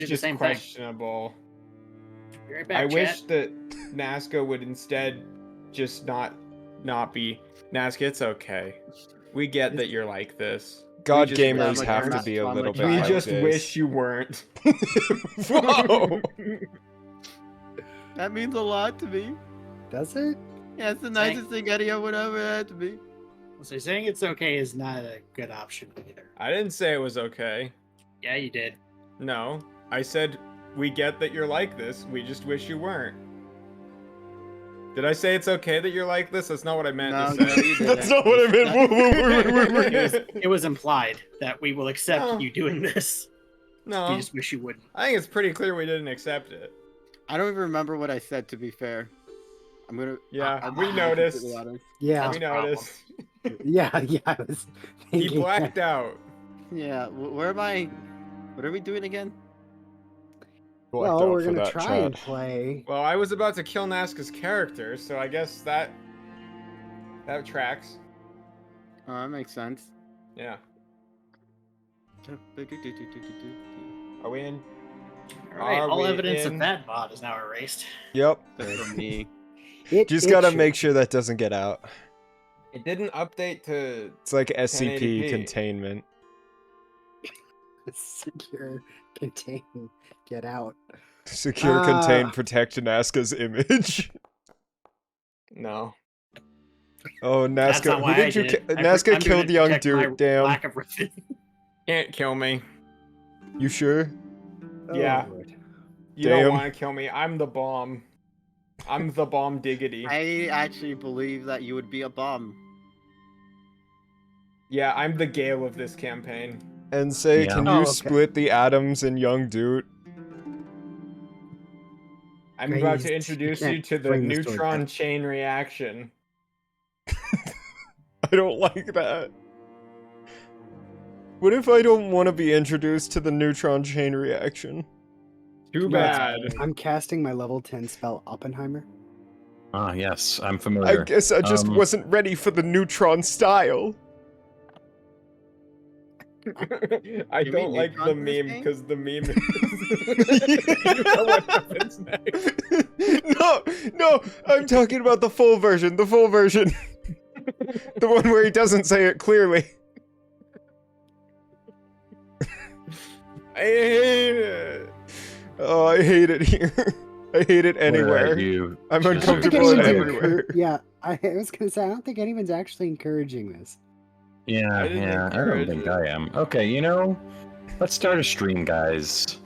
just questionable. Be right back, I chat. wish that Naska would instead just not be Naska. It's okay. We get that you're like this. God just gamers wish have you to weren't. be a little bit We like just this. wish you weren't. Whoa! That means a lot to me. Does it? Yeah, it's the nicest thing anyone would ever had to be. So saying it's okay is not a good option either. I didn't say it was okay. Yeah, you did. No, I said we get that you're like this. We just wish you weren't. Did I say it's okay that you're like this? That's not what I meant to say. No, you didn't. That's not what I meant. It was implied that we will accept No. you doing this. No, We just wish you wouldn't. I think it's pretty clear we didn't accept it. I don't even remember what I said, to be fair. I'm gonna... Yeah, I'm we gonna be noticed. completely honest. Yeah. We noticed. Yeah. I was He thinking. blacked out. Yeah, where am I? What are we doing again? Well, we're gonna try and play. Well, I was about to kill Naska's character, so I guess that tracks. Oh, that makes sense. Yeah. Are we in? Alright, Are all we evidence in? of that bot is now erased. Yep. For me. Just gotta make sure that doesn't get out. It didn't update to. It's like SCP 1080p. containment. Secure, contain, get out. Secure, contain, protect Naska's image. No. Oh, That's Naska, not why who I did you did kill? it. Naska I'm doing killed it to young protect my dude, damn. lack of riffing. Can't kill me. You sure? Yeah. Oh, Lord. You Damn. don't want to kill me. I'm the bomb. I'm the bomb diggity. I actually believe that you would be a bomb. Yeah, I'm the Gale of this campaign. And say, Yeah. can you Oh, okay. split the atoms in young dude? I'm about Guys, to introduce you you can't to the bring this to a neutron death. chain reaction. I don't like that. What if I don't want to be introduced to the neutron chain reaction? Too Yeah, bad. I'm casting my level 10 spell Oppenheimer. Ah, yes, I'm I familiar. guess I just wasn't ready for the neutron style. I You don't mean like the neutron in this meme game? because the meme is. You know what happens next. No, I'm talking about the full version, the one where he doesn't say it clearly. I hate it. Oh, I hate it here. I hate it Where anywhere. are you? I'm Just- uncomfortable in anyone's everywhere. Yeah, I was gonna say I don't think anyone's actually encouraging this. Yeah, I didn't I don't encourage think it. I am. Okay, let's start a stream, guys.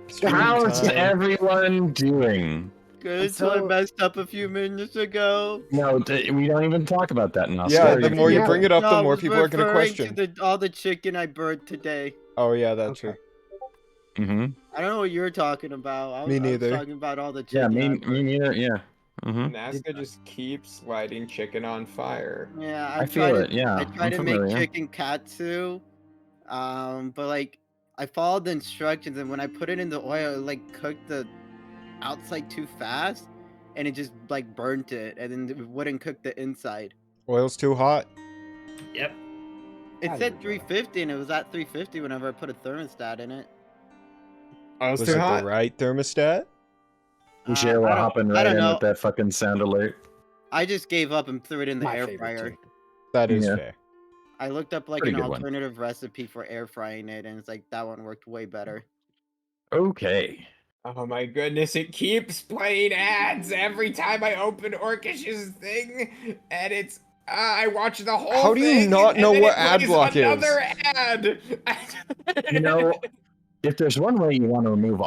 Stream How's time. everyone doing? Good, So- so I messed up a few minutes ago. No, we don't even talk about that in Yeah, Australia. the more you Yeah. bring it up, No, the I more was people are gonna referring question. to all the chicken I burnt today. Oh yeah, that's Okay. true. Mm-hmm. I don't know what you're talking about. I Me was neither. talking about all the Yeah, chicken. me I burnt. neither. Yeah. Mm-hmm. Naska just keeps lighting chicken on fire. Yeah, I feel it. Yeah, I tried I'm to make familiar. chicken katsu, but like I followed the instructions, and when I put it in the oil, it like cooked the outside too fast, and it just like burnt it, and then it wouldn't cook the inside. Oil's too hot. Yep. It I said don't know. 350, and it was at 350 whenever I put a thermostat in it. Oh, it's Was too it hot. the right thermostat? Michelle I don't- hopping I right don't in know. with that fucking sound alert. I just gave up and threw it in the My air favorite fryer. too. That is Yeah. fair. I looked up like Pretty an good one. alternative recipe for air frying it, and it's like that one worked way better. Okay. Oh my goodness, it keeps playing ads every time I open Orcish's thing, and it's I watch the whole How do you thing, not and know then what it ad plays block is? another ad. If there's one way you want to remove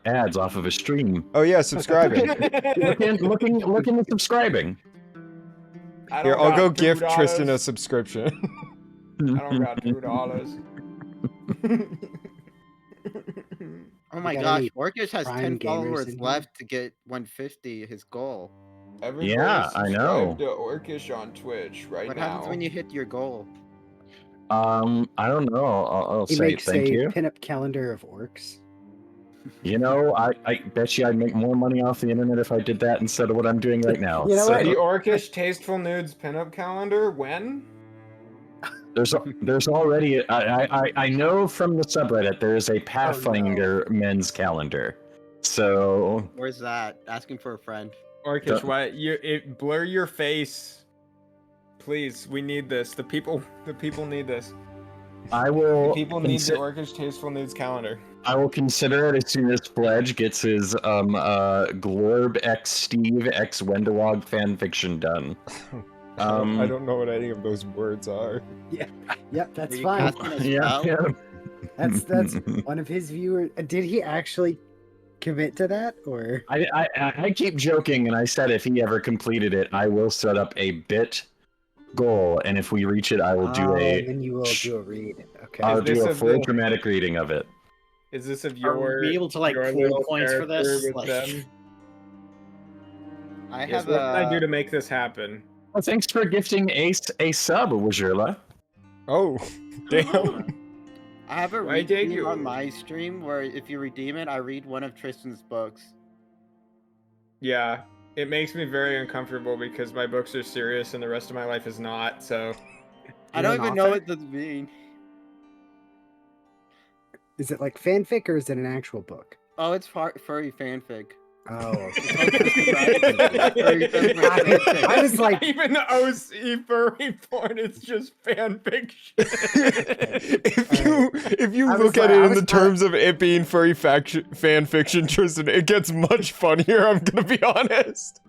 ads off of a stream, Oh yeah, subscribing. look into subscribing. I Here, don't I'll got go gift $2. Tristan a subscription. I don't got $2. Oh my got gosh, any Orcish has Prime 10 gamers followers in here? left to get 150, his goal. Everybody Yeah, I know. subscribe to Orcish on Twitch right What now. happens when you hit your goal? I don't know. I'll He say makes thank a you. pinup calendar of orcs. I bet you I'd make more money off the internet if I did that instead of what I'm doing right now. You know what? The Orcish Tasteful Nudes pinup calendar, when? There's already I know from the subreddit there is a Pathfinder men's calendar. So Where's that? Asking for a friend. Orcish, why blur your face? Please, we need this. The people need this. I will. People need the Orcish Tasteful Nudes calendar. I will consider it as soon as Fledge gets his Glorb x Steve x Wendewog fanfiction done. I don't know what any of those words are. Yep, that's Were you fine. casting a Yeah, spell? That's one of his viewers. Did he actually commit to that, or? I keep joking, and I said if he ever completed it, I will set up a bit goal, and if we reach it, I will do then you will do a read. Okay. I'll do a full the- dramatic reading of it. Is this of Are your? we able to like your pool little points for character this? with Like, them? I Yes, have what can I do to make this happen? Well, thanks for gifting Ace a sub, Wajirla. Oh, damn. I have a Why did redeem you- on my stream where if you redeem it, I read one of Tristan's books. Yeah, it makes me very uncomfortable because my books are serious and the rest of my life is not. So I You're don't an even know author? what this means. Is it like fanfic or is it an actual book? Oh, it's furry fanfic. Oh, okay. I was like- even OC furry porn. It's just fan fiction. if you I was look at like- it I in was the kinda- terms of it being furry fan fiction, Tristan, it gets much funnier. I'm gonna be honest.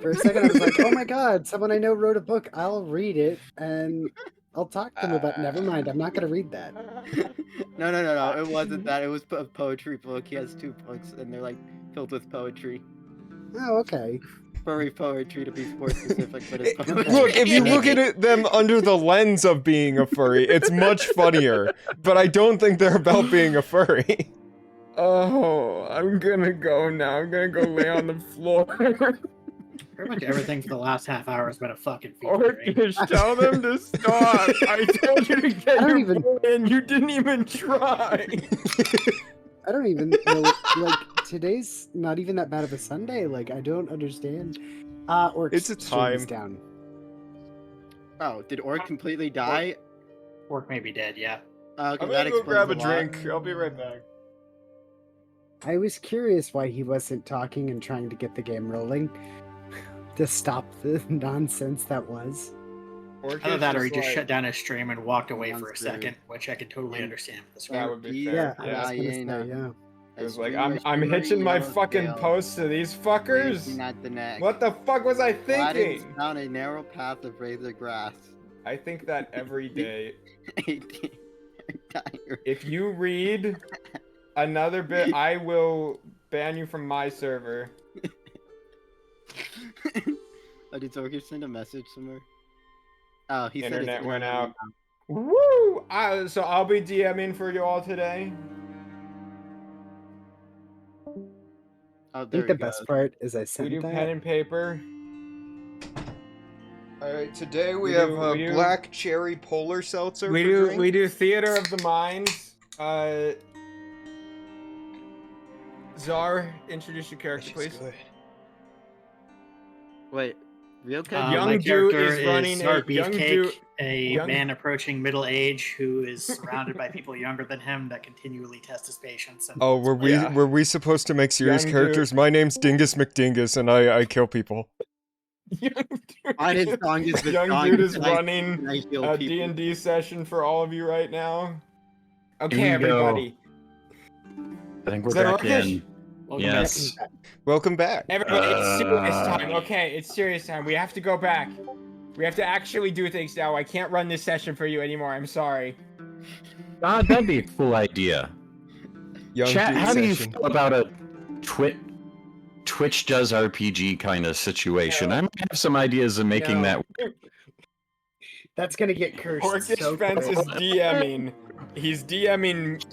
For a second, I was like, "Oh my god, someone I know wrote a book. I'll read it and I'll talk to them about." Never mind, I'm not gonna read that. No. It wasn't that. It was a poetry book. He has 2 books, and they're like filled with poetry. Oh, okay. Furry poetry, to be more specific, but it's poetry. Look, if you look at it, them under the lens of being a furry, it's much funnier. But I don't think they're about being a furry. Oh, I'm gonna go now. I'm gonna go lay on the floor. pretty much everything for the last half hour has been a fucking featuring. Orcish, tell them to stop. I told you to get I don't your even- boy in. You didn't even try. I don't even know. Like, today's not even that bad of a Sunday. Like, I don't understand. Or It's a time. down. Oh, did Orc completely die? Orc may be dead, yeah. Okay, I'm that gonna go explains grab a lot. drink. I'll be right back. I was curious why he wasn't talking and trying to get the game rolling to stop the nonsense that was. Either that or he just like, shut down his stream and walked away for a Monster. second, which I could totally And- understand. With this That one. would be Yeah, fair. I Yeah. was gonna Hyena. say, yeah. It was As like, we I'm wish hitching you my a fucking tail, posts to these raising fuckers. at the neck. What the fuck was I Gliding thinking? down a narrow path of razor grass. I think that every day. 18. Tired. If you read another bit, I will ban you from my server. Oh, did Zorkish send a message somewhere? Oh, he said his Internet went internet out. Woo! So I'll be DMing for you all today. Oh, I there think the he goes. best part is I We sent do that. pen and paper. Alright, today we We have do- a we do- black cherry polar seltzer We for do drink. theater of the minds. Czar, introduce your character, please. Wait, real kid? Young my dude character is running Czar a- young Beefcake, dude- a young- man approaching middle age who is surrounded by people younger than him that continually test his patience. And Oh, were we Yeah. were we supposed to make serious Young characters? My name's Dingus McDingus, and I kill people. Young dude Mine is is- Dongus the Young Dongus, dude is and I- running and I heal a people. D&D session for all of you right now. Okay, Here we go. everybody. I think Is we're that back Orcish? in. welcome Yes. Welcome back. Everybody, it's serious Uh, time. Okay, it's serious time. We have to go back. We have to actually do things now. I can't run this session for you anymore. I'm sorry. God, that'd be a cool idea. Young Chat, dude how do you session. feel about a Twitch does RPG kind of situation? No. I might have some ideas of making No. that. That's gonna get cursed. Orcish so Fence quick. is DMing. He's DMing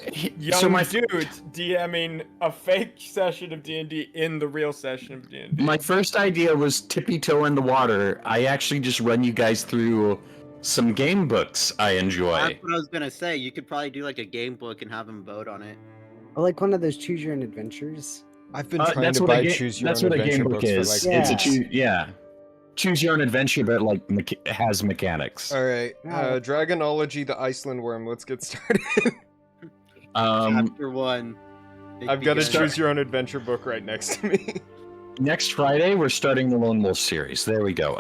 young So my dudes DMing a fake session of D&D in the real session of D&D. my first idea was tippy toe in the water. I actually just run you guys through some game books I enjoy. That's what I was gonna say. You could probably do like a game book and have them vote on it. Or like one of those choose your own adventures. I've been trying That's to what a buy ga- choose your that's own what a adventure game book books is. for like It's a Yeah. yeah. choose your own adventure, but like has mechanics. All right, No. Dragonology, the Iceland worm. Let's get started. Chapter 1. Big I've got a beginning. choose your own adventure book right next to me. Next Friday, we're starting the Lone Wolf series. There we go.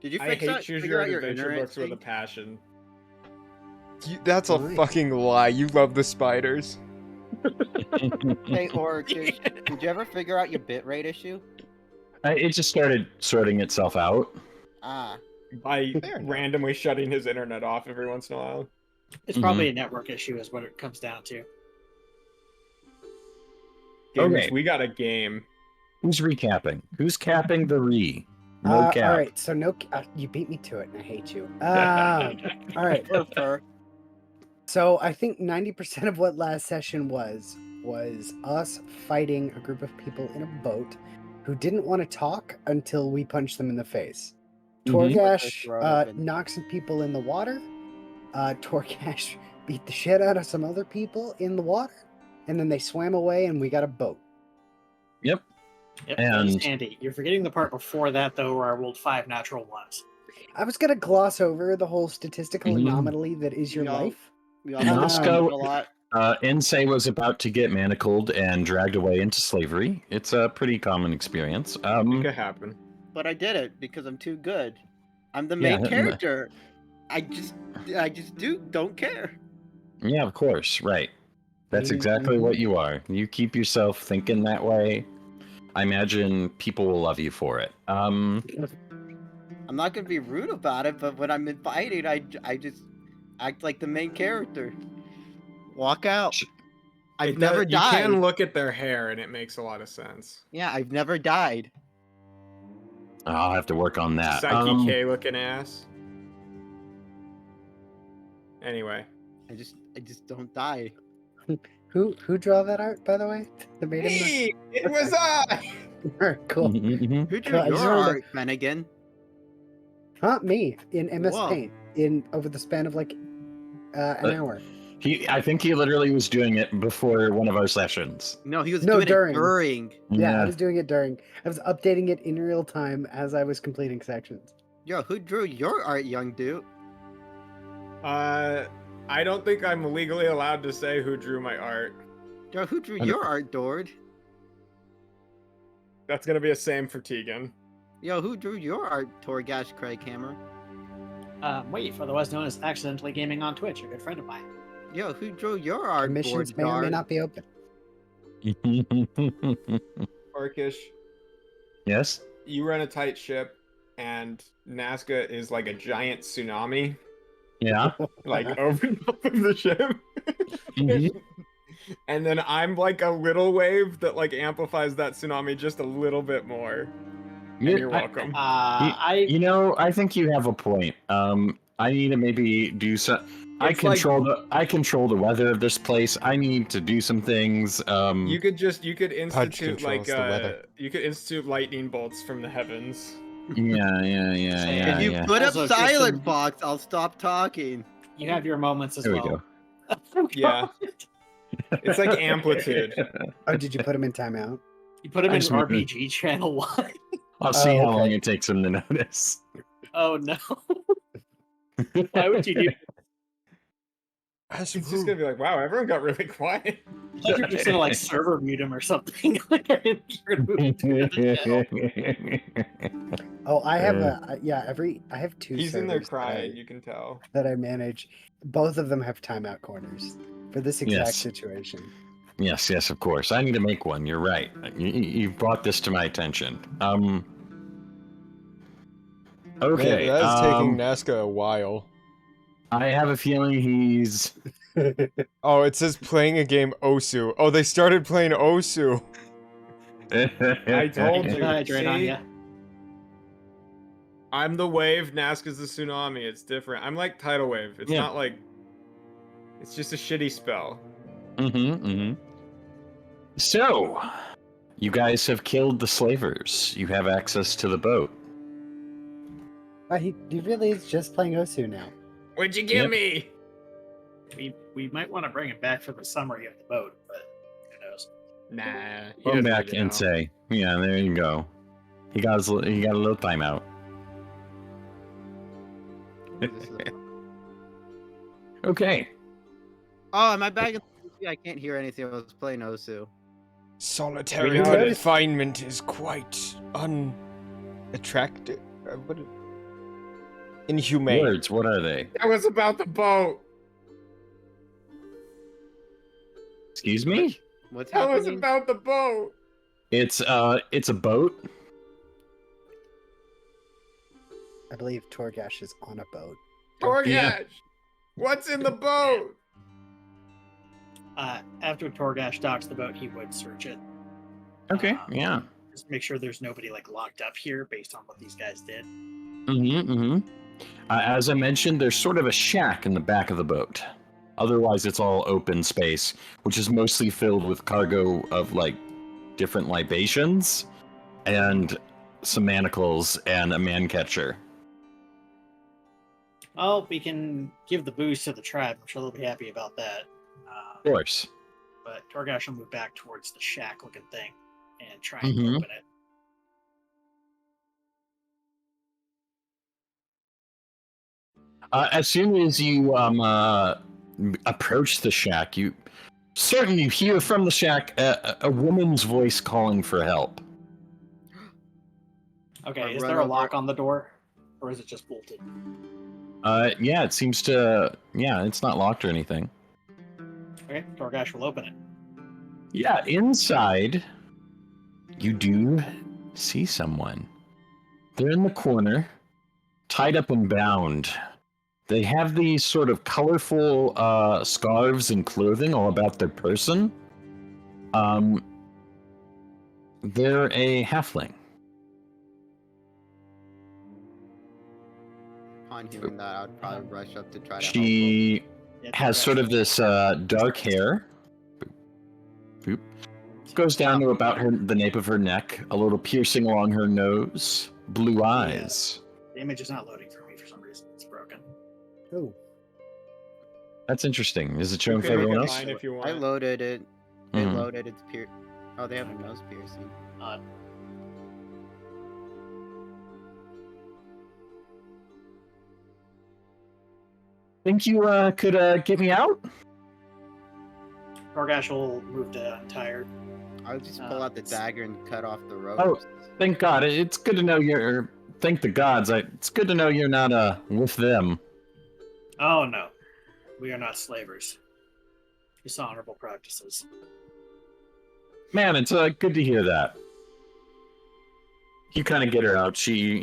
Did you I hate choose figure your out own your adventure internet books with a thing? passion. That's a Nice. fucking lie. You love the spiders. Hey, Orcish, did you ever figure out your bitrate issue? It just started sorting itself out. Ah, By Fair enough. randomly shutting his internet off every once in a while. It's probably a network issue, is what it comes down to. Gamers, Okay. we got a game. Who's recapping? Who's capping the re? No cap. All right, so you beat me to it, and I hate you. All right, Fur. so I think 90% of what last session was us fighting a group of people in a boat who didn't want to talk until we punched them in the face. Mhm. Torgash knocked some people in the water. Torgash beat the shit out of some other people in the water, and then they swam away, and we got a boat. Yep. Yep, that was And- Andy. You're forgetting the part before that, though, where I rolled 5 natural ones. I was gonna gloss over the whole statistical Mhm. anomaly that is your No. life. We Naska- a lot. Insei was about to get manacled and dragged away into slavery. It's a pretty common experience. It could happen. But I did it because I'm too good. I'm the Yeah, main character. I just don't care. Yeah, of course, right. That's exactly Mhm. what you are. You keep yourself thinking that way. I imagine people will love you for it. I'm not gonna be rude about it, but when I'm invited, I just act like the main character. Walk out. I've never You died. can look at their hair and it makes a lot of sense. Yeah, I've never died. I'll have to work on that. Psyche K looking ass. Anyway. I just don't die. Who drew that art, by the way? That made him. Me! It was I! Cool. Mhm. Who drew Cool, I your just wanted to- art, Finnegan? Not me. In MS Whoa. Paint. In over the span of like an hour. I think he literally was doing it before one of our sessions. No, he was No, doing during. it during. Yeah, I was doing it during. I was updating it in real time as I was completing sections. Yo, who drew your art, young dude? I don't think I'm legally allowed to say who drew my art. Yo, who drew I your art, Dord? That's gonna be a same for Tegan. Yo, who drew your art, Torgash Craighammer? Mweef, otherwise known as Accidentally Gaming on Twitch, a good friend of mine. Yo, who drew your art, Commissions Board may or may Guard? not be open. Orcish, Yes? you run a tight ship, and Naska is like a giant tsunami, Yeah? like over top of the ship. Mhm. And then I'm like a little wave that like amplifies that tsunami just a little bit more. And you're welcome. I think you have a point. I need to maybe do some. I It's like- control the weather of this place. I need to do some things. You could institute controls the weather. you could institute lightning bolts from the heavens. Yeah. If you put up Also, Silent Tristan- Fox, I'll stop talking. You have your moments as There we well. go. Yeah. It's like amplitude. Oh, did you put him in timeout? You put him I in just- RPG channel 1. I'll see how okay. long it takes him to notice. Oh no. Why would you do It's just gonna be like, wow, everyone got really quiet. You're just gonna like server mute him or something. Like, I didn't think you were gonna move him to the channel. Oh, I have I have two. He's in there servers that I- crying, you can tell. that I manage. Both of them have timeout corners for this exact Yes. situation. Yes, of course. I need to make one. You're right. You brought this to my attention. Okay. Man, that is taking Naska a while. I have a feeling he's. Oh, it says playing a game Osu. Oh, they started playing Osu. I told you. Hydrate on See? ya. I'm the wave, Naska's the tsunami. It's different. I'm like tidal wave. It's Yeah. not like it's just a shitty spell. So, you guys have killed the slavers. You have access to the boat. He really is just playing Osu now. What'd you give Yep. me? We might want to bring it back for the summary of the boat, but who knows? Nah. he Come doesn't back need to and know. say, yeah, there you go. He got a little timeout. Okay. Oh, am I back in the I can't hear anything. I was playing Osu. Solitary We noticed. confinement is quite unattractive. Inhumane. Words, what are they? That was about the boat. Excuse me? What's That was happening? about the boat. It's a boat. I believe Torgash is on a boat. Torgash, Yeah. what's in the boat? After Torgash docks the boat, he would search it. Okay, yeah. Just make sure there's nobody like locked up here based on what these guys did. As I mentioned, there's sort of a shack in the back of the boat. Otherwise, it's all open space, which is mostly filled with cargo of like different libations and some manacles and a man catcher. Oh, we can give the boost to the tribe. I'm sure they'll be happy about that. Of course. But Torgash will move back towards the shack-looking thing and try and Mhm. open it. As soon as you approach the shack, you certainly hear from the shack a woman's voice calling for help. Okay, Or is run there a over- lock on the door? Or is it just bolted? Yeah, it seems to. Yeah, it's not locked or anything. Okay, Torgash will open it. Yeah, inside, you do see someone. They're in the corner, tied up and bound. They have these sort of colorful scarves and clothing all about their person. They're a halfling. Upon hearing that, I would probably rush up to try to help She Yeah, has Torgash sort of will- this dark hair. Boop. Goes down to about the nape of her neck, a little piercing along her nose, blue eyes. The image is not loading for me for some reason. It's broken. Oh, That's interesting. Is it You showing for can make everyone it else? mine if you I want. loaded it. It Mhm. loaded. It's Oh, they have a nose piercing. Think you could get me out? Torgash will move to untired. I would just pull out the dagger and cut off the ropes. Oh. Thank God. It's good to know you're. Thank the gods. It's good to know you're not with them. Oh no, we are not slavers. Dishonorable practices. Man, it's good to hear that. You kind of get her out. She,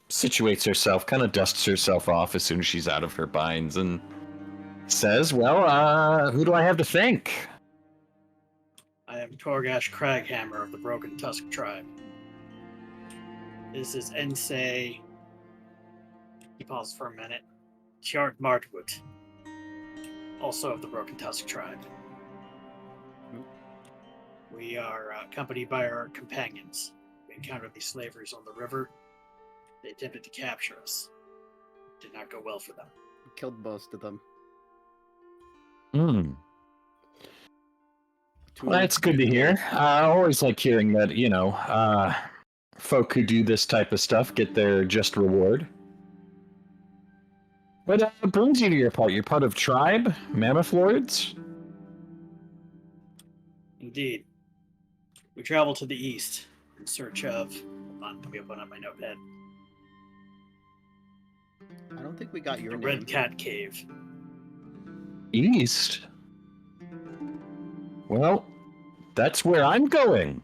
situates herself, kind of dusts herself off as soon as she's out of her binds, and says, "Well, who do I have to thank?" I am Torgash Craghammer of the Broken Tusk tribe. This is Ensei. He paused for a minute. Tjart Martwood, also of the Broken Tusk tribe. We are accompanied by our companions. We encountered these slavers on the river. They attempted to capture us. It did not go well for them. Killed most of them. Hmm. Well, that's good to hear. I always like hearing that, folk who do this type of stuff get their just reward. What brings you to your part? You're part of tribe? Mammoth Lords? Indeed. We travel to the east in search of... Hold on, let me open up my notepad. I don't think we got your The name. Red Cat Cave. East? Well, that's where I'm going.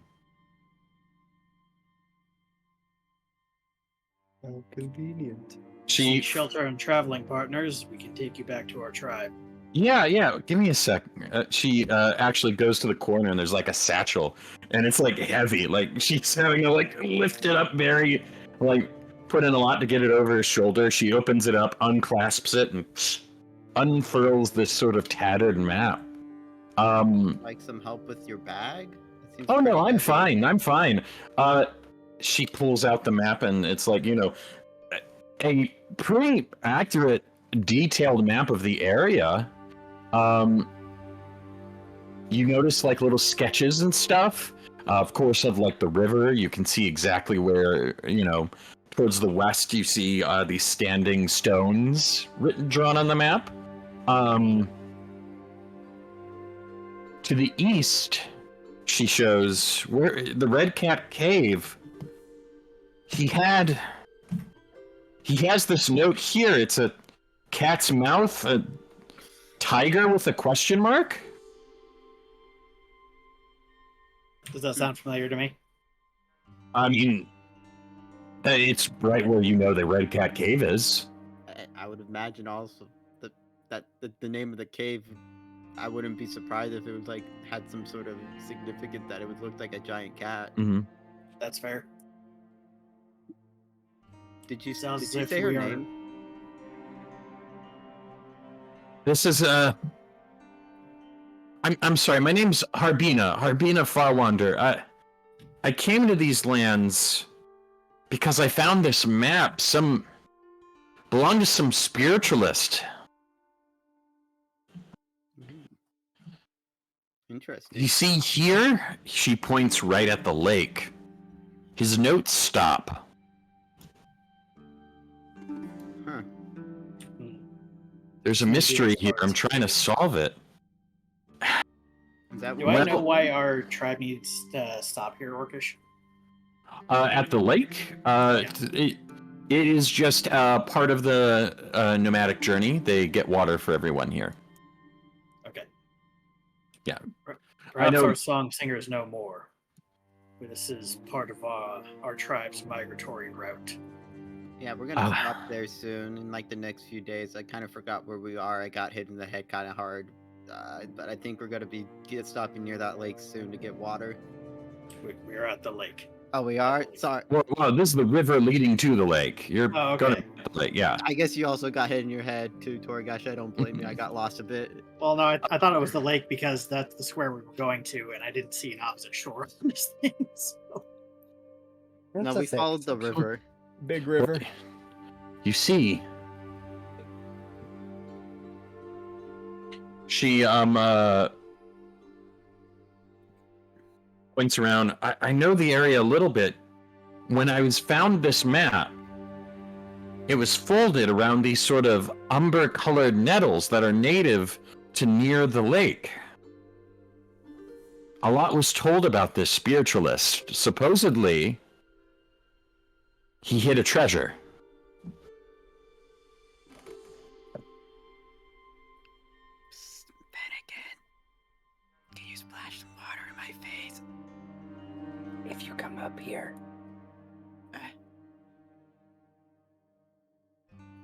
how convenient. Seek shelter and traveling partners. We can take you back to our tribe. Yeah, give me a sec. She actually goes to the corner and there's like a satchel and it's like heavy. Like she's having to like lift it up very, like put in a lot to get it over her shoulder. She opens it up, unclasps it, and unfurls this sort of tattered map. Like some help with your bag? It seems Oh pretty no, I'm heavy. fine. I'm fine. She pulls out the map and it's like, a pretty accurate, detailed map of the area. You notice like little sketches and stuff. Of course, of like the river. You can see exactly where, towards the west, you see these standing stones drawn on the map. To the east, she shows where the Red Cat Cave. He has this note here. It's a cat's mouth, a tiger with a question mark. Does that sound familiar to me? I mean, it's right where the Red Cat Cave is. I would imagine also that the name of the cave. I wouldn't be surprised if it was like had some sort of significance that it would look like a giant cat. Mm-hmm. That's fair. Did you Sounds as if say her we are- name? This is I'm sorry. My name's Harbina Farwander. I came to these lands because I found this map. Belonged to some spiritualist. Interesting. You see here, she points right at the lake. His notes stop. Huh. There's a mystery here. I'm trying to solve it. Is that Do what? I know why our tribe needs to stop here, Orcish? At the lake, it is just part of the nomadic journey. They get water for everyone here. Okay. Yeah. Perhaps know- our song singers know more. This is part of our tribe's migratory route. Yeah, we're gonna stop there soon in like the next few days. I kind of forgot where we are. I got hit in the head kind of hard, but I think we're gonna be stopping near that lake soon to get water. We are at the lake. Oh, we are. Sorry. Well, this is the river leading to the lake. You're Oh, going okay. to the lake, yeah. I guess you also got hit in your head too, Torgash. I don't blame you. I got lost a bit. Well, no, I thought it was the lake because that's the square we were going to, and I didn't see an opposite shore on this thing. So. No, That's we a safe followed the assumption. river. Big river. You see, she points around. I know the area a little bit. When I found this map, it was folded around these sort of umber-colored nettles that are native to near the lake. A lot was told about this spiritualist. Supposedly, he hid a treasure. Psst, Finnegan. Can you splash some water in my face? If you come up here.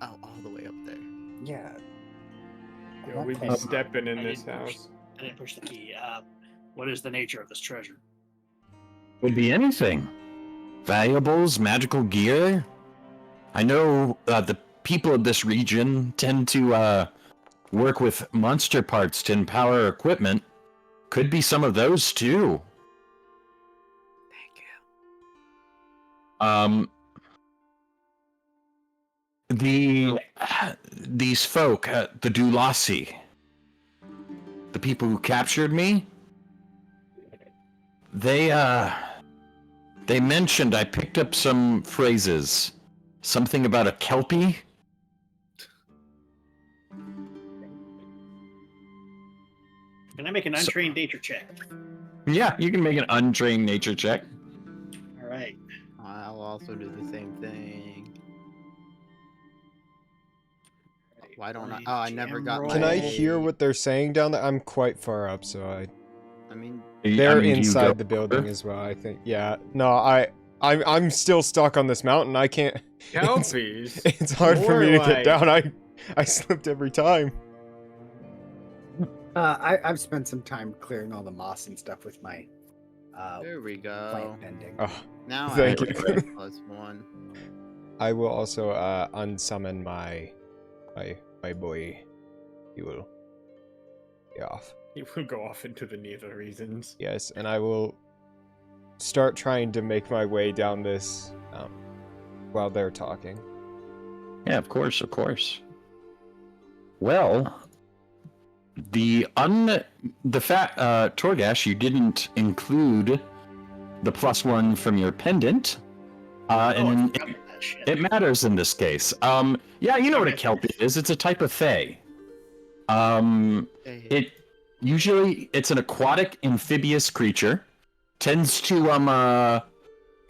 Oh, all the way up there. Yeah. Yo, we be Um, stepping in I this didn't push- house. I didn't push the key. What is the nature of this treasure? Could be anything. Valuables, magical gear. I know the people of this region tend to work with monster parts to empower equipment. Could be some of those too. Thank you. These folk, the Dulasi, the people who captured me, they mentioned I picked up some phrases, something about a kelpie. Can I make an untrained nature check? Yeah, you can make an untrained nature check. All right. I'll also do the same thing. Why don't I? Oh, I never got my. Can I Hey. hear what they're saying down there? I'm quite far up, so I mean, they're I mean, do you go inside the building over? as well. I think. Yeah. No, I'm still stuck on this mountain. I can't. Kelpies. It's hard for me to More get like- down. I slipped every time. I've spent some time clearing all the moss and stuff with my there we go. plant bending. Oh, Now Thank I you. have +1. I will also unsummon my boy. He will be off. He will go off into the neither reasons. Yes, and I will start trying to make my way down this while they're talking. Yeah, of course, of course. Well, Torgash, you didn't include the +1 from your pendant. And I forgot about that shit. it matters in this case. Yeah, you know what a kelpie is. It's a type of fae. It's an aquatic amphibious creature. Tends to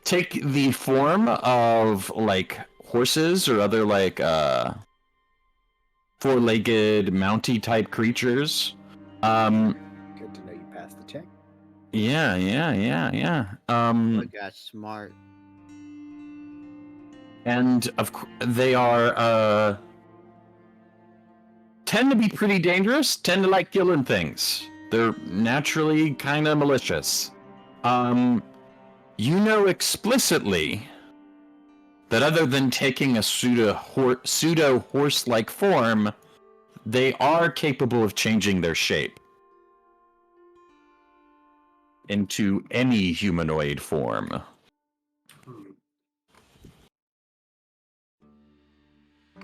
take the form of like horses or other like four-legged mounty type creatures. Good to know you passed the check. Yeah. Oh gosh, smart. And they are tend to be pretty dangerous. Tend to like killing things. They're naturally kind of malicious. You know explicitly that other than taking a pseudo horse-like form, they are capable of changing their shape into any humanoid form.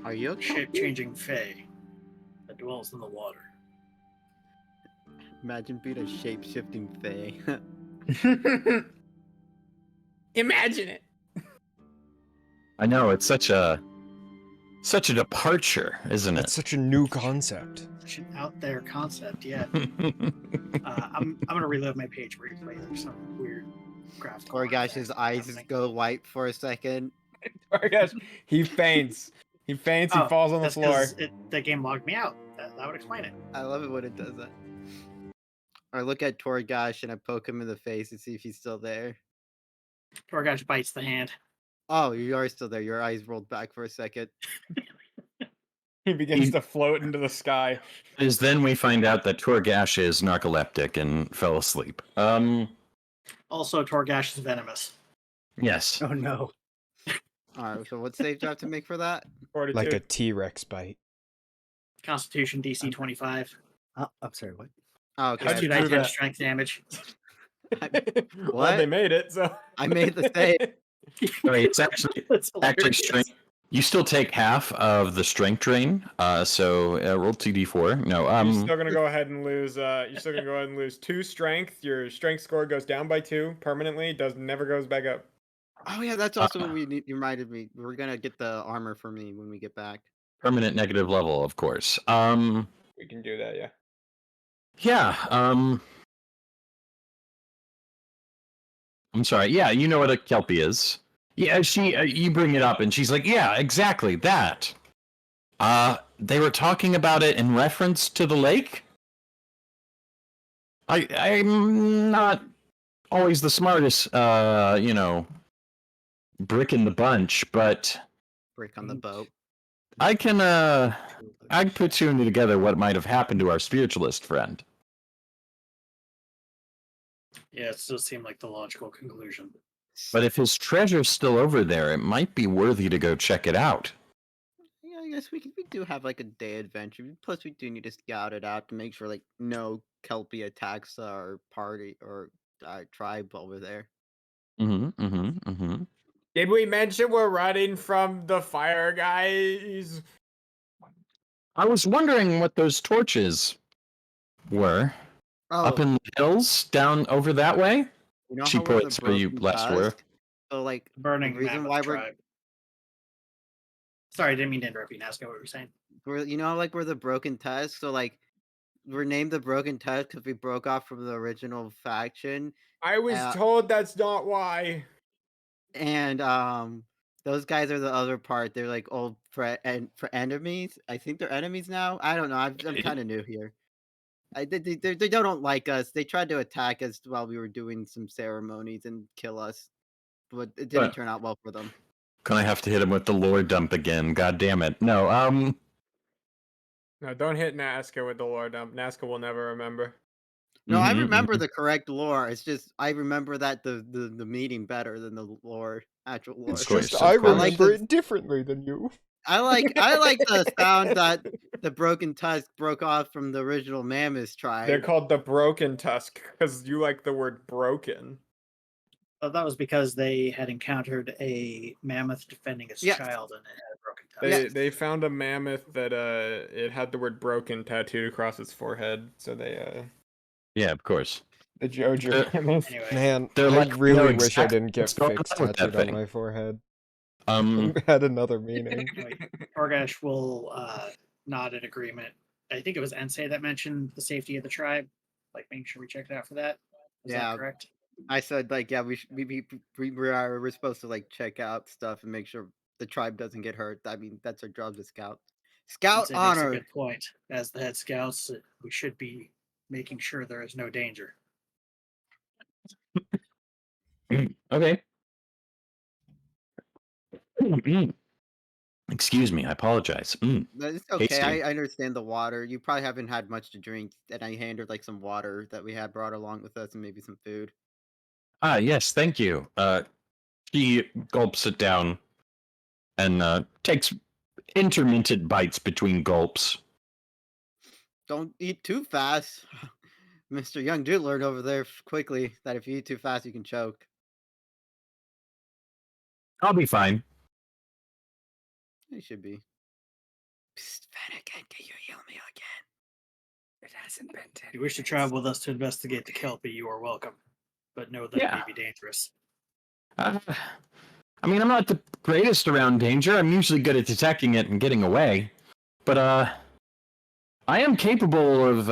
Are you okay? Shape-changing fae that dwells in the water. Imagine being a shape-shifting fae. Imagine it. I know, it's such a departure, isn't That's it? such a new concept. Such an out there concept, yeah. I'm gonna relive my page where you play like some weird graphic. Or gosh, his eyes just go white for a second. Oh gosh, he faints. He faints. He falls on the that's floor. 'cause the game logged me out. That would explain it. I love it when it does that. Or I look at Torgash and I poke him in the face to see if he's still there. Torgash bites the hand. Oh, you are still there. Your eyes rolled back for a second. He begins to float into the sky. Is then we find out that Torgash is narcoleptic and fell asleep. Also, Torgash is venomous. Yes. Oh no. Alright, so what save do I have to make for that? 42. Like a T-Rex bite. Constitution DC 25. Oh, I'm sorry, what? Oh, okay. How'd That's you 2 do d10 that? strength damage. Well, What? they made it, so I made the save. Wait, it's actually That's hilarious. strength. You still take half of the strength drain. So roll 2d4. No. you're still gonna go ahead and lose. You're still gonna go ahead and lose 2 strength. Your strength score goes down by 2 permanently. Never goes back up. Oh yeah, that's also what you reminded me. We're gonna get the armor for me when we get back. Permanent negative level, of course. We can do that, yeah. Yeah. I'm sorry. Yeah, you know what a kelpie is. Yeah, you bring it up, and she's like, "Yeah, exactly that." They were talking about it in reference to the lake. I'm not always the smartest, brick in the bunch, but Break on the boat. I can put two and two together what might have happened to our spiritualist friend. Yeah, it still seemed like the logical conclusion. But if his treasure's still over there, it might be worthy to go check it out. Yeah, I guess we do have like a day adventure. Plus, we do need to scout it out to make sure like no Kelpie attacks our party or our tribe over there. Did we mention we're running from the fire guys? I was wondering what those torches were. Oh, Up in the hills, down over that way? you know she how we're the points where you broken last were. tusk? So like Burning the reason mammoth why we're tribe. Sorry, I didn't mean to interrupt you, Naska. What were you saying? like we're the broken tusk. So like we're named the broken tusk because we broke off from the original faction. I was told that's not why. And those guys are the other part. They're like old for enemies. I think they're enemies now. I don't know. I'm kind of new here. They don't like us. They tried to attack us while we were doing some ceremonies and kill us, but it didn't turn out well for them. Gonna have to hit him with the lore dump again. God damn it! No, No, don't hit Naska with the lore dump. Naska will never remember. No, I remember the correct lore. It's just I remember that the meeting better than the lore, actual lore. It's course, just of I course. remember it differently than you. I like the sound that the broken tusk broke off from the original Mammoth tribe. They're called the Broken Tusk because you like the word broken. Well, that was because they had encountered a mammoth defending its Yeah. child and it had a broken They found a mammoth that it had the word broken tattooed across its forehead, so they Yeah, of course. the Jojo mammoth. Anyway, Man, They're I like, we really know wish I exactly didn't get what's going fixed on with that tattooed on thing. my forehead. Um, It had another meaning. anyway, Orgash will nod in agreement. I think it was Ensei that mentioned the safety of the tribe, like making sure we checked out for that. Is Yeah. that correct? I said like, yeah, we're supposed to like check out stuff and make sure the tribe doesn't get hurt. I mean, that's our job as scout. Scout Ensei makes a honor. good point. As the head scouts, we should be making sure there is no danger. okay. Excuse me, I apologize. It's okay. Tasty. I understand the water. You probably haven't had much to drink, and I handed like some water that we had brought along with us, and maybe some food. Ah, yes, thank you. She gulps it down and takes intermittent bites between gulps. Don't eat too fast. Mr. Young did learn over there quickly that if you eat too fast, you can choke. I'll be fine. You should be. Psst, Vanagon, can you heal me again? It hasn't been 10 If you wish to minutes. travel with us to investigate the Kelpie, you are welcome. But know that it Yeah. may be dangerous. I mean, I'm not the greatest around danger. I'm usually good at detecting it and getting away. But, I am capable of,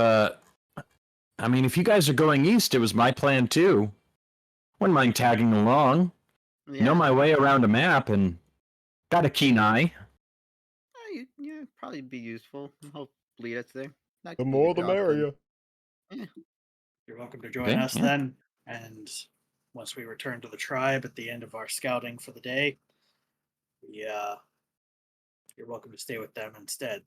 I mean, if you guys are going east, it was my plan too. Wouldn't mind tagging along. Yeah. Know my way around a map and got a keen eye. Yeah, probably be useful. Help lead us there. That The could be more your the job then. merrier. You're welcome to join Okay, us yeah. then. And once we return to the tribe at the end of our scouting for the day, you're welcome to stay with them instead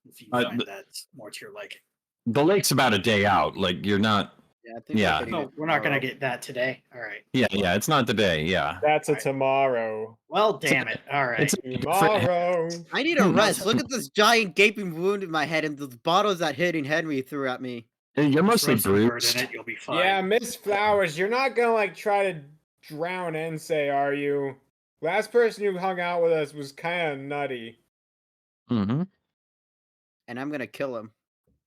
if you find that's more to your liking. The lake's about a day out. Like, you're not. Yeah, I think Yeah. we're hitting No, it we're not going to tomorrow. get that today. All right. Yeah, it's not the day. Yeah. That's a Alright. tomorrow. Well, damn it. All right. It's Tomorrow. I need a rest. Look at this giant gaping wound in my head and those bottles that Hidden Henry threw at me. You're Just mostly rub some bird bruised. in it, you'll be fine. Yeah, Miss Flowers, you're not gonna like try to drown Ensei, are you? Last person who hung out with us was kind of nutty. Mm-hmm. And I'm gonna kill him.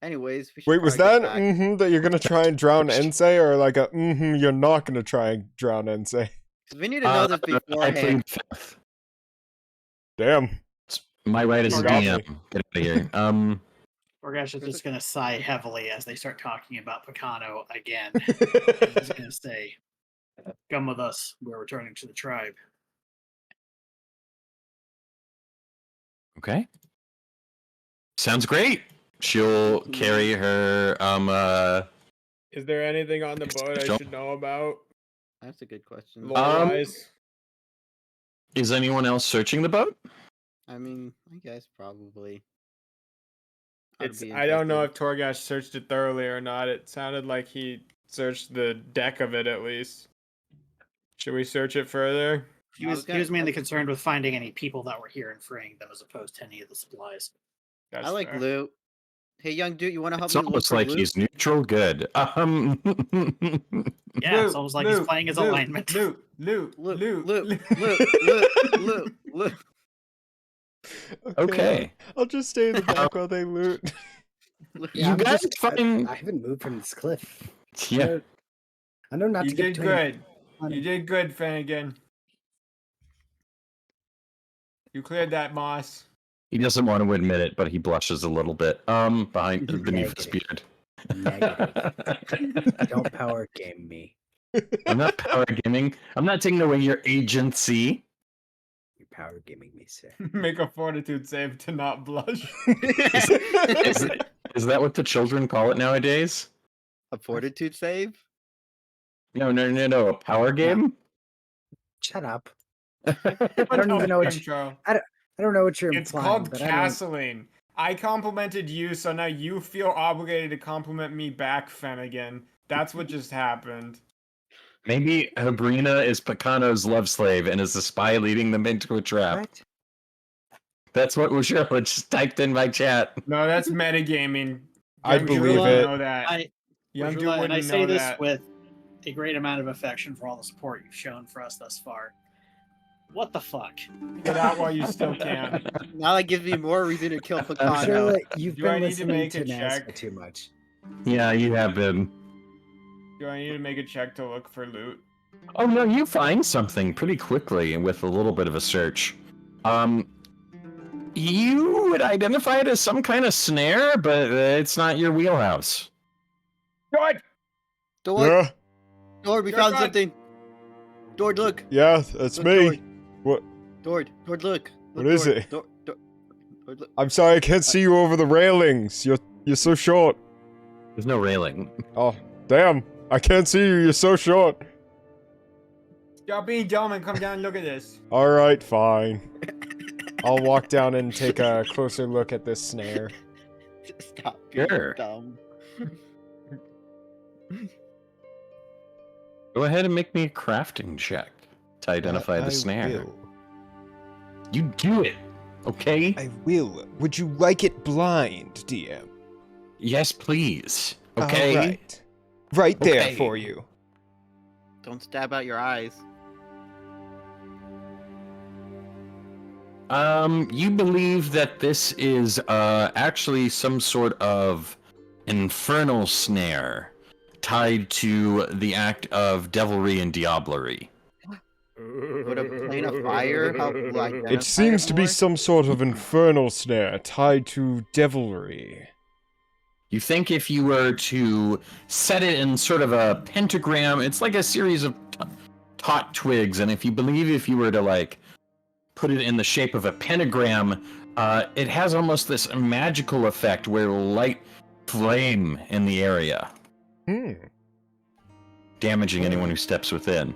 Anyways, we should Wait, was probably that get back. that you're gonna try and drown Ensei, or like a you're not gonna try and drown Ensei? 'Cause we need to know this I beforehand. plead fifth. Damn. It's my right as a You got DM. me. Get out of here. Orgash is just going to sigh heavily as they start talking about Picano again. He's going to say, come with us. We're returning to the tribe. Okay. Sounds great. She'll carry her. Is there anything on the boat I Sure. should know about? That's a good question. Lore-wise? Is anyone else searching the boat? I mean, I guess probably. I'd It's be I don't know interested. if Torgash searched it thoroughly or not. It sounded like he searched the deck of it at least. Should we search it further? He was mainly concerned with finding any people that were here and freeing them as opposed to any of the supplies. That's I like fair. loot. Hey, young dude, you want to help It's me look almost for like loot? he's neutral good. Yeah, it's almost like he's playing his alignment. Loot. Loot, loot, loot. Okay. I'll just stay in the back while they loot. Yeah, You I'm guys just, find. I haven't moved from this cliff. Yeah. I know not You to get did too good. funny. You did good, Finnegan. You cleared that moss. He doesn't want to admit it, but he blushes a little bit. Beneath his beard. Negative. Don't power game me. I'm not power gaming. I'm not taking away your agency. You're power gaming me, sir. Make a fortitude save to not blush. Is that what the children call it nowadays? A fortitude save? No. A power game? Shut up. I don't even know what I don't know what you're It's implying. called but I don't. castling. I complimented you, so now you feel obligated to compliment me back, Finnegan. That's what just happened. Maybe Habrina is Picano's love slave and is the spy leading them into a trap. What? That's what Cheryl just typed in my chat. No, that's metagaming. I Young Drew believe wouldn't it. know that. Young Drew And I wouldn't say know this that. with a great amount of affection for all the support you've shown for us thus far. What the fuck? Get out while you still can. Now that gives me more reason to kill I'm Picano. sure that you've Do I been need to listening make to a Naska check? too much. Yeah, you have been. Do I need to make a check to look for loot? Oh no, you find something pretty quickly with a little bit of a search. You would identify it as some kind of snare, but it's not your wheelhouse. Good. Dord, Yeah, Dord, we You're found good. something. Dord, look. yeah, that's Look, me. Dord. What? Dord, look. Look, What is Dord, it? Dord, look. I'm sorry, I can't see you over the railings. You're so short. There's no railing. Oh, damn. I can't see you. You're so short. Stop being dumb and come down and look at this. All right, fine. I'll walk down and take a closer look at this snare. Stop being Sure. dumb. Go ahead and make me a crafting check to identify the snare. You do it, okay? I will. Would you like it blind, DM? Yes, please. Okay. All right. Right there Okay. for you. Don't stab out your eyes. You believe that this is actually some sort of infernal snare tied to the act of devilry and diablerie. Would a plane of fire help identify It seems to be more? some sort of infernal snare tied to devilry. You think if you were to set it in sort of a pentagram, it's like a series of taut twigs, and if you were to like put it in the shape of a pentagram, it has almost this magical effect where it will light flame in the area, damaging anyone who steps within.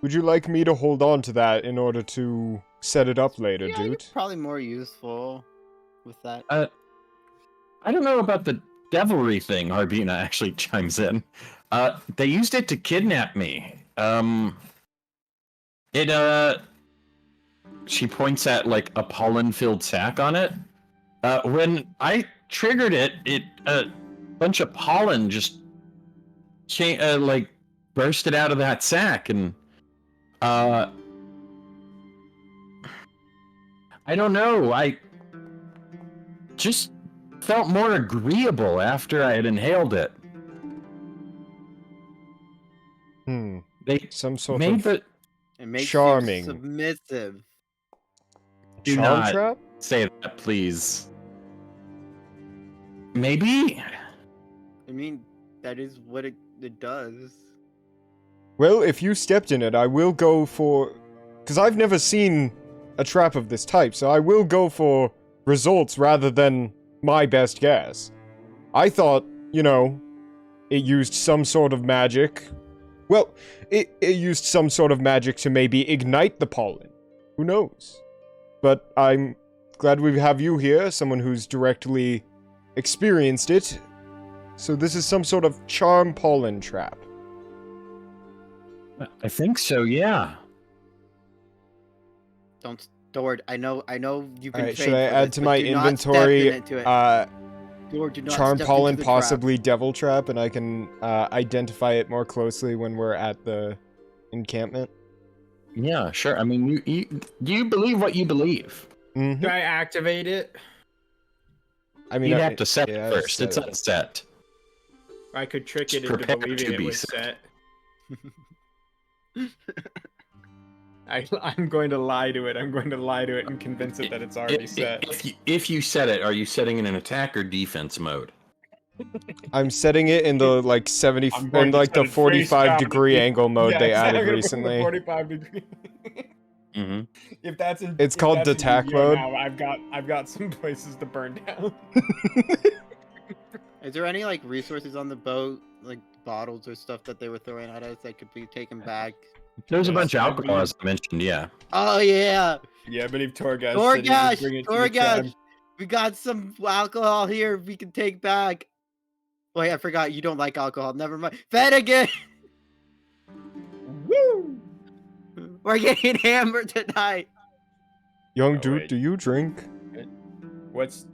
Would you like me to hold on to that in order to set it up later, Yeah, you're dude? probably more useful with that. I don't know about the devilry thing, Harbina actually chimes in. They used it to kidnap me. She points at like a pollen-filled sack on it. When I triggered it, a bunch of pollen just like bursted out of that sack, and I don't know. I just felt more agreeable after I had inhaled it. They Some sort made of the It makes charming. you submissive. do charm not trap? say that, please. Maybe. I mean, that is what it does. Well, if you stepped in it, I will go for... Because I've never seen a trap of this type, so I will go for results rather than my best guess. I thought, it used some sort of magic. Well, it used some sort of magic to maybe ignite the pollen. Who knows? But I'm glad we have you here, someone who's directly experienced it. So this is some sort of charm pollen trap. I think so, yeah. Don't, Dord. I know you've been Alright, trained should I for add this, to but my do not step inventory, into it. Dord, do not charm step pollen, into the trap. possibly devil trap, and I can identify it more closely when we're at the encampment? Yeah, sure. I mean, you believe what you believe. Mm-hmm. Do I activate it? I mean, You'd have to set yeah, it first. set It's it. unset. I could trick It's it into prepared believing to it be was set. set. I'm going to lie to it. I'm going to lie to it and convince it that it's already set. If you set it, are you setting it in an attack or defense mode? I'm setting it in the like 70 I'm going in to like set the it face 45 down. degree angle mode Yeah, they exactly. added I'm gonna put it in recently. the 45 degree. Mm-hmm. If that's in, It's if called that's in Detach Yu-Gi-Oh! mode. Now, I've got some places to burn down. Is there any like resources on the boat, like bottles or stuff that they were throwing at us that could be taken back? There's a Yes, bunch of I alcohol, believe- as I mentioned, yeah. Oh yeah, Yeah, I believe Torgas said he would bring it to the tribe. Torgash, we got some alcohol here we can take back. Wait, I forgot you don't like alcohol. Never mind. Finnegan, Woo! we're getting hammered tonight. Young Oh, dude, wait. do you drink? What's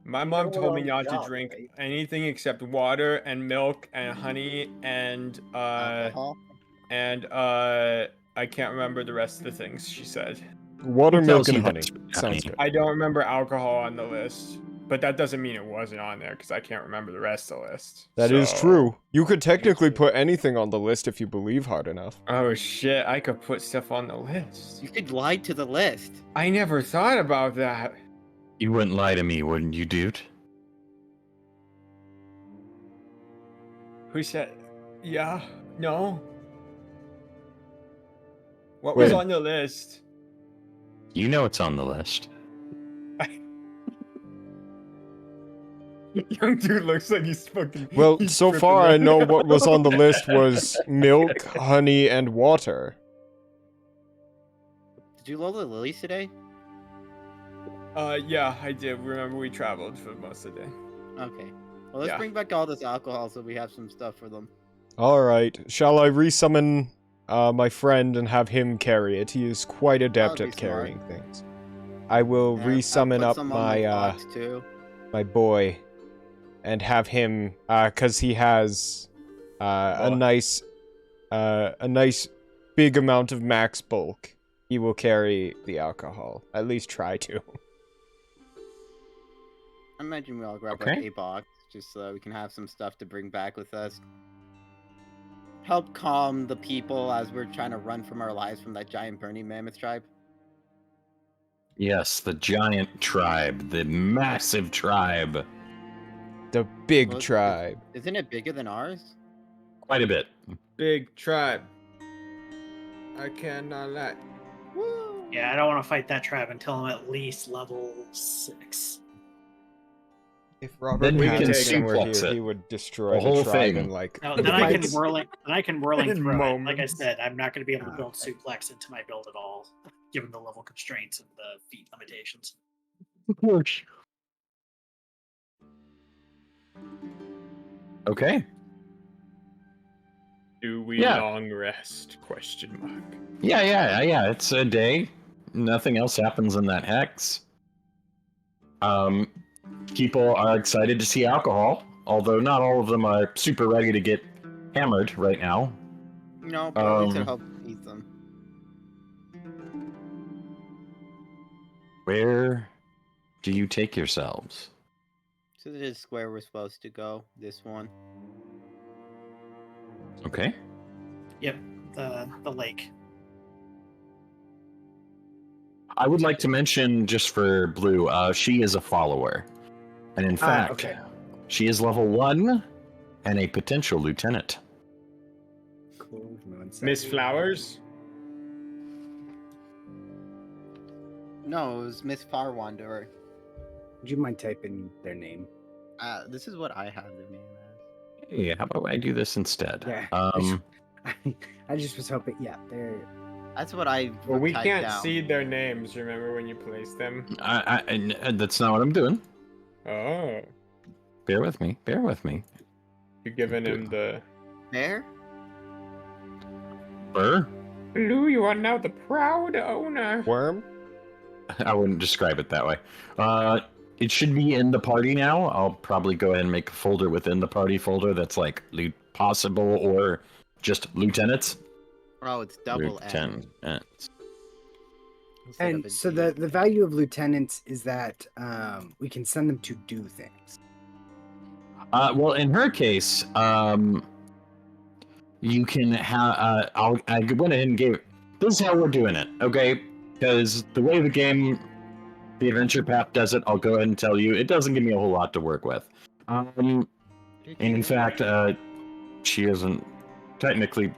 My mom told me on the not to job, drink right? anything except water and milk and honey and Alcohol. I can't remember the rest of the things she said. Water, Who milk, tells and you honey. that's really Sounds honey? good. I don't remember alcohol on the list, but that doesn't mean it wasn't on there because I can't remember the rest of the list. That is So- true. You could technically put anything on the list if you believe hard enough. Oh shit, I could put stuff on the list. You could lie to the list. I never thought about that. You wouldn't lie to me, wouldn't you, dude? Who said? Yeah. No. What was Wait. on the list? You know it's on the list. Young dude looks like he's fucking. Well, he's so tripping far I out. know what was on the list was milk, honey, and water. Did you load the lilies today? Yeah, I did. Remember, we traveled for most of the day. Okay. Well, let's Yeah. bring back all this alcohol so we have some stuff for them. Alright, shall I resummon my friend and have him carry it? He is quite adept That'd at be smart. carrying things. I will Yeah, I'll resummon put up some on my box too. my boy and have him cuz he has a nice big amount of max bulk. He will carry the alcohol. At least try to. I imagine we all grab Okay. like a box just so we can have some stuff to bring back with us. Help calm the people as we're trying to run from our lives from that giant burning mammoth tribe. Yes, the giant tribe, the massive tribe. The big Well, tribe. Isn't it bigger than ours? Quite a bit. Big tribe. I cannot let. Woo! Yeah, I don't want to fight that tribe until I'm at least level 6. If Robert Then we can Pattinson were suplex here, it. he would destroy The the whole tribe thing. in like No, then I can Fights. whirling In through it. Like I moments. said, I'm not going to be able to build Okay. suplex into my build at all, given the level constraints and the feat limitations. Okay. Do we Yeah. long rest? Question mark. Yeah. It's a day. Nothing else happens in that hex. People are excited to see alcohol, although not all of them are super ready to get hammered right now. No, but at least it Um, helps eat them. Where do you take yourselves? So this is where we're supposed to go. This one. Okay. Yep, the lake. I would like to mention, just for Blue, she is a follower. And in fact, okay. she is level 1 and a potential lieutenant. Cool. Miss Flowers? No, it was Miss Far Wanderer. Would you mind typing their name? This is what I have their name as. Hey, how about I do this instead? Yeah. I just was hoping. Yeah, they're. That's what I. Well, we typed can't down. see their names. Remember when you placed them? That's not what I'm doing. Oh, Bear with me. you're giving him the. There. Burr? Blue, you are now the proud owner. worm. I wouldn't describe it that way. It should be in the party now. I'll probably go ahead and make a folder within the party folder that's like possible or just lieutenants. Oh, it's double N. Lieutenants. instead of And a so D. the value of lieutenants is that we can send them to do things. Well, in her case, you can have. I went ahead and gave. This is how we're doing it, okay? Because the way the game, the adventure path does it, I'll go ahead and tell you, it doesn't give me a whole lot to work with. And in fact, she isn't technically.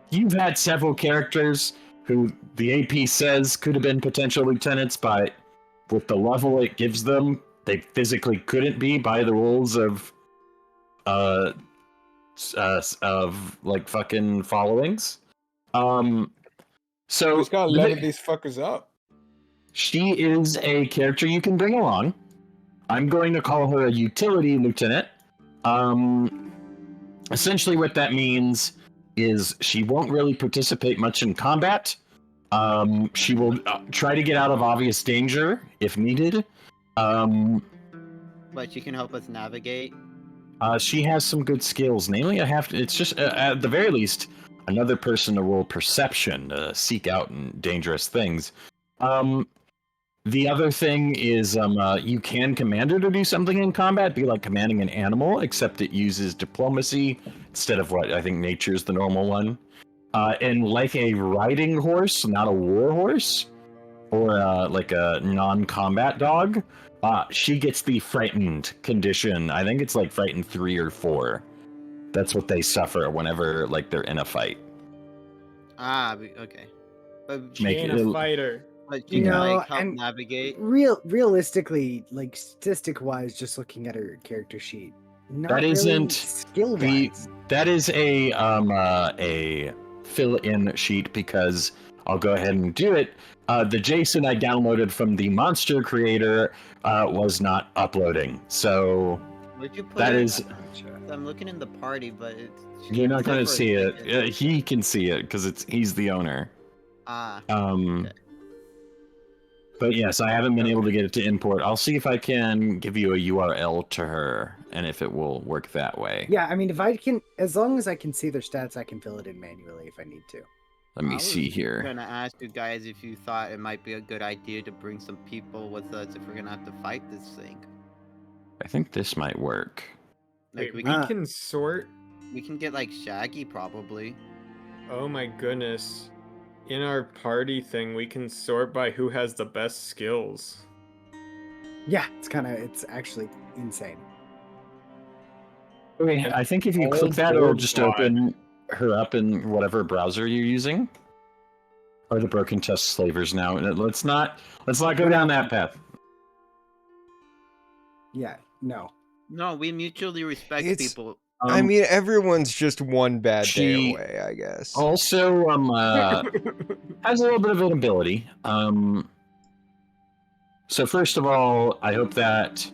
You've had several characters who the AP says could have been potential lieutenants, but with the level it gives them, they physically couldn't be by the rules of like fucking followings. So Just gotta level these fuckers up. she is a character you can bring along. I'm going to call her a utility lieutenant. Essentially what that means is she won't really participate much in combat. She will try to get out of obvious danger if needed. But she can help us navigate. She has some good skills. Namely, it's just at the very least another person to roll perception to seek out dangerous things. The other thing is, you can command her to do something in combat, be like commanding an animal, except it uses diplomacy instead of what I think nature's the normal one. And like a riding horse, not a war horse, or like a non-combat dog, she gets the frightened condition. I think it's like frightened 3 or 4. That's what they suffer whenever like they're in a fight. Okay. But She ain't a fighter. But she can No, like help and navigate. Realistically, like statistic-wise, just looking at her character sheet, not That really isn't skill-wise. That is a fill-in sheet because I'll go ahead and do it. The JSON I downloaded from the monster creator was not uploading, so Where'd you put that it? is. I'm looking in the party, but it's. You're not it's going to for a see it. second. He can see it because he's the owner. Okay. But yes, I haven't been able to get it to import. I'll see if I can give you a URL to her and if it will work that way. Yeah, I mean, if I can, as long as I can see their stats, I can fill it in manually if I need to. Let me I was see here. gonna ask you guys if you thought it might be a good idea to bring some people with us if we're gonna have to fight this thing. I think this might work. Like Wait, we we can, can sort. we can get like Shaggy probably. Oh my goodness. In our party thing, we can sort by who has the best skills. Yeah, it's actually insane. Okay, I think if you All click that, it'll board just squad. open her up in whatever browser you're using. Or the broken test slavers now. Let's not go down that path. Yeah, no. No, we mutually respect It's- people. I mean, everyone's just one bad day she- away, I guess. Also, has a little bit of an ability. So first of all, I hope that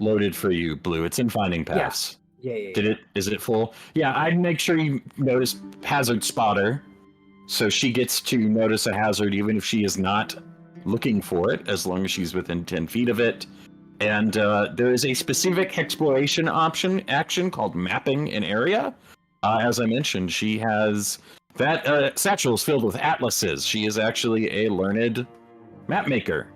loaded for you, Blue. It's in Finding Paths. Yeah. Did it? Is it full? Yeah, I'd make sure you notice Hazard Spotter, so she gets to notice a hazard even if she is not looking for it, as long as she's within 10 feet of it. And there is a specific exploration action called Mapping an Area. As I mentioned, she has that satchel is filled with atlases. She is actually a learned map maker.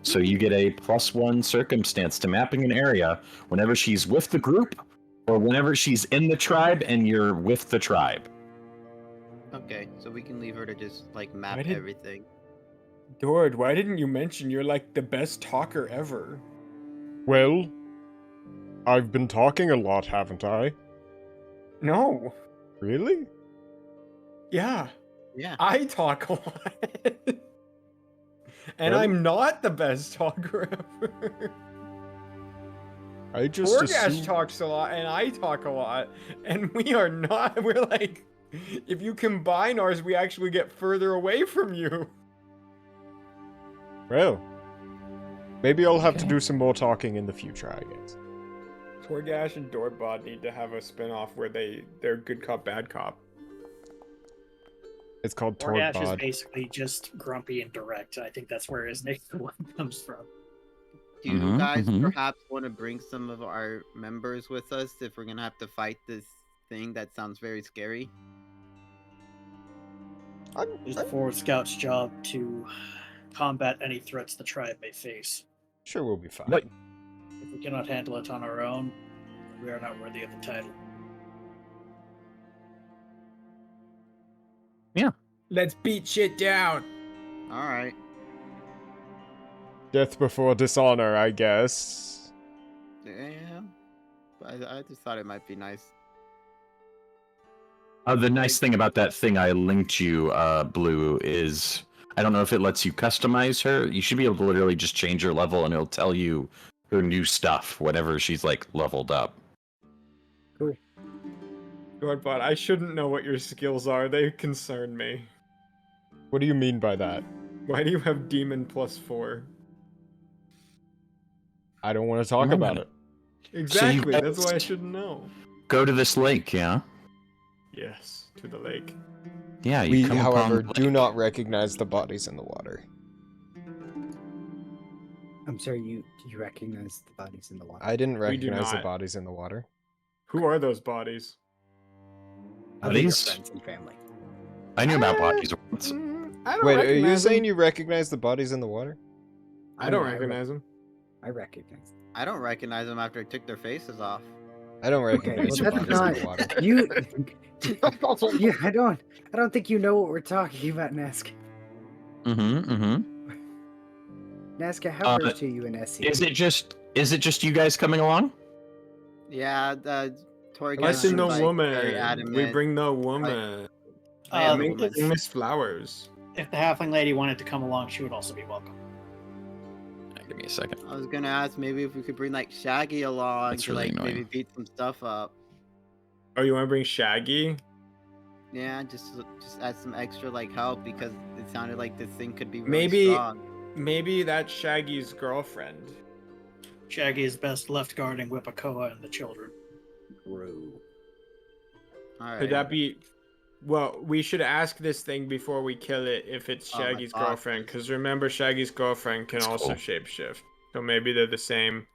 So you get a +1 circumstance to mapping an area whenever she's with the group or whenever she's in the tribe and you're with the tribe. Okay, so we can leave her to just like map Why did- everything. Dord, why didn't you mention you're like the best talker ever? Well, I've been talking a lot, haven't I? No. Really? Yeah. Yeah. I talk a lot. And Well- I'm not the best talker ever. I just Orgash assumed... talks a lot and I talk a lot. And we are not. We're like, if you combine ours, we actually get further away from you. Well, maybe I'll have to do some more talking in the future, I guess. Torgash and Dorbot need to have a spin-off where they're good cop, bad cop. It's called Orgash is Torbod. basically just grumpy and direct. I think that's where his name comes from. Do you Mhm, guys mhm. perhaps want to bring some of our members with us if we're gonna have to fight this thing that sounds very scary? It's the Forward Scout's job to combat any threats the tribe may face. Sure, we'll be fine. What? If we cannot handle it on our own, we are not worthy of the title. Let's beat shit down. All right. Death before dishonor, I guess. Yeah. But I just thought it might be nice. The nice thing about that thing I linked you, Blue, is I don't know if it lets you customize her. You should be able to literally just change her level and it'll tell you her new stuff whenever she's like leveled up. Dorbot, I shouldn't know what your skills are. They concern me. What do you mean by that? Why do you have Demon +4? I don't want to talk Remember about that. it. Exactly, guys- that's why I should know. Go to this lake, yeah? Yes, to the lake. Yeah, you We, come upon however, the do lake. not recognize the bodies in the water. I'm sorry, you recognize the bodies in the water? I didn't We do recognize the not. bodies in the water. Who are those bodies? Other your Bodies? friends and family. I knew about bodies Uh, once. I don't Wait, are you recognize saying them. you recognize the bodies in the water? I don't recognize them. I recognize. I don't recognize them after I took their faces off. I don't Okay, recognize well the that's bodies in not the water. you. Yeah, I don't think you know what we're talking about, Naska. Naska, how versed are you in SC? Is it just you guys coming along? Yeah, Torgan Listen, seems the like very woman. adamant. We bring the woman. I am Um, the We woman. bring Miss Flowers. If the halfling lady wanted to come along, she would also be welcome. Give me a second. I was gonna ask maybe if we could bring like Shaggy along That's to really like maybe annoying. beat some stuff up. Oh, you want to bring Shaggy? Yeah, just add some extra like help because it sounded like this thing could be really Maybe- strong. Maybe that's Shaggy's girlfriend. Shaggy is best left guarding Whippacoa and the children. True. All right. Could that be? Well, we should ask this thing before we kill it if it's Oh my Shaggy's God. girlfriend, because remember Shaggy's girlfriend can That's also cool. shapeshift. So maybe they're the same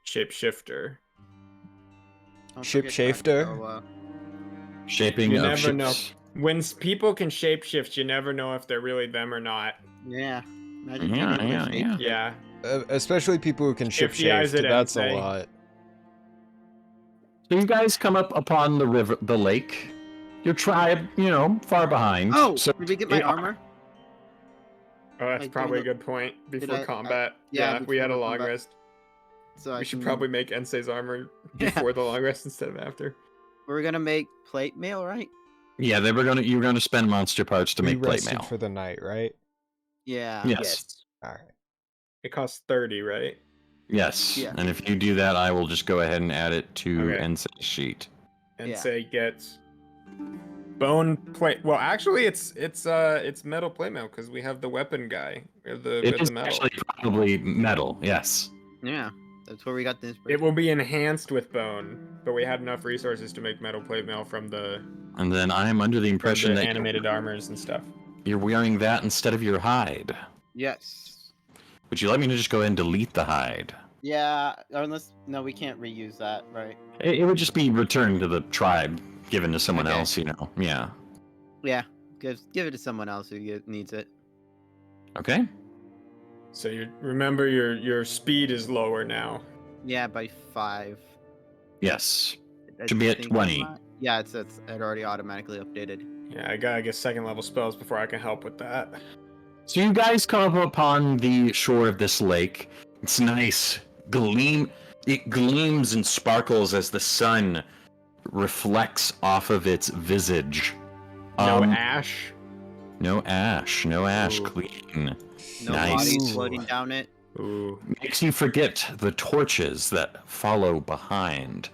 shapeshifter. Don't Ship forget Shaggy, shifter? so, Shaping You of never know. ships. When people can shapeshift, you never know if they're really them or not. yeah. Imagine Yeah, being able to yeah. shapeshift. Yeah. Especially people who can ship Shifty-eyes shift. it, That's a Ensei. lot. So you guys come up upon the lake. Your tribe, far behind. Oh, so did we get my yeah. armor? Oh, that's Like, probably a during good point. Before I- combat. yeah, we had a before long combat. rest. So I We should can- probably make Ensei's armor Yeah. before the long rest instead of after. We're gonna make plate mail, right? Yeah, you're gonna spend monster parts to We make plate rested mail. for the night, right? Yeah. Yes. All right. It costs 30, right? Yes. Yeah. And if you do that, I will just go ahead and add it to Okay. Ensei's sheet. Yeah. Ensei gets bone plate. Well, actually, it's metal playmail because we have the weapon guy. We have It is the metal. actually probably metal. Yes. Yeah. That's where we got the It inspiration. will be enhanced with bone, but we had enough resources to make metal plate mail from the And then I am under the impression that animated armors and stuff. you're wearing that instead of your hide. Yes. Would you like me to just go ahead and delete the hide? Yeah. Unless no, we can't reuse that, right? It would just be returned to the tribe, given to someone Okay. else. Yeah. Yeah. Give it to someone else who needs it. Okay. So remember your speed is lower now. Yeah, by 5. Yes. I Should be at think 20. Yeah, it's it already automatically updated. Yeah, I gotta get second level spells before I can help with that. So you guys come up upon the shore of this lake. It's nice. It gleams and sparkles as the sun reflects off of its visage. No ash. No ash. No ash. Ooh. Clean. No Nice. bodies floating down it. Ooh. Makes you forget the torches that follow behind.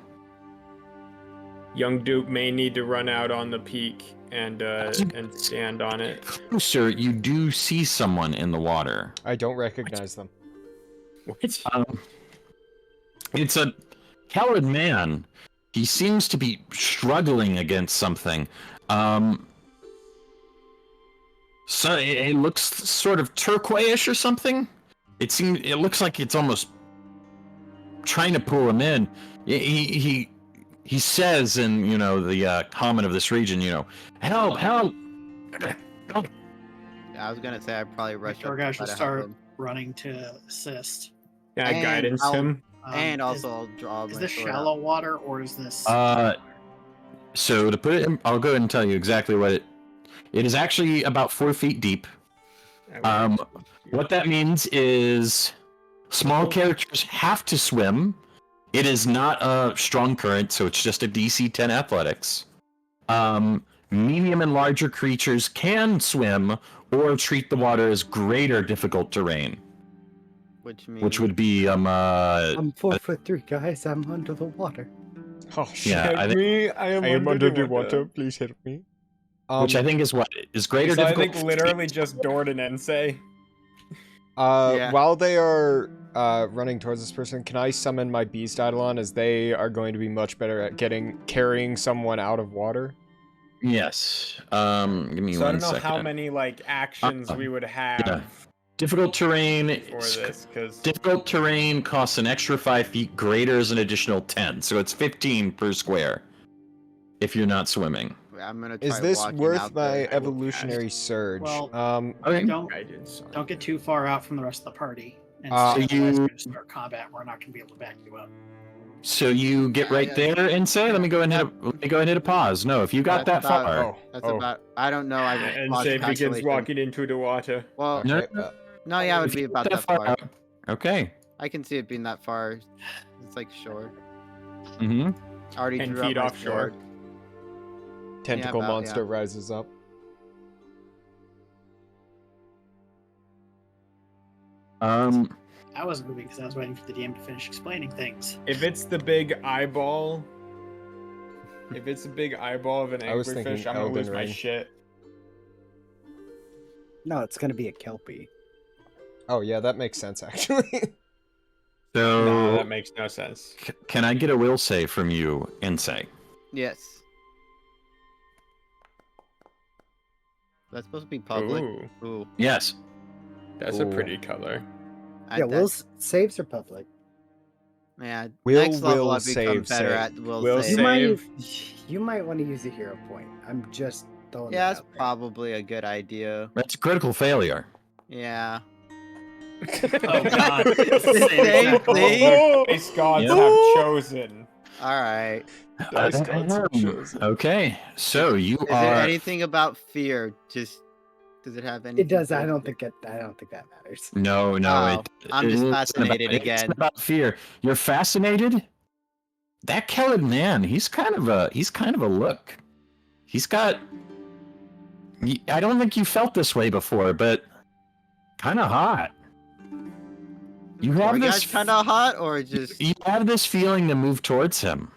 Young Duke may need to run out on the peak and stand on it. Closer, you do see someone in the water. I don't recognize them. What? It's a coward man. He seems to be struggling against something. So it looks sort of turquoise or something. It looks like it's almost trying to pull him in. He says in the common of this region, help. Yeah, I was gonna say I'd probably rush Our up. guy to should try to help start him. running to assist. Can I And guidance I'll- him? And Is- also I'll draw. is my this sword out. shallow water or is this? So to put it in, I'll go ahead and tell you exactly what it is. Actually about 4 feet deep. What that means is small characters have to swim. It is not a strong current, so it's just a DC 10 athletics. Medium and larger creatures can swim or treat the water as greater difficult terrain, Which means which would be I'm 4'3", guys. I'm under the water. Oh shit! Yeah, I think- me. I I am under the water. Please help me. which I think is what is greater So I difficult. think literally just Dord and Ensei. Yeah. While they are running towards this person, can I summon my Beast Eidolon, as they are going to be much better at carrying someone out of water? Yes. Give me So I one don't know second. how many actions we would have. Yeah. Difficult terrain. for this because Difficult terrain costs an extra 5 feet. Greater is an additional 10, so it's 15 per square. If you're not swimming. I'm gonna try Is this walking worth out my there. evolutionary surge? Well, Okay. Don't get too far out from the rest of the party. And So otherwise you- we're gonna start combat. We're not gonna be able to back you up. So you get right there and say, "Let me go ahead and hit a pause." No, if you got That's that far, Oh, That's oh. about. I don't know. I've and lost say begins calculation. walking into the water. Well, No, Okay, no, yeah, it would if be you got about that far. out. Okay. I can see it being that far. It's like short. Mm-hmm. I already 10 drew out feet my offshore. sword. tentacle about, monster yeah. rises up. I wasn't moving because I was waiting for the DM to finish explaining things. If it's the big eyeball, if it's a big eyeball of an I was anglerfish, thinking I'm gonna lose Elden my Ring. shit. No, it's gonna be a kelpie. Oh yeah, that makes sense actually. So No, that makes no sense. can I get a will save from you, Insay? Yes. That's supposed to be public. Ooh, Ooh. Yes. that's a Ooh. pretty color. Yeah, Will's saves are public. Yeah. Will, Next level, will, I've become save, better save. at will, Will save. save. You might want to use a hero point. I'm just throwing Yeah, that that's out there. probably a good idea. That's a critical failure. Yeah. Oh god. Same thing. Ice gods Yeah. have chosen. All right. Dice gods have chosen. Okay, so you Is are. there anything about fear? Just does it have any? It does. I don't think that matters. No, Oh, I'm it just isn't fascinated about, again. It's about fear. You're fascinated. That colored man, he's kind of a look. He's got. I don't think you felt this way before, but kind of hot. You have Are you this guys kind of hot, or just? You have this feeling to move towards him.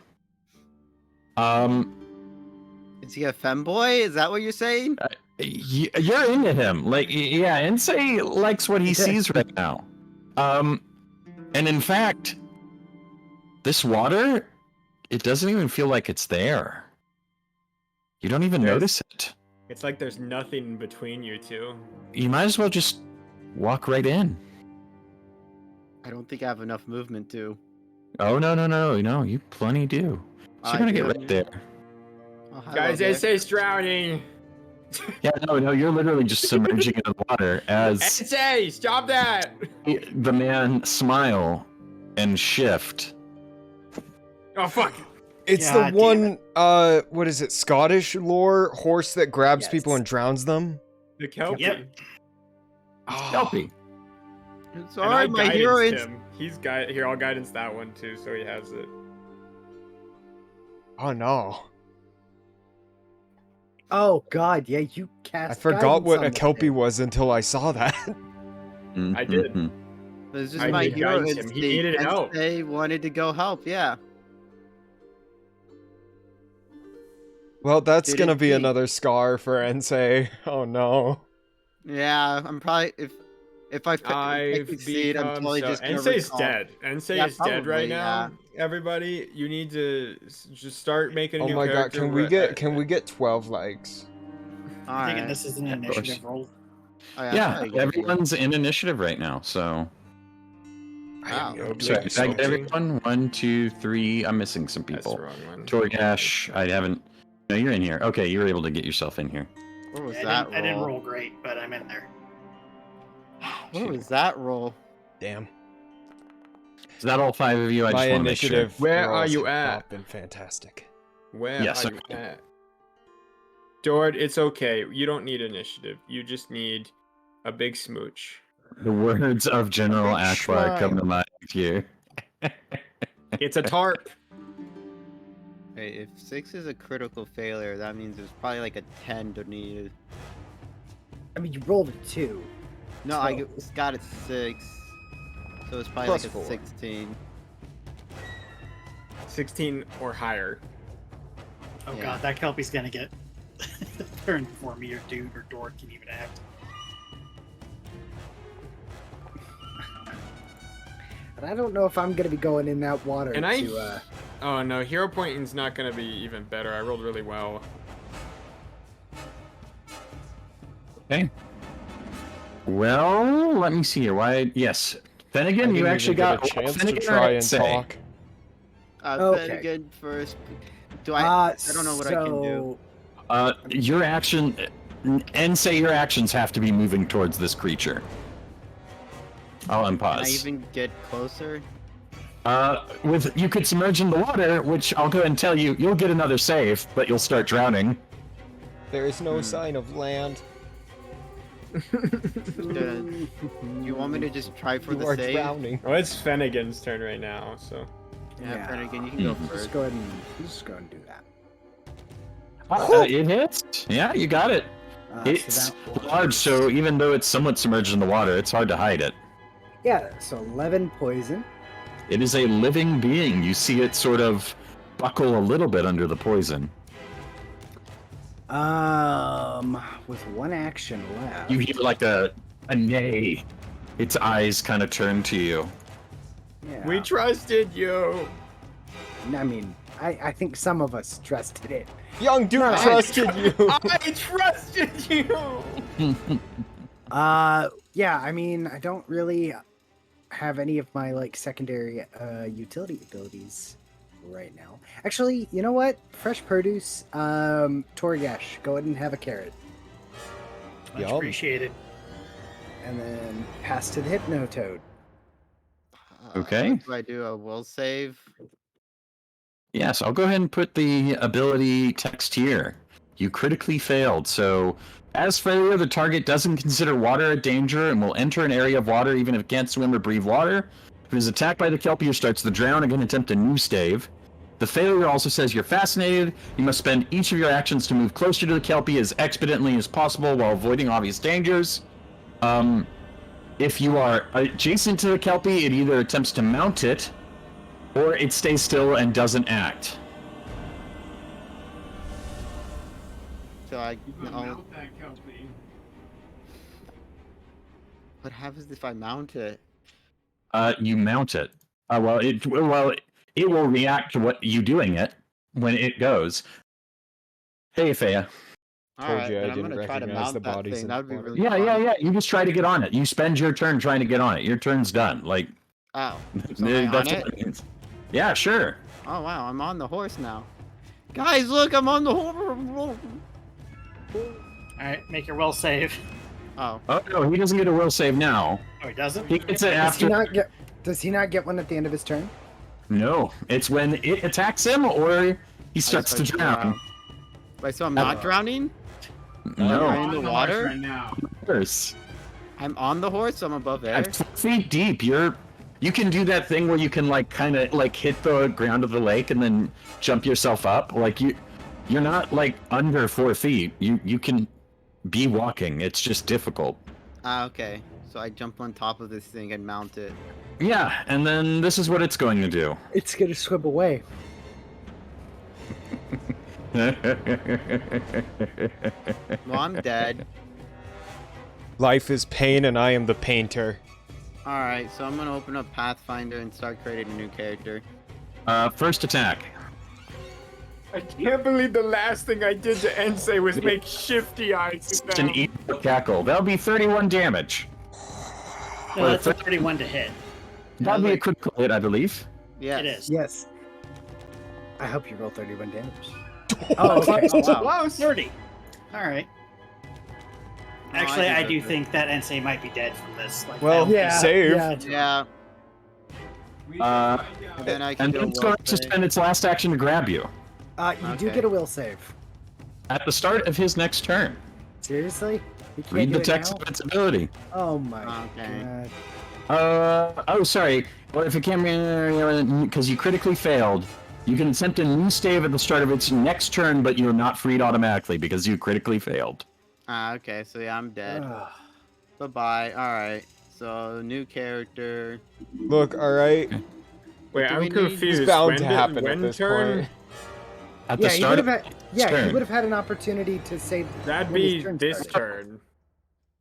Is he a femboy? Is that what you're saying? You're into him. Like, yeah, Insay likes what he sees right now. And in fact, this water, it doesn't even feel like it's there. You don't even There's- notice it. It's like there's nothing between you two. You might as well just walk right in. I don't think I have enough movement to. Oh, no, you plenty do. So I you're gonna get do. right there. Oh, hello Guys, there. they say it's drowning. Yeah, no, you're literally just submerging into the water as Say, stop that! the man smile and shift. Oh fuck! It's God the one what is it, Scottish lore horse that grabs Yes. people and drowns them? The kelpie. Yep. Kelpie. It's And I alright, my hero guidanced is. him. He's here. I'll guidance that one too, so he has it. Oh no. Oh god, yeah, you cast. I forgot guidance what on a this kelpie thing. was until I saw that. I did. Mhm. This is I my did hero guidance him. instinct. He needed and help. They wanted to go help. Yeah. Well, that's Did gonna it be beat? another scar for Ensei. Oh no. Yeah. I'm probably if I I've succeed, I'm become totally so. just gonna Ensei's recall. dead. Ensei Yeah, is dead right probably, now. Everybody, you need to just start making a Oh new my god, character. can we get 12 likes? All I'm thinking right. this is an Of course. initiative roll. Oh, Yeah, probably good. everyone's in initiative right now, so. Wow. So, did I get everyone? 1, 2, 3. I'm missing some That's the people. wrong one. Torgash, I haven't. No, you're in here. Okay, you were able to get yourself in here. What was I that didn't, I didn't roll? roll great, but I'm in there. What was that roll? Damn. Is that all 5 of you? I My just want to make sure. initiative. Where are rolls you have at? not been fantastic. Where Yes, are you at? Dord, it's okay. You don't need initiative. You just need a big smooch. The words of General Big Ashlar come to schmile. mind here. It's a tarp. Hey, if 6 is a critical failure, that means there's probably like a 10 to need. I mean, you rolled a 2. No, So- I got it 6. So it's probably Plus like a 4. 16. 16 or higher. Oh Yeah. god, that kelpie's gonna get turned before me or dude or Dord can even act. But I don't know if I'm gonna be going in that water And I- to Oh no, hero pointing's not gonna be even better. I rolled really well. Okay. Well, let me see here. Why? Yes, Finnegan, you actually got a chance to Finnegan try or and say? talk. Okay. Okay. Good first. Do I don't know what I can do. Your action, and say your actions have to be moving towards this creature. I'll unpause. Can I even get closer? With you could submerge in the water, which I'll go ahead and tell you, you'll get another save, but you'll start drowning. There is no sign of land. You want me to just try for You the are save? drowning. Well, it's Finnegan's turn right now, so. Yeah, Finnegan, you can go first. Just go ahead and do that. It hits. Yeah, you got it. It's So that large, was- so even though it's somewhat submerged in the water, it's hard to hide it. Yeah, so 11 poison. It is a living being. You see it sort of buckle a little bit under the poison. With one action left. You hear like a neigh. Its eyes kind of turn to you. Yeah. We trusted you. I mean, I think some of us trusted it. Young dude trusted you. I trusted you. Yeah, I mean, I don't really have any of my like secondary utility abilities right now. Actually, you know what? Fresh produce, Torgash, go ahead and have a carrot. Much Yum. appreciated. And then pass to the Hypnotoad. Okay. What do I do? A will save? Yes, I'll go ahead and put the ability text here. You critically failed, so as failure, the target doesn't consider water a danger and will enter an area of water even if it can't swim or breathe water. If it is attacked by the Kelpie or starts to drown, again attempt a new stave. The failure also says you're fascinated. You must spend each of your actions to move closer to the Kelpie as expediently as possible while avoiding obvious dangers. If you are adjacent to the Kelpie, it either attempts to mount it, or it stays still and doesn't act. So what happens if I mount it? You mount it. It will react to what you doing it when it goes. Hey, Fea. Alright, you I then I'm didn't gonna try to recognize mount the that bodies thing. in That the would be water. really Yeah. fun. You just try to get on it. You spend your turn trying to get on it. Your turn's done. Like, Oh, so am I on that's it? what it means. Yeah, sure. Oh wow, I'm on the horse now. Guys, look, I'm on the horse. Alright, make your will save. Oh, Oh no, he doesn't get a will save now. Oh, he doesn't? He gets it Does he after. not get? Does he not get one at the end of his turn? No, it's when it attacks him or he starts to drown. Wait, so I'm not drowning? No, I'm in the water? Right now. Worse. I'm on the horse, so I'm above air. At 4 feet deep, you can do that thing where you can like kind of like hit the ground of the lake and then jump yourself up. Like you're not like under 4 feet. You can be walking. It's just difficult. Ah, okay. So I jump on top of this thing and mount it. Yeah, and then this is what it's going to do. It's gonna swim away. Well, I'm dead. Life is pain and I am the painter. Alright, so I'm gonna open up Pathfinder and start creating a new character. First attack. I can't believe the last thing I did to Ensei was make shifty eyes. It's an evil cackle. That'll be 31 damage. No, that's a 31 to hit. That'll be a critical hit, I believe. Yes. It is. Yes. I hope you roll 31 damage. Oh, okay. Oh, wow. 30. Alright. No, Actually, I think do that's think that Ensei might be dead from this. Like, Well, that'll be- Yeah. Save. Yeah. Yeah, then I can And do then a it's will going to save. spend its last action to grab you You do Okay. get a will save. at the start of his next turn. Seriously? You can't Read do the it text now? of its ability. Oh my Okay. god. Oh, sorry. Well, if it can't be because you critically failed, you can attempt a new stave at the start of its next turn, but you're not freed automatically because you critically failed. Ah, okay, so yeah, I'm dead. Ugh. Bye-bye. Alright, so new character. Look, alright. Wait, do I'm we need? confused. It's bound when to did- happen when at this turn? point. At Yeah, the he start would of have had. Yeah, he turn. would have had an opportunity to say. That'd when his be turn this started. turn.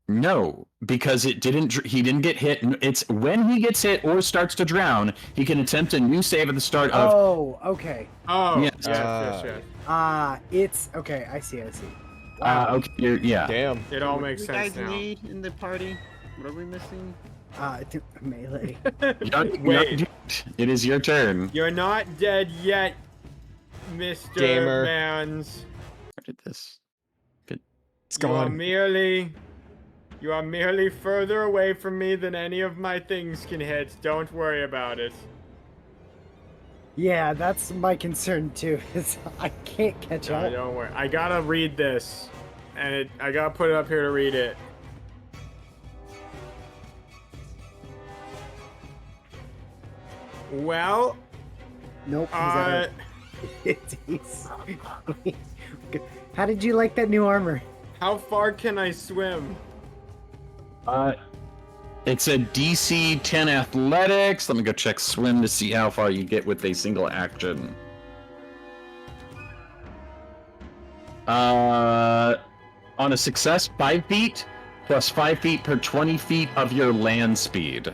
No, because he didn't get hit. It's when he gets hit or starts to drown, he can attempt a new save at the start of. Oh, okay. Oh, Yes. yes. It's okay. I see. Wow. Okay, yeah. Damn. It all makes you sense guys now. need in the party? What are we missing? Melee. Wait. It is your turn. You're not dead yet, Mr. Gamer. Mans. Where did this? It's You are gone. merely further away from me than any of my things can hit. Don't worry about it. Yeah, that's my concern too. Is I can't catch No, up. don't worry. I gotta read this, and I gotta put it up here to read it. Well, Nope. He's How did you like that new armor? how far can I swim? It's a DC 10 athletics. Let me go check swim to see how far you get with a single action. On a success, 5 feet plus 5 feet per 20 feet of your land speed.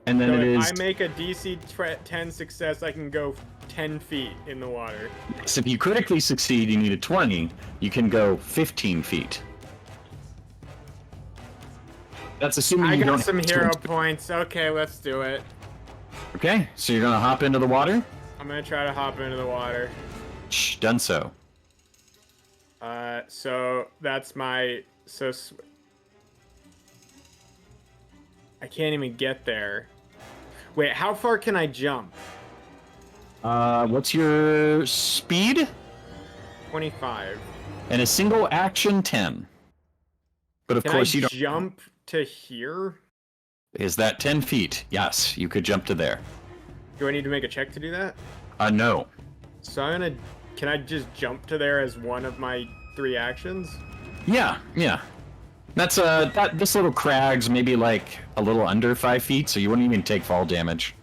And then So it if is. I make a DC 10 success, I can go 10 feet in the water. So if you critically succeed, you need a 20. You can go 15 feet. That's assuming I you don't got some have hero to- points. Okay, let's do it. Okay, so you're gonna hop into the water? I'm gonna try to hop into the water. Shh, done so. So that's my I can't even get there. Wait, how far can I jump? What's your speed? 25. And a single action 10. But of Can course I you don't. jump to here? Is that 10 feet? Yes, you could jump to there. Do I need to make a check to do that? No. So can I just jump to there as one of my 3 actions? Yeah. That's this little crag's maybe like a little under 5 feet, so you wouldn't even take fall damage.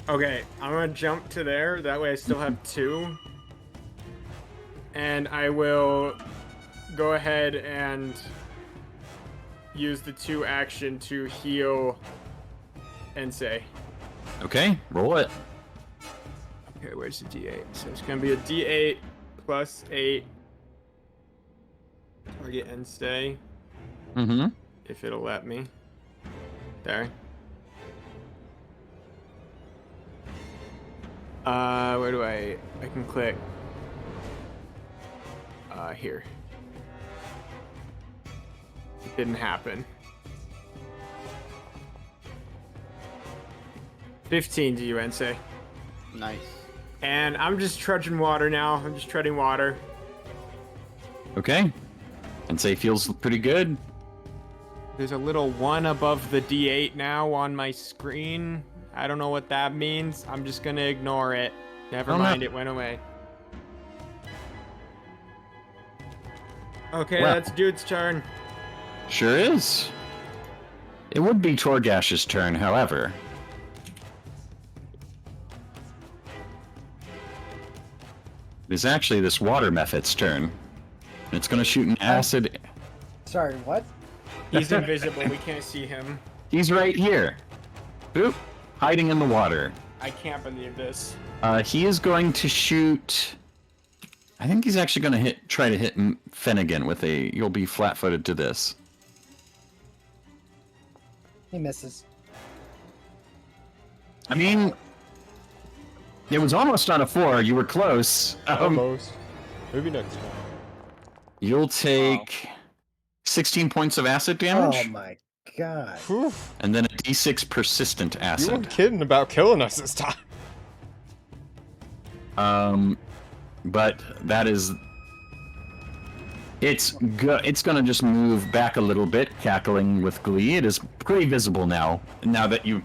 Okay, I'm gonna jump to there. That way I still have 2. And I will go ahead and use the 2 action to heal Ensei. Okay, roll it. Okay, where's the D8? So it's gonna be a D8 plus 8. Target Ensei, Mm-hmm. if it'll let me. There. Where do I can click. Here. It didn't happen. 15 to you, Ensei. Nice. And I'm just trudging water now. I'm just treading water. Okay. And say feels pretty good. There's a little 1 above the D8 now on my screen. I don't know what that means. I'm just gonna ignore it. Never Oh, no. mind, it went away. Okay, Well. that's dude's turn. Sure is. It would be Torgash's turn, however. It is actually this water method's turn. And it's going to shoot an acid. Sorry, what? He's invisible. We can't see him. He's right here. Boop. Hiding in the water. I can't believe this. He is going to shoot. I think he's actually going to try to hit Finnegan with a. You'll be flat-footed to this. He misses. I mean, it was almost on a 4. You were close. Almost. Maybe next time. You'll take 16 points of acid damage, Oh my god. Whew. and then a d6 persistent You acid. weren't kidding about killing us this time. But that is. It's gonna just move back a little bit, cackling with glee. It is pretty visible now that you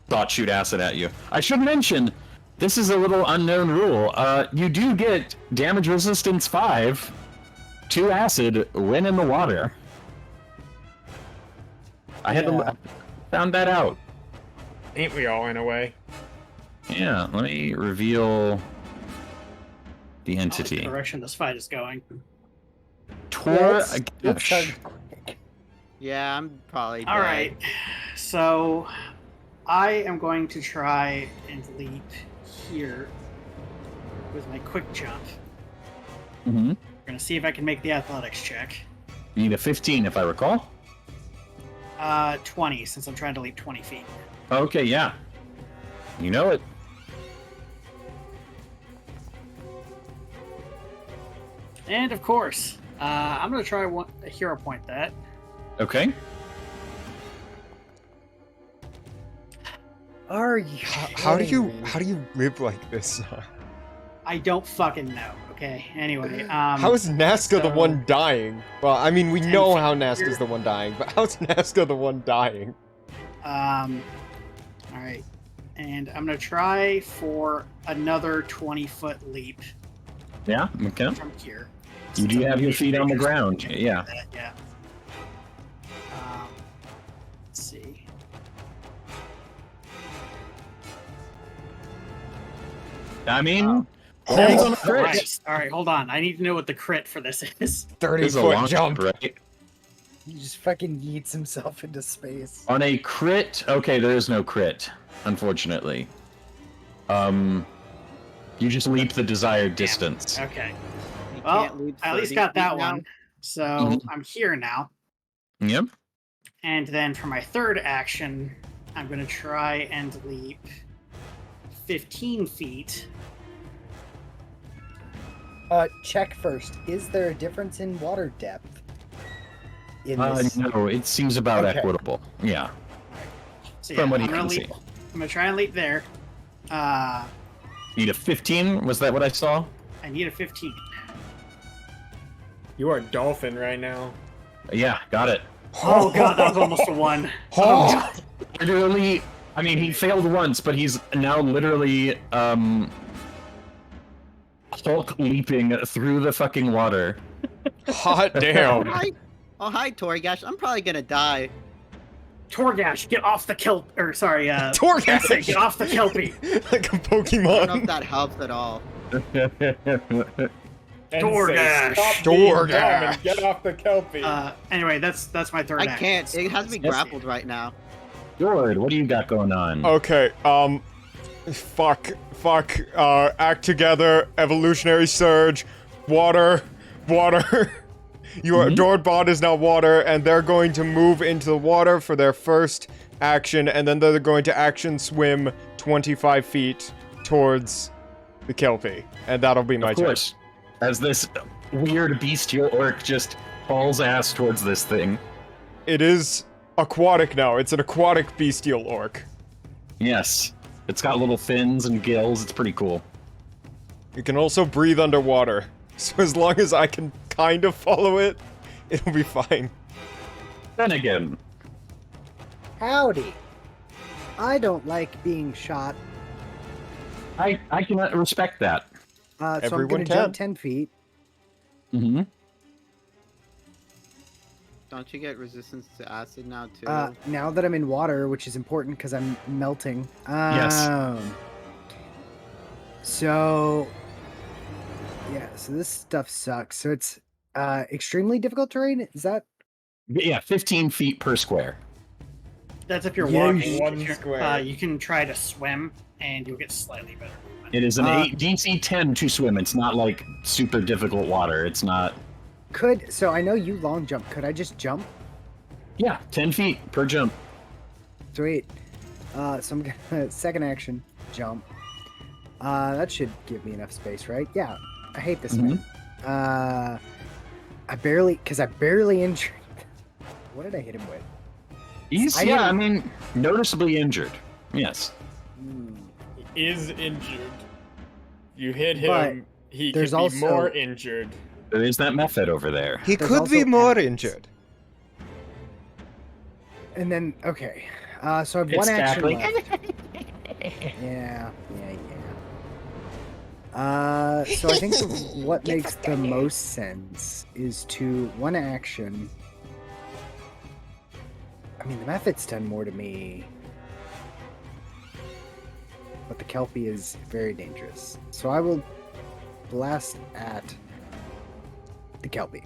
thought shoot acid at you. I should mention, this is a little unknown rule. You do get damage resistance 5 to acid when in the water. I had Yeah. to found that out. Ain't we all in a way? Yeah, let me reveal the I like the entity. direction this fight is going. Let's start. Yeah, I'm probably All dead. right, so I am going to try and leap here with my quick jump. Mm-hmm. We're gonna see if I can make the athletics check. You need a 15, if I recall. 20, since I'm trying to leap 20 feet. Okay, yeah. You know it. And of course, I'm going to try a hero point that. Okay. Are you? How do you live like this? I don't fucking know. Okay. Anyway, How is Naska the so- one dying? Well, I mean, we 10 know feet how here. Naska's the one dying, but how's Naska the one dying? All right. And I'm going to try for another 20-foot leap Yeah, okay. from here. You do have your feet on the ground. Yeah. Yeah. Let's see. I mean, Oh, depends on the crit. Christ. All right, hold on. I need to know what the crit for this is. 30-foot long jump. right? He just fucking yeets himself into space. On a crit, okay, there is no crit, unfortunately. You just leap the desired distance. Okay. You Well, can't leap I at least 30 got feet that now? one. So Mhm. I'm here now. Yep. And then for my third action, I'm going to try and leap 15 feet. Check first. Is there a difference in water depth? In this? No, it seems about Okay. equitable. Yeah. So From what I'm you gonna can leap. see. I'm going to try and leap there. Need a 15? Was that what I saw? I need a 15. You are dolphin right now. Yeah, got it. Oh god, that was almost a 1. Oh, Literally, I mean, he failed once, but he's now literally, Hulk leaping through the fucking water. hot Oh, damn. hi. Oh, hi, Torgash. I'm probably gonna die. Torgash, get off the kelp. Or sorry, Torgash! get off the kelpie. Like a I don't know if Pokemon. that helps at all. And DoorDash. say, "Stop being dumb DoorDash." and get off the kelpie. Anyway, that's my third I action. can't. It has to be Yes, grappled right now. Jord, what do you got going on? Okay, fuck, act together, evolutionary surge, water. Your Dordbot is now water, and they're going to move into the water for their first action, and then they're going to action swim 25 feet towards the Kelpie, and that'll be my Of turn. course. As this weird bestial orc just hauls ass towards this thing. It is aquatic now. It's an aquatic bestial orc. Yes. It's got little fins and gills. It's pretty cool. It can also breathe underwater. So as long as I can kind of follow it, it'll be fine. Then again, Howdy. I don't like being shot. I can respect that. So I'm Everyone gonna can. jump 10 feet. Mm-hmm. Don't you get resistance to acid now too? Now that I'm in water, which is important because I'm melting. Yes. So, yeah. So this stuff sucks. So it's extremely difficult terrain. Is that? Yeah, 15 feet per square. That's if you're Yeah, walking. one If you're- square. you can try to swim, and you'll get slightly better movement. It is an Uh, 8 DC 10 to swim. It's not like super difficult water. It's not. So I know you long jump. Could I just jump? Yeah, 10 feet per jump. Sweet. So I'm gonna second action jump. That should give me enough space, right? Yeah. I hate this man. I barely injured. What did I hit him with? He's, I yeah, didn't- I mean, noticeably injured. Yes. He is injured. You hit him. But He there's could be also- more injured. There is that method over there. He There's could be also more ants. injured. And then okay. So I have It's one action Stapley. left. Yeah. So I think what makes the most sense is to one action. I mean, the method's done more to me, but the Kelpie is very dangerous. So I will blast at the Kelpie.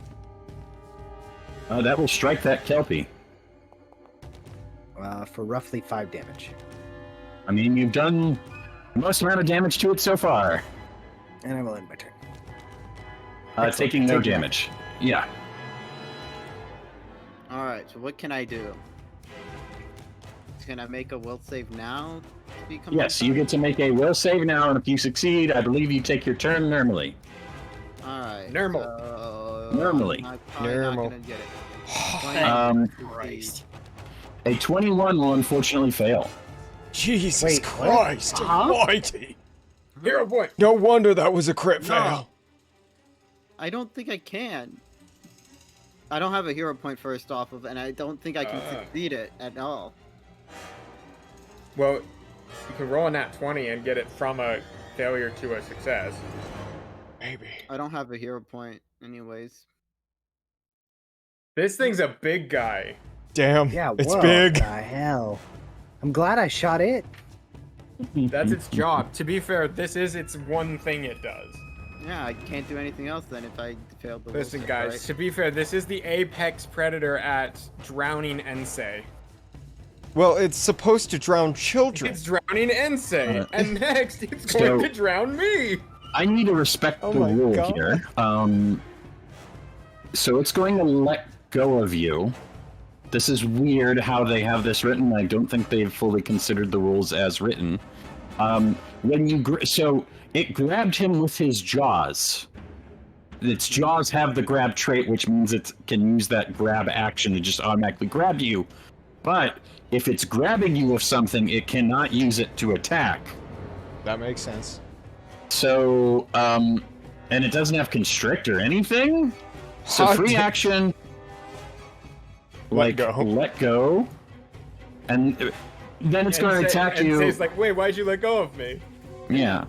That will strike that Kelpie. For roughly 5 damage. I mean, you've done the most amount of damage to it so far. And I will end my turn. Excellent. Taking no Taking damage. Yeah. All right. So what can I do? can I make a will save now? To become Yes, you get to make a will save now, and if you succeed, I believe you take your turn normally. Alright. Normal. So Normally. I'm probably not Normal. gonna get it. Christ. A 21 will unfortunately fail. Jesus Wait, what? Christ Huh? almighty. Hero point. No wonder that was a crit No. fail. I don't think I can. I don't have a hero point first off of, and I don't think I can succeed it at all. Well, you can roll a nat 20 and get it from a failure to a success. Maybe. I don't have a hero point, anyways. This thing's a big guy. Damn, Yeah, it's what big. the hell? I'm glad I shot it. That's its job. To be fair, this is its one thing it does. Yeah, I can't do anything else then if I fail the will Listen, save, guys, right? to be fair, this is the apex predator at drowning Ensei. Well, it's supposed to drown children. It's drowning Ensei, and next it's So- going to drown me. I need to respect Oh the my rule God. here. So it's going to let go of you. This is weird how they have this written. I don't think they've fully considered the rules as written. When you so it grabbed him with his jaws. Its jaws have the grab trait, which means it can use that grab action to just automatically grab you. But if it's grabbing you with something, it cannot use it to attack. That makes sense. So, and it doesn't have constrict or anything. So Hot free damn. action, Let let go, and then it's going to attack you. Ensei's like, wait, why'd you let go of me? Yeah.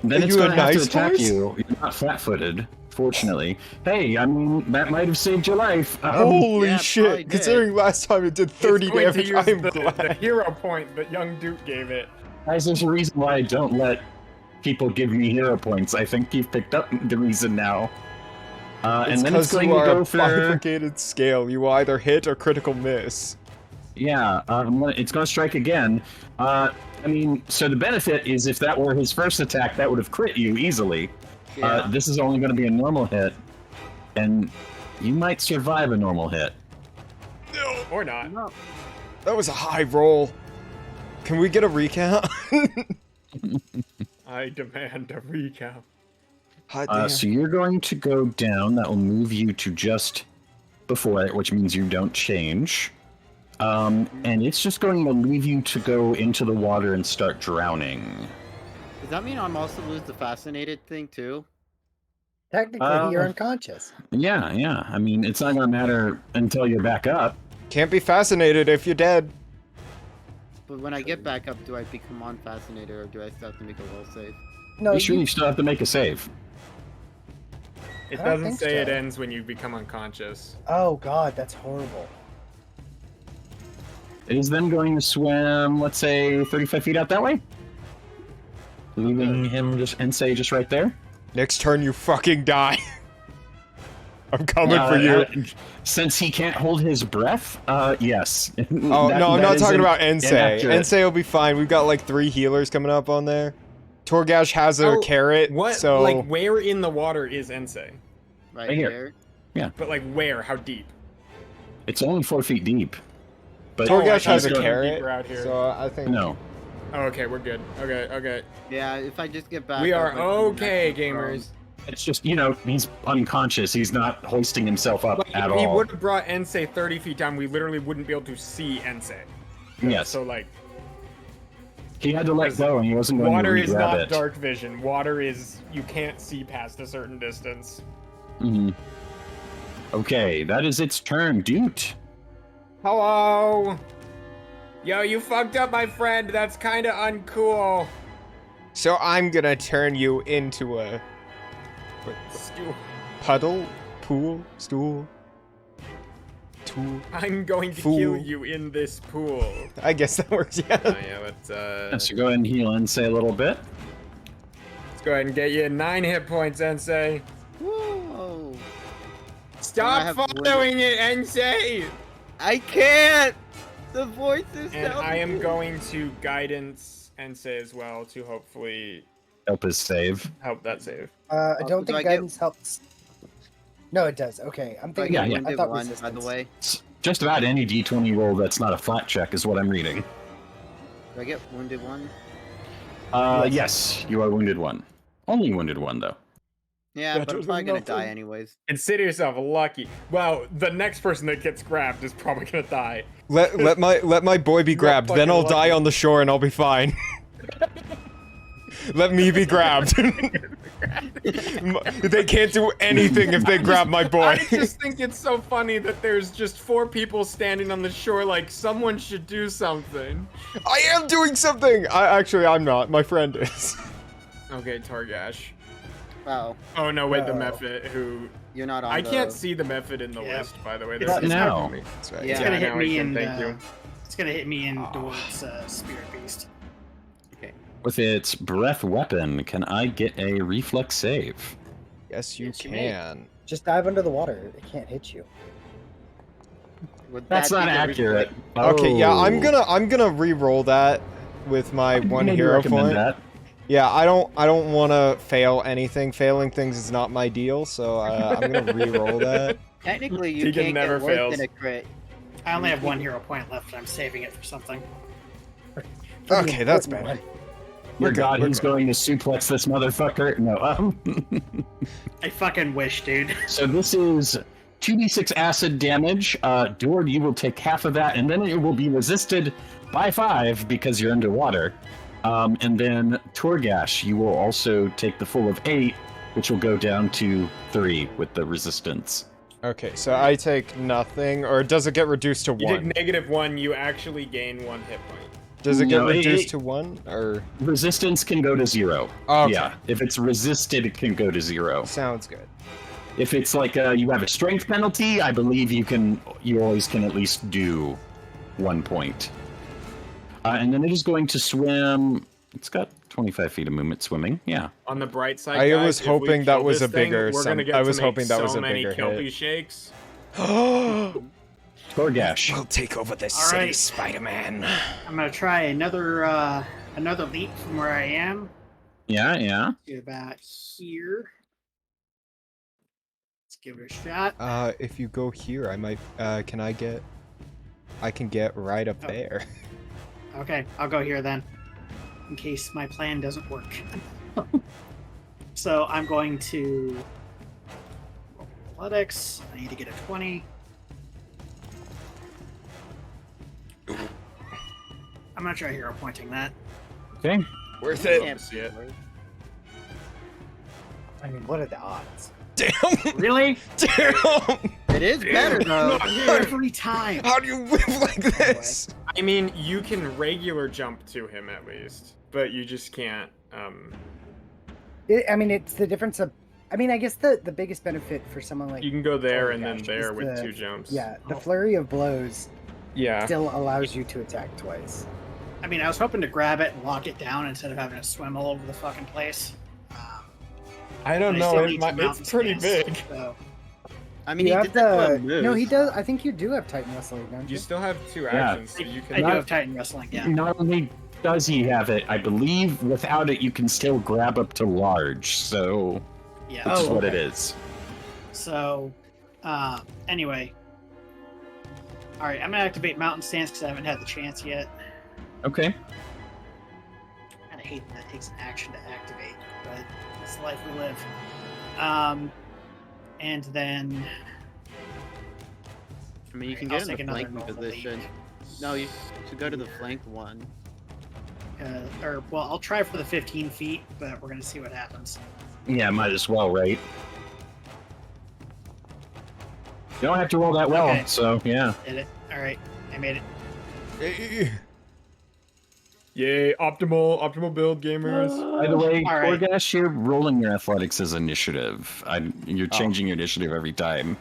Then Are it's you a going to have to nice attack horse? you. You're not flat-footed, fortunately. Hey, I mean that might have saved your life. Holy yeah, shit! probably did. Considering last time it did 30 It's going damage, to use I'm the glad. hero point that young Duke gave it. Guys, there's a reason why I don't let people give me hero points. I think you've picked up the reason now. It's And then it's because going you to are go a for bifurcated scale. You either hit or critical miss. yeah. It's going to strike again. I mean, so the benefit is if that were his first attack, that would have crit you easily. Yeah. This is only going to be a normal hit, and you might survive a normal hit. Or not. No. That was a high roll. Can we get a recount? I demand a recount. Hot damn. So you're going to go down. That will move you to just before it, which means you don't change. And it's just going to leave you to go into the water and start drowning. Does that mean I'm also lose the fascinated thing too? Technically, you're unconscious. Yeah, yeah. I mean, it's not going to matter until you're back up. Can't be fascinated if you're dead. But when I get back up, do I become unfascinated or do I still have to make a will save? No, Be sure you still have to make a save. It I don't doesn't think say it so. ends when you become unconscious. Oh god, that's horrible. It is then going to swim, let's say, 35 feet out that way. Leaving him just just right there. Next turn, you fucking die. I'm coming for you. Since he can't hold his breath, yes. Oh, no, I'm not talking about Ensei. inaccurate. Ensei will be fine. We've got like 3 healers coming up on there. Torgash has a Oh, carrot, What? so... Like, where in the water is Ensei? Right Right here. there. But like, where? How deep? It's only 4 feet deep. But Torgash has a Deeper carrot, out here. so I think... No. Oh, okay, we're good. Okay. Yeah, if I just get back We up, are I can okay, actually throw him. gamers. It's just, he's unconscious. He's not hoisting himself up Like, at if he all. would have brought Ensei 30 feet down, we literally wouldn't be able to see Ensei. Yes. So, like, He had to let go, and he wasn't going water to is grab not it. dark vision. Water is, you can't see past a certain distance. Mhm. Okay, that is its turn. Dude. Hello? Yo, you fucked up, my friend. That's kind of uncool. So I'm gonna turn you into a... puddle? Pool? Stool? Tool? I'm going to Fool. kill you in this pool. I guess that works, yeah. Yeah, but, So go ahead and heal Ensei a little bit. let's go ahead and get you 9 hit points, Ensei. Whoa! I Stop have following it, Ensei! I can't! The voice is And telling I am me. going to guidance Ensei as well to hopefully Help his save. help that save. I do don't I think get- guidance helps. No, it does. Okay, I'm Do I thinking. get Yeah, yeah. wounded I thought one, by resistance. the way. Just about any D20 roll that's not a flat check is what I'm reading. Do I get wounded one? Yes, you are wounded 1. Only wounded 1, though. Yeah, Better but I'm probably than gonna die nothing. anyways. Consider yourself lucky. Well, the next person that gets grabbed is probably gonna die. Let my boy be You're grabbed, then fucking I'll die lucky. on the shore and I'll be fine. Let me be grabbed. They can't do anything if they grab my boy. I just think it's so funny that there's just 4 people standing on the shore like someone should do something. I am doing something! I'm not. My friend is. Okay, Torgash. Oh, Oh no, wait, the Uh-oh. Mephit who... you're not on I the... can't see the Mephit in the Yeah. list, by the way. It's- This is now. me. That's right. Yeah. It's gonna hit now I me can, in. thank you. It's gonna hit me in Dwarf's Spirit Beast. With its breath weapon, can I get a reflex save? Yes, you Yes, you may. can. Just dive under the water. It can't hit you. Would That's that not be the accurate. Okay, yeah, I'm Oh. gonna re-roll that with my one Maybe hero recommend point. that. Yeah, I don't want to fail anything. Failing things is not my deal, so I'm gonna re-roll that. Technically, you Tegan can't never get worse fails. than a crit. I only have 1 hero point left, and I'm saving it for something. For the Okay, that's important bad. one. Your We're good, god, we're he's good. going to suplex this motherfucker. No, I fucking wish, dude. So this is 2d6 acid damage. Dord, you will take half of that, and then it will be resisted by 5 because you're underwater. And then Torgash, you will also take the full of 8, which will go down to 3 with the resistance. Okay, so I take nothing, or does it get reduced to You 1? take -1, you actually gain 1 hit point. Does it get No, reduced to 1, or? Resistance can go to 0. Okay. Yeah, if it's resisted, it can go to 0. Sounds good. If it's like you have a strength penalty, I believe you always can at least do 1 point. And then it is going to swim. It's got 25 feet of movement swimming. Yeah. On the bright side, I guys, was if we hoping that kill was this a bigger thing, we're sum- gonna get I to was make hoping that was so a many bigger Kelpie hit. shakes. We'll Torgash. take over this All right. Spider-Man. I'm gonna try another leap from where I am Yeah, yeah. to about here. Let's give it a shot. If you go here, I might, I can get right up Oh. there. Okay, I'll go here then, in case my plan doesn't work. So I'm going to roll athletics. I need to get a 20. I'm gonna try hero pointing that. Okay. Worth Can't See it. I mean, what are the odds? Damn! Really? Damn! It is better though. Every time. How do you live like this? I mean, you can regular jump to him at least, but you just can't. I mean, it's the difference of. I mean, I guess the biggest benefit for someone like You can go there and then Torgash there is with the- 2 jumps. Yeah, the flurry of blows Yeah. still allows you to attack twice. I mean, I was hoping to grab it and lock it down instead of having to swim all over the fucking place. I don't And I know. still need some mountain It's pretty stance, big. So. I mean, You he have did that the. one move. No, he does. I think you do have Titan Wrestling, don't you? You still have 2 Yeah. actions, so you I can. do have Titan Wrestling, yeah. Not only does he have it, I believe without it you can still grab up to large, so Yeah. which is what it okay. is. So, anyway. Alright, I'm gonna activate Mountain Stance because I haven't had the chance yet. Okay. I hate that it takes an action to activate, but that's the life we live. And then I mean, you can I'll get in take the another flanking normal position. leap. No, you should go to the flank one. I'll try for the 15 feet, but we're gonna see what happens. Yeah, might as well, right? You don't have to roll that well, Okay. so yeah. Did it? Alright, I made it. Yay! Optimal build, gamers. By the way, All right. Torgash, you're rolling your athletics as initiative. You're changing your initiative every time.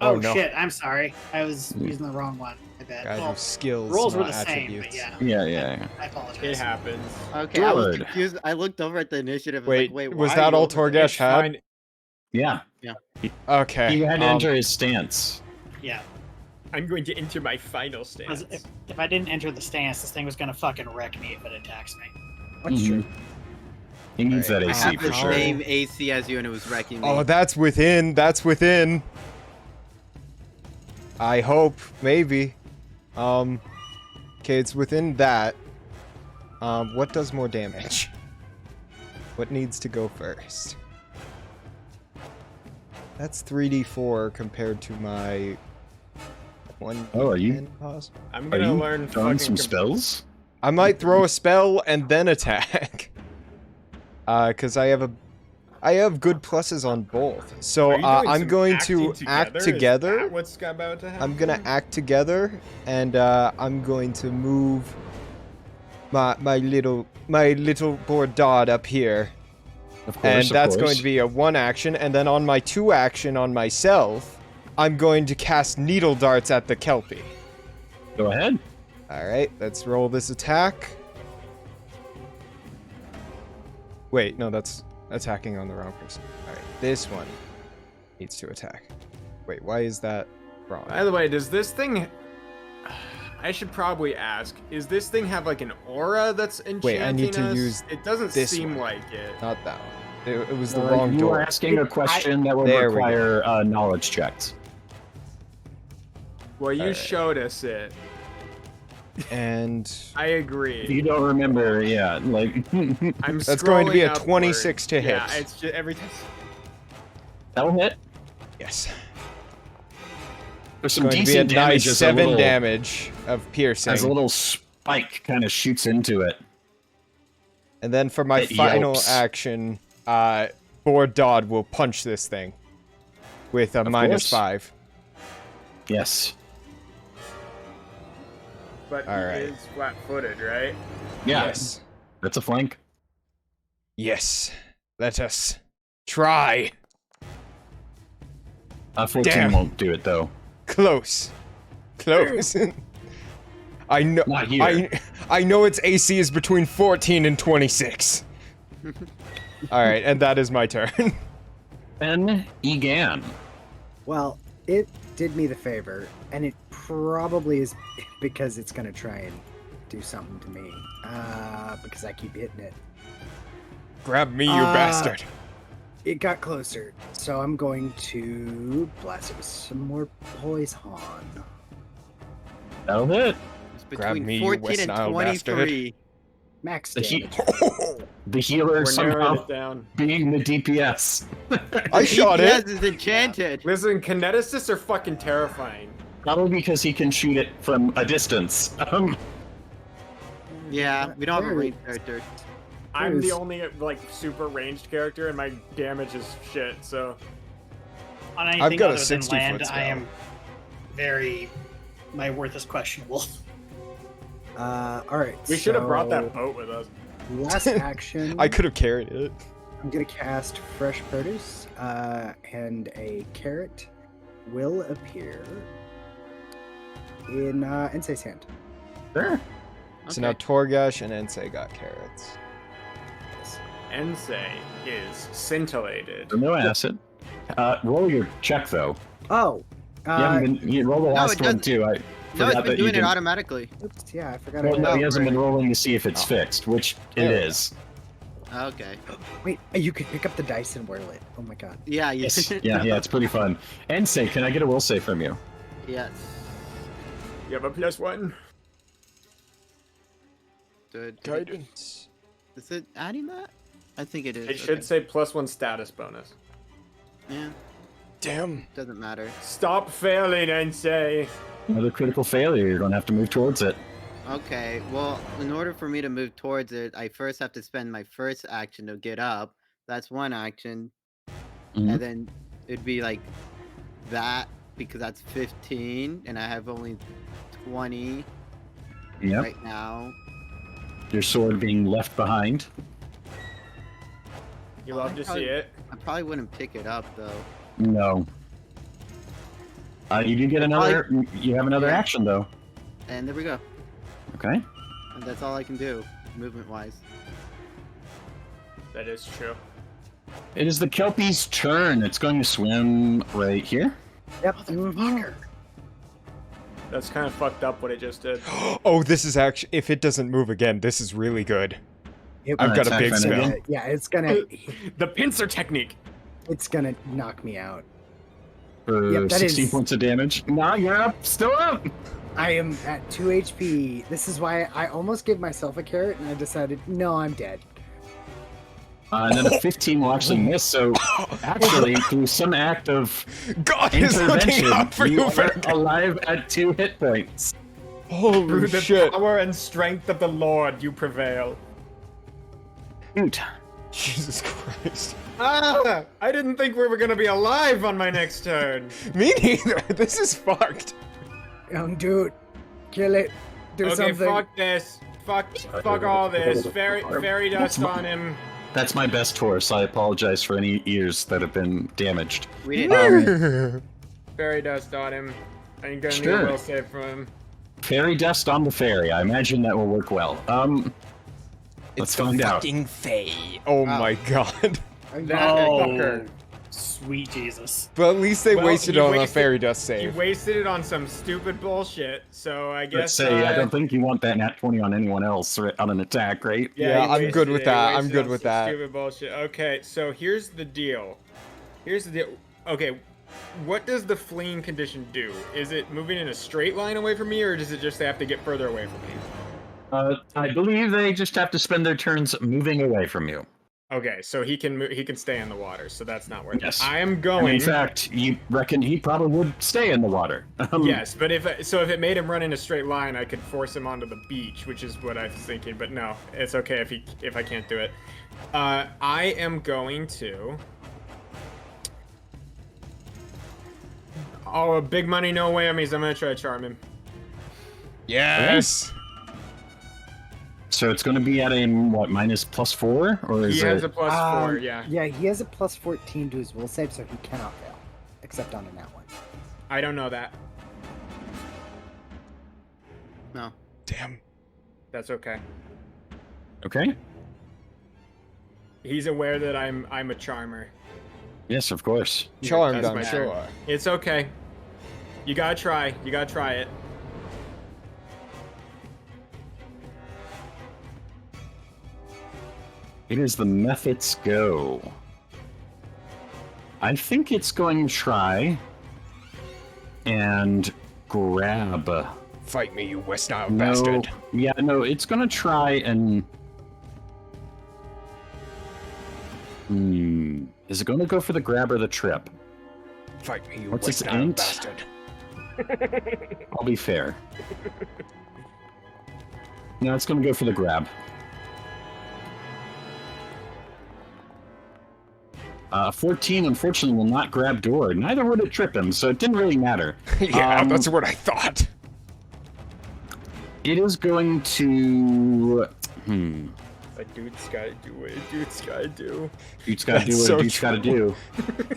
Oh, Oh, no. shit, I'm sorry. I was using the wrong one. I bet. Guys Well, have skills, rolls were not the same, attributes. but yeah. Yeah, yeah. I apologize. It happens. Okay, I was Good. confused. I looked over at the initiative. Wait, Like, wait, was why that are all you over there? Torgash It's had? fine. Yeah. Okay. He had to um, enter his stance. Yeah. I'm going to enter my final 'Cause stance. if I didn't enter the stance, this thing was gonna fucking wreck me if it attacks me. That's Mhm. true. He needs Alright, that I AC have for the sure. same AC as you, and it was wrecking me. Oh, that's within. That's within. I hope, maybe. Okay, it's within that. What does more damage? What needs to go first? That's 3d4 compared to my 1. Oh, are you? I'm Are gonna you learn throwing fucking some spells? I might throw a spell and then attack. Cause I have good pluses on both. So Are you doing I'm some going acting to act Is together. that what's about to happen? I'm gonna act together, and I'm going to move my little boar dot up here, Of course, and of that's going course. to be a 1 action. And then on my 2 action on myself, I'm going to cast needle darts at the kelpie. Go ahead. All right, let's roll this attack. Wait, no, that's attacking on the wrong person. All right, this one needs to attack. Wait, why is that wrong? By the way, does this thing... I should probably ask, is this thing have like an aura that's enchanting Wait, I need to us? use It doesn't this seem one. like it. Not that one. It was the wrong You door. were asking a question that would There we go. require knowledge checks. Well, you Alright. showed us it. And I If agree. you don't remember, yeah, like I'm that's going to be a scrolling 26 to upward. hit. Yeah, it's just every time. that'll hit. yes, There's some going to be a decent damage nice as 7 a little, damage of piercing. as a little spike kind of shoots into it. And then for my It final yelps. action, Boar Dodd will punch this thing with a Of minus course. 5. Yes. But All he right. is flat-footed, right? Yeah. Yes. That's a flank. Yes. Let us try. 14 Damn. won't do it though. Close. Close. I know. Not here. I know its AC is between 14 and 26. All right, and that is my turn. Then Egan. Well, it did me the favor, and it probably is because it's gonna try and do something to me. Because I keep hitting it. Grab me, you Uh, bastard. It got closer, so I'm going to blast it with some more poison. That'll hit. It's Grab between me, you 14 West and Nile 23. Max The, he- damage. the healer We're narrowing somehow it down. being the DPS. I shot DPS it. is enchanted. Listen, kineticists are fucking terrifying. Probably because he can shoot it from a distance. Yeah, we don't have a Very- range character. I'm the There's- only like super ranged character, and my damage is shit. So On anything got a other than 60 land, foot I spell. am very. My worth is questionable. Alright. we should have brought that so boat with us. Last action. I could have carried it. I'm gonna cast fresh produce, and a carrot will appear in Ensei's hand. Sure. So now Torgash and Ensei got carrots. Ensei is scintillated. So no acid. Roll your check though. Oh, You roll the last it one doesn't. too. I No, forgot it's that been you doing it didn't- automatically. oops, yeah, I forgot. Well, I no, he Oh, hasn't been right. rolling to see if it's Oh. fixed, which There it we go. is. Okay. Wait, you could pick up the dice and whirl it. Oh my god. Yeah, you Yes. Yeah, it's pretty fun. And say, can I get a will save from you? Yes. You have a +1. Guidance. Is it adding that? I think it is. It should okay. say +1 status bonus. Yeah, Damn. doesn't matter. Stop failing, Ensei. Another critical failure. You're gonna have to move towards it. Okay, well, in order for me to move towards it, I first have to spend my first action to get up. That's one action. Mhm. And then it'd be like that, because that's 15, and I have only 20 Yep. right now. Your sword being left behind. You love to see it. I probably wouldn't pick it up, though. No. You do get another. You have another Yeah. action though. And there we go. Okay. And that's all I can do, movement-wise. That is true. It is the Kelpie's turn. It's going to swim right here. Yep. Motherfucker. That's kind of fucked up what it just did. Oh, this is actually. If it doesn't move again, this is really good. I've got a attack big Venom spell. again. Yeah, it's gonna The pincer technique. it's gonna knock me out. For Yep, that 16 is- points of damage. Nah, you're up. Still up. I am at 2 HP. This is why I almost gave myself a carrot, and I decided, no, I'm dead. And then a 15 will actually miss. So actually, through some act of God is looking intervention, out for you you, are Frank. alive at 2 hit points. Holy Through the shit. power and strength of the Lord, you prevail. Shoot. Jesus Christ. Ah! I didn't think we were gonna be alive on my next turn. Me neither. This is fucked. Young dude, kill it. Do Okay, something. fuck this. Fuck all this. Fairy dust on him. That's my best horse. I apologize for any ears that have been damaged. We didn't hear it. Fairy dust on him. I ain't gonna Sure. need a will save from him. Fairy dust on the fairy. I imagine that will work well. Let's find out. fucking Fae. Oh Wow. my god. That Oh, fucker. sweet Jesus. But at least they Well, wasted it you on a wasted- fairy dust You save. wasted it on some stupid bullshit, so I guess. Let's say I don't think you want that nat 20 on anyone else on an attack, right? Yeah, you I'm wasted good with it. that. You I'm wasted good on with some that. Stupid bullshit. Okay, so here's the deal. Okay, what does the fleeing condition do? Is it moving in a straight line away from me, or does it just have to get further away from me? I believe they just have to spend their turns moving away from you. Okay, so he can stay in the water, so that's not worth Yes. it. I am And going. in fact, you reckon he probably would stay in the water. Yes, but if it made him run in a straight line, I could force him onto the beach, which is what I was thinking. But no, it's okay if I can't do it. I am going to. Oh, big money, no whammies. I'm gonna try to charm him. Yes. So it's going to be at a, what, minus +4? Or is He has it... a +4, yeah. Yeah, he has a plus 14 to his will save, so he cannot fail. Except on a nat one. I don't know that. No. Damn. That's okay. Okay. He's aware that I'm a charmer. Yes, of course. Charmed, That's I'm my sure. turn. It's okay. You gotta try. You gotta try it. It is the Mephits go. I think it's going to try and grab. Fight me, you West Nile No, bastard. yeah, no, it's going to try and. Is it going to go for the grab or the trip? Fight me, you What's West its Nile int? bastard. I'll be fair. No, it's going to go for the grab. 14, unfortunately, will not grab door. Neither would it trip him, so it didn't really matter. Yeah, that's what I thought. It is going to... A dude's gotta do what a dude's gotta do. Dude's gotta do That's what so a dude's gotta do.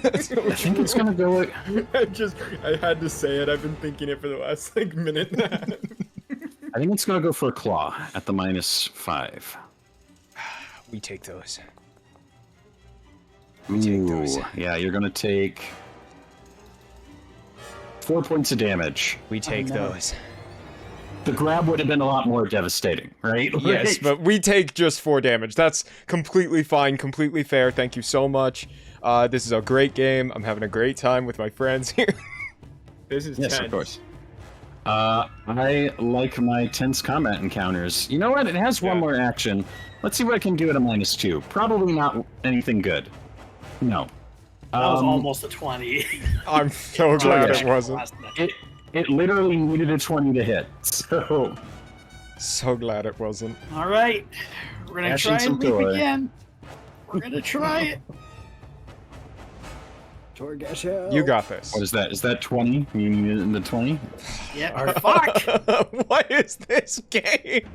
That's so I think it's gonna go... I had to say it. I've been thinking it for the last minute and a half. I think it's gonna go for a claw at the -5. We take those. Ooh, those. yeah, you're gonna take 4 points of damage. We take no. those. The grab would have been a lot more devastating, right? Yes, Right? but we take just 4 damage. That's completely fine, completely fair. Thank you so much. This is a great game. I'm having a great time with my friends here. This is Yes, tense. of course. I like my tense combat encounters. You know what? It has one Yeah. more action. Let's see what I can do at a -2. Probably not anything good. No. That was almost a 20. I'm so glad yeah. it wasn't. Last minute. It literally needed a 20 to hit. So So glad it wasn't. All right, we're gonna Ashing try some and leap door. again. We're gonna try it. Torgasho. You got this. what is that? Is that 20? You need it in the 20? Yeah. Fuck. What is this game?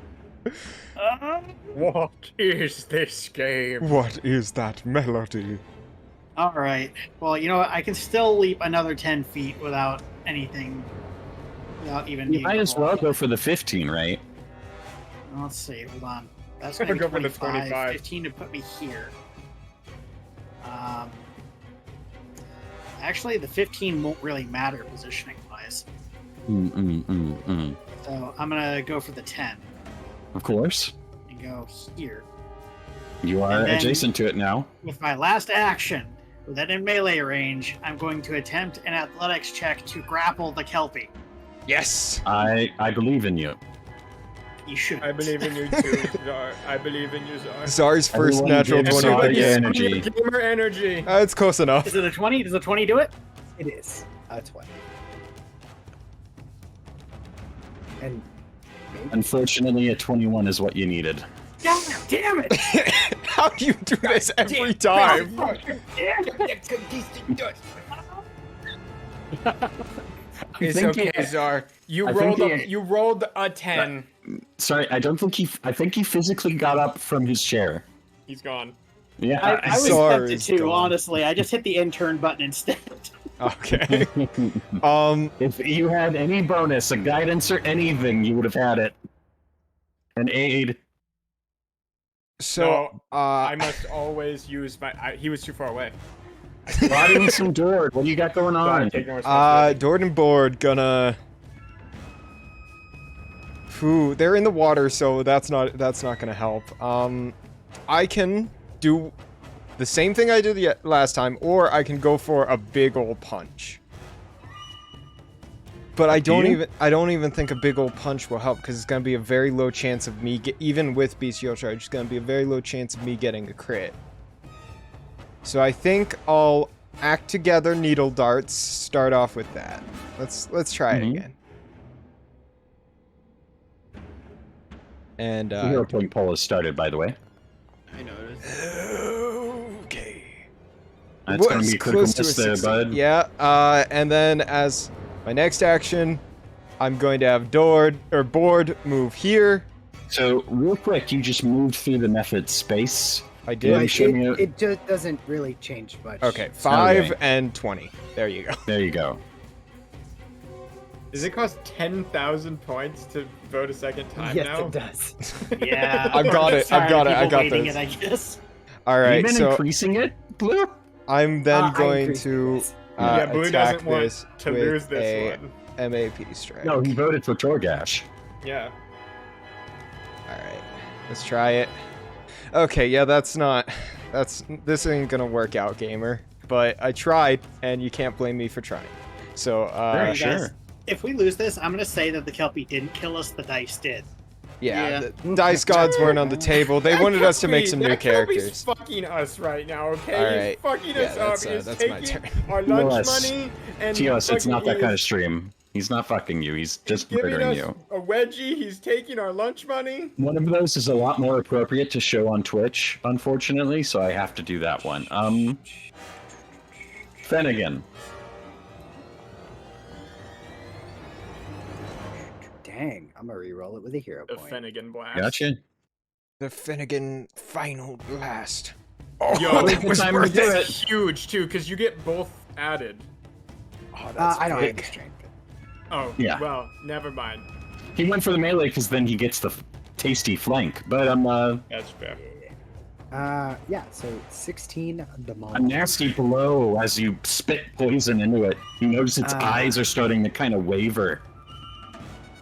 What is this game? What is that melody? All right. Well, you know what? I can still leap another 10 feet without anything. Without even. You needing might to as roll. well go for the 15, right? Let's see. Hold on. That's I'm gonna gonna be go for the 25. 15 to put me here. Actually, the 15 won't really matter positioning wise. So I'm gonna go for the 10 Of course. and go here. You are And then- adjacent to it now. With my last action, Then in melee range, I'm going to attempt an athletics check to grapple the Kelpie. Yes. I believe in you. You should. I believe in you too, Czar. I believe in you, Czar. Czar's first Everyone natural give 20 Czar of the your game. energy. Gamer energy. It's close enough. Is it a 20? Does a 20 do it? It is. 20. And maybe Unfortunately, a 21 is what you needed. God damn it! How do you do this every time? It's think okay, he- Czar. You I think rolled he- you rolled a 10. Sorry, I think he physically got up from his chair. He's gone. Yeah. I was Czar tempted is to, gone. honestly. I just hit the intern button instead. Okay. If you had any bonus, a guidance or anything, you would have had it. An aid. So, I must always use my. He was too far away. Brought in some dirt. What do you got going So I on? take no responsibility. Dord and Board gonna. Ooh, they're in the water, so that's not gonna help. I can do the same thing I did last time, or I can go for a big ol' punch. But I don't even think a big ol' punch will help, because it's gonna be a very low chance of me even with bestial charge, it's gonna be a very low chance of me getting a crit. So I think I'll act together needle darts. Start off with that. Let's try it again. And The hero point poll has started, by the way. I noticed. okay. That's going to Was be a critical close to miss a there, 16. bud. Yeah. And then as my next action, I'm going to have Board move here. So, real quick, you just moved through the method space. I Yeah, did. show me it just doesn't really change much. Okay, 5 Okay. and 20. There you go. There you go. Does it cost 10,000 points to vote a second time Yes, now? it does. Yeah. I've got it, I've got it, I got People this. waiting it, I guess. All Have you right, been so increasing it, Blue? I'm then I going increased to this. Yeah, Blue attack doesn't want this to with lose this a one. MAP strike. No, he voted for Torgash. Yeah. All right, let's try it. Okay, yeah, this ain't gonna work out, gamer. But I tried, and you can't blame me for trying. So, Alright, sure. guys, if we lose this, I'm going to say that the Kelpie didn't kill us, the dice did. yeah, Yeah. the dice gods weren't on the table. They wanted us to make some new That Kelpie's characters. fucking us right now, okay? All He's right. fucking Yeah, us up. that's He's my taking turn. our lunch Yes. money and Tios, it's not that fucking kind of is stream. He's not fucking you. He's just giving murdering us you. a wedgie. He's taking our lunch money. One of those is a lot more appropriate to show on Twitch, unfortunately, so I have to do that one. Finnegan. Dang, I'm gonna re-roll it with a hero The point. Finnegan blast. Gotcha. The Finnegan final blast. Yo, Now's that the was time to worth do it. it. Huge too, because you get both added. Oh, that's I don't have big. the strength. Oh, Yeah. well, never mind. He went for the melee because then he gets the tasty flank. But That's fair. Yeah, so 16 a demonic. nasty blow as you spit poison into it. You notice its eyes are starting to kind of waver.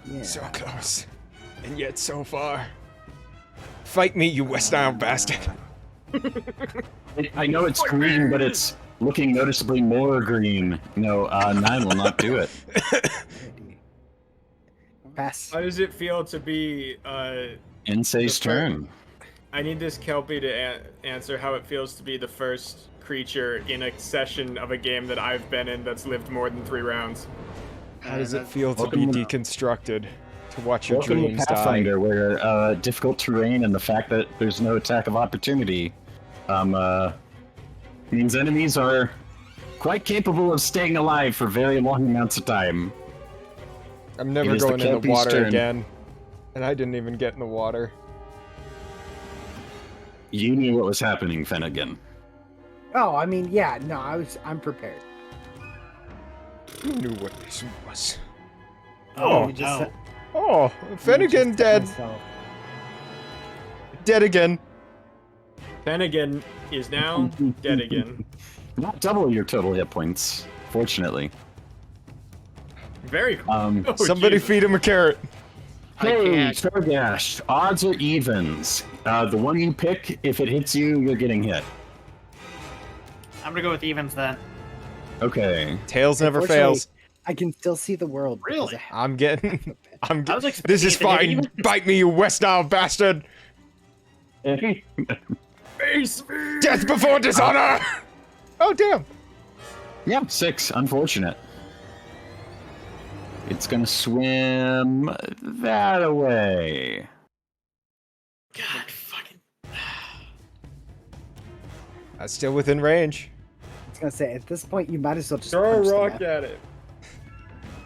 Yeah. So close, and yet so far. Fight me, you West Nile bastard. I know it's green, but it's looking noticeably more green. No, 9 will not do it. Pass. How does it feel to be? Insay's turn. I need this Kelpie to answer how it feels to be the first creature in a session of a game that I've been in that's lived more than 3 rounds. How does it feel to be Welcome to- deconstructed? To watch your Welcome to dreams die? Pathfinder, where difficult terrain and the fact that there's no attack of opportunity means enemies are quite capable of staying alive for very long amounts of time. I'm never It is the going in the Kelpie's water turn. again. And I didn't even get in the water. You knew what was happening, Finnegan. Oh, I mean, yeah, no, I'm prepared. Who knew what this was? Oh, you just no. said- Oh, Finnegan just said dead. myself. Dead again. Finnegan is now dead again. Not double your total hit points, fortunately. Very cool. Oh, Somebody Jesus. feed him a carrot. Hey, Torgash, odds or evens? The one you pick, if it hits you, you're getting hit. I'm gonna go with evens then. Okay. Tails never Unfortunately, fails. I can still see the world. because Really? I'm getting. I'm. I was This expecting is it to hit fine. even. Bite me, you West Nile bastard! Face me! Death before dishonor! Oh damn! Yeah, 6. Unfortunate. It's gonna swim that away. God, fucking. That's still within range. I was gonna say at this point you might as well just Throw a punch the rock map. at it.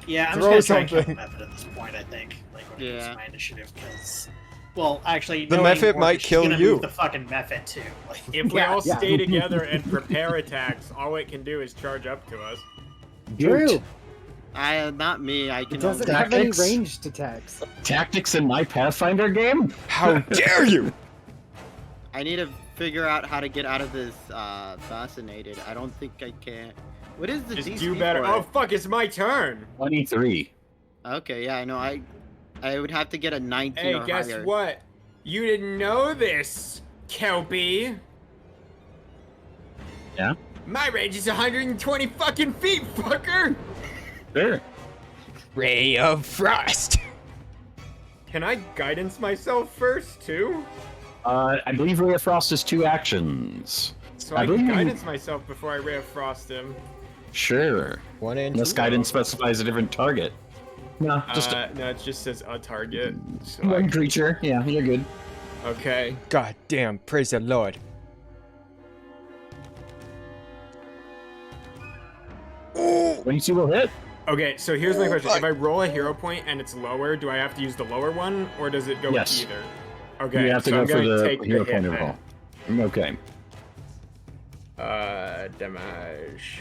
Yeah, I'm Throw just gonna try and something. kill the method at this point. I think, like when I Yeah. use my initiative, because, well, actually, The knowing method might Orcish is kill gonna you. move the fucking method too. Like, If we Yeah, all yeah. stay together and prepare attacks, all it can do is charge up to us. True. Not me. I can. It doesn't only- have any Tactics. ranged attacks. Tactics in my Pathfinder game? How dare you! I need to figure out how to get out of this fascinated. I don't think I can. What is the Just DC do better. for Oh it? fuck! It's my turn. 23. Okay, yeah, I know. I would have to get a 19 Hey, or guess higher. what? You didn't know this, Kelpie. Yeah? My range is 120 fucking feet, fucker. Sure. Ray of Frost! Can I guidance myself first too? I believe Ray of Frost is 2 actions. So I I believe can you- guidance myself before I ray of frost him. Sure. 1 and Unless 2. guidance specifies a different target. No, just No, it just says a target. So one creature. Yeah, you're good. okay. God damn, praise the Lord. 22 will hit. Okay, so here's my question. If I roll a hero point and it's lower, do I have to use the lower one, or does it go Yes. with either? Okay, You have to so go I'm for gonna the take hero the point hit overall. then. Okay. Damage.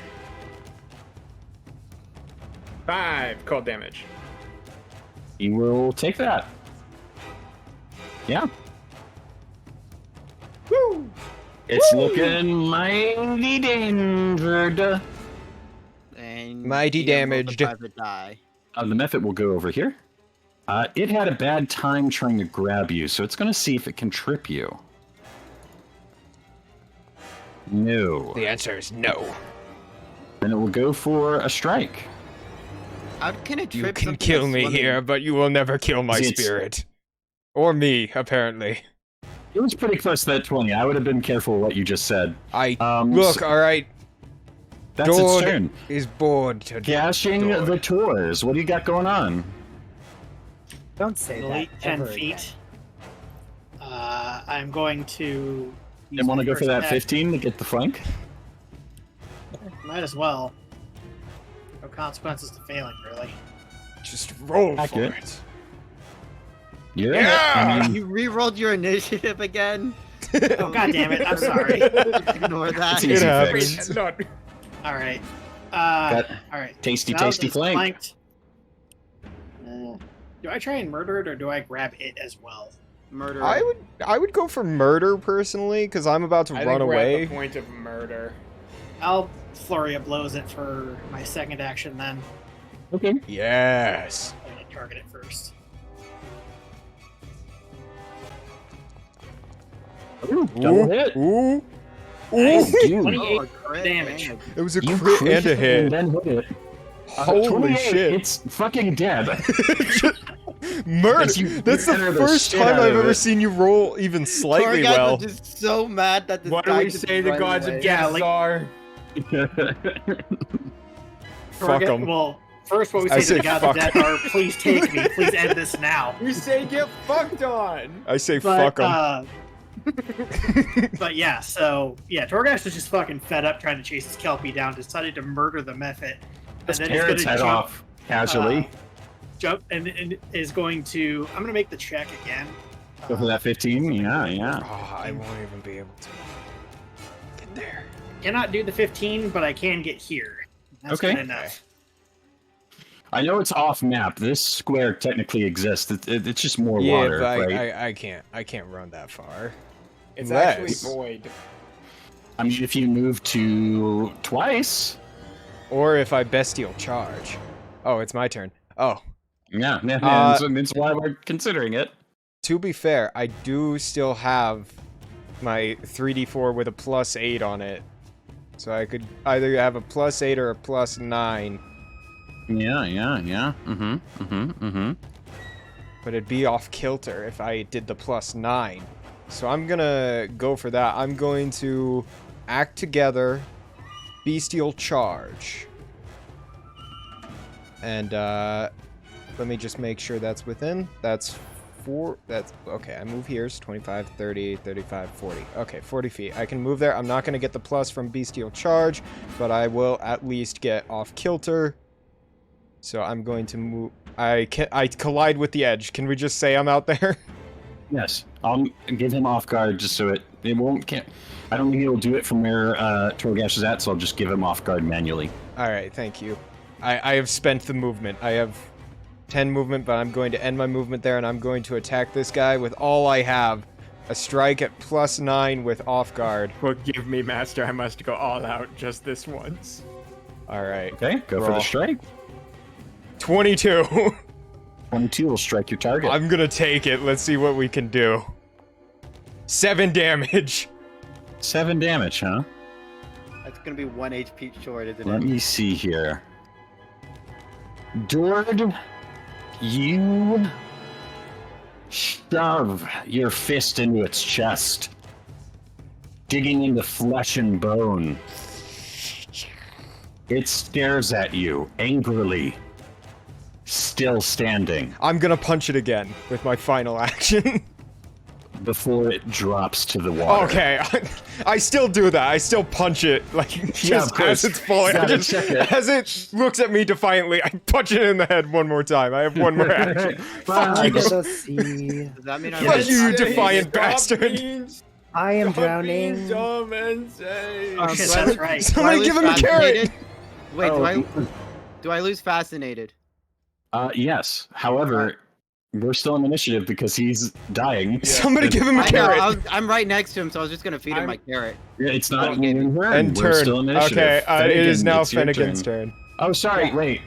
5 cold damage. You will take that. Yeah. Woo! It's looking mighty dangered. And Mighty you can roll the damaged. private die. The method will go over here. It had a bad time trying to grab you, so it's going to see if it can trip you. No. The answer is no. Then it will go for a strike. How can it You trip can something kill that's me swimming? here, but you will never kill my See, it's- spirit. Or me, apparently. It was pretty close to that 20. I would have been careful what you just said. Look, so alright. that's its Dord turn. is bored to Gashing Dord. the tours. What do you got going on? Don't say Elite that. 10 ever feet. again. I'm going to. You want to go for that 15? 15 to get the flank? Might as well. No consequences to failing, really. Just roll for Accurate. it. You're Yeah! in it. You re-rolled your initiative again? Oh, god damn it, I'm sorry. Ignore that. It's easy It fix. happens. Not. Alright. Got Alright. tasty, Now that tasty it's flank. flanked, do I try and murder it, or do I grab it as well? Murder. I would go for murder personally, because I'm about to I run think we're at away. the point of murder. I'll flurry of blows it for my second action then. Okay. Yes. I'm gonna target it first. Ooh, double hit. Ooh. Nice. Ooh. Dude, 28 Oh, a crit damage. It was a you crit and a critically hit. Then hit it. Holy 28, shit. It's fucking dead. Murder. As you That's the enter the first shit time out I've of ever it. seen you roll even slightly Poor guys well. are just so mad that this What do guy we just say the ran gods away. of Yeah, death like- are? Fuck 'em. Well, first what we I say to the say gods of fuck. death are, please take me, please end this now. We say get fucked on. I say But, fuck 'em. but yeah, so yeah, Torgash is just fucking fed up trying to chase his Kelpie down, decided to murder the Mephit, and This then he's parrot's gonna head jump, off casually. jump, and is going to. I'm gonna make the check again. Go for that 15. Yeah. Oh, I won't even be able to get there. Cannot do the 15, but I can get here. That's Okay. good enough. I know it's off map. This square technically exists. It's just more Yeah, water, but right? I can't run that far. It's Unless- actually void. I mean, if you move to twice, Or if I bestial charge. Oh, it's my turn. Oh, yeah, Uh, that's why we're considering it. to be fair, I do still have my 3d4 with a +8 on it. So I could either have a +8 or a +9. Yeah. But it'd be off kilter if I did the +9. So I'm gonna go for that. I'm going to act together, bestial charge. And let me just make sure that's within. That's 4. That's okay. I move here. It's 25, 30, 35, 40. Okay, 40 feet. I can move there. I'm not gonna get the plus from bestial charge, but I will at least get off kilter. So I'm going to move. I collide with the edge. Can we just say I'm out there? Yes, I'll give him off guard just so it won't. I don't think he'll do it from where Torgash is at, so I'll just give him off guard manually. All right, thank you. I have spent the movement. I have 10 movement, but I'm going to end my movement there, and I'm going to attack this guy with all I have. A strike at +9 with off guard. Forgive me, Master. I must go all out just this once. All right. Okay, go for Roll. the strike. 22. 22 will strike your target. I'm gonna take it. Let's see what we can do. 7 damage. 7 damage, huh? That's gonna be 1 HP short, isn't Let it? me see here. Dord, you shove your fist into its chest, digging into flesh and bone. It stares at you angrily, still standing, I'm gonna punch it again with my final action. before it drops to the water. Okay, I still do that. I still punch it, like, just of course. as it's falling. You I gotta just, check it. as it looks at me defiantly, I punch it in the head one more time. I have one more action. Fuck you. Let us see. Does that mean I Fuck lose you, five defiant HP? bastard. I am Stop being drowning. dumb and say. Oh, shit, do I that's lose- right. do I Somebody lose give him a fascinated? carrot. Wait, Oh. do I lose fascinated? Yes. However, we're still in initiative because he's dying. Somebody give him a I know, carrot. I'm right next to him, so I was just gonna feed him my carrot. Yeah, it's not Okay. even turn. And We're turn. still in initiative. Okay, it Finnegan, is now it's your Finnegan's turn. Oh, sorry. Yeah. Wait.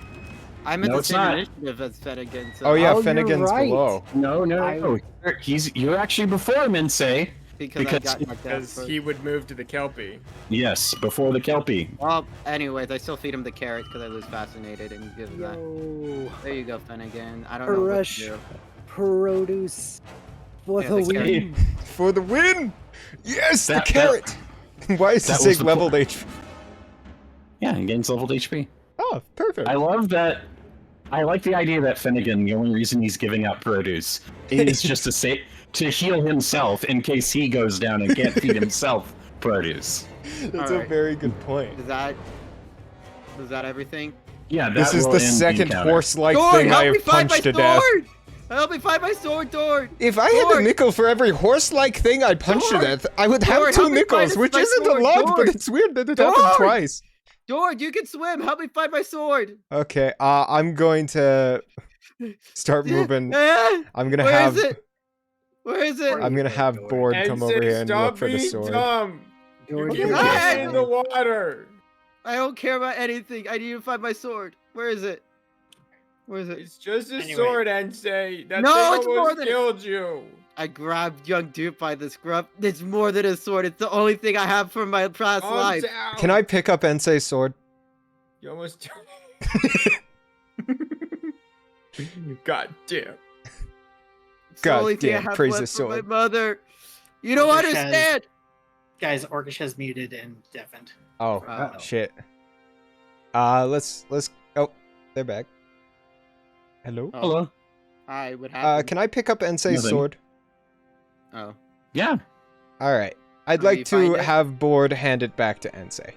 I'm at No, the it's same not. initiative as Finnegan. So Oh yeah, Oh, you're Finnegan's right. below. No. I- You're actually before him, say. because I because- got knocked out Because first. he would move to the Kelpie. Yes, before the Kelpie. Well, anyways, I still feed him the carrot because I lose fascinated and give him that. Yo, There you go, Finnegan. I don't know what rush to do. produce for Yeah, the the carrot. win. For the win! Yes, That- the carrot! Why is that this was saying the leveled po- HP? Yeah, he gains leveled HP. Oh, perfect. I love that. I like the idea that Finnegan, the only reason he's giving out produce is just to heal himself in case he goes down and can't feed himself produce. That's a Alright. very good point. Is that everything? Yeah, that This is will the end second encounter. horse-like Dord, thing I help me have find my punched to death. sword! Help me find my sword, Dord! If I had a Dord! nickel for every horse-like thing I punched to Dord! death, I would have Dord, 2 help me find nickels, this- which my isn't sword, a lot, Dord! but it's weird that it happened Dord! twice. Dord, you can swim! Help me find my sword! Okay, I'm going to start moving. I'm gonna Where have is it? Where is it? I'm gonna have Dord. Board And come say, over here and stop look for the being sword. dumb. You Jordan, keep you're Ah! getting in fine. the water. I don't care about anything. I need to find my sword. Where is it? Where is it? It's just a Anyway. sword, and say that No, thing it's more almost than- killed you. I grabbed young dude by the scruff. It's more than a sword. It's the only thing I have from my past Calm life. down. Can I pick up Ensei's sword? You almost. God damn. It's the God only thing I damn, have praise left the from my sword. mother. You don't Orcish has- understand. Guys, Orcish has muted and deafened. Oh, Uh-oh. shit. Let's oh, they're back. Hello? Oh. Hello. Hi, what happened? Can I pick up Ensei's Nothing. sword? Oh. Yeah. Alright. I'd Will like you to find it? have Board hand it back to Ensei.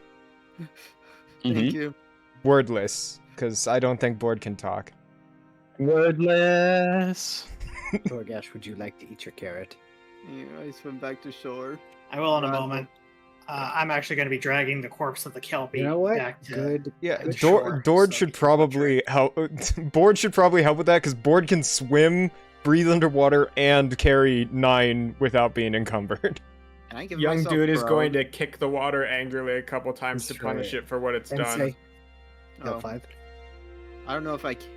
Thank Mhm. you. Wordless, because I don't think Board can talk. Wordless. Torgash, would you like to eat your carrot? Yeah, I swim back to shore. I will in a Right. moment. I'm actually going to be dragging the corpse of the Kelpie You know what? back to. Good. Yeah, Good shore, Dord so should you can probably help. Board should probably help with that, because Board can swim, breathe underwater, and carry 9 without being encumbered. Can I give Young myself dude is prone? going to kick the water angrily a couple times to Destroy punish it. it for what it's done. Ensei, Oh, level 5. I don't know if I can.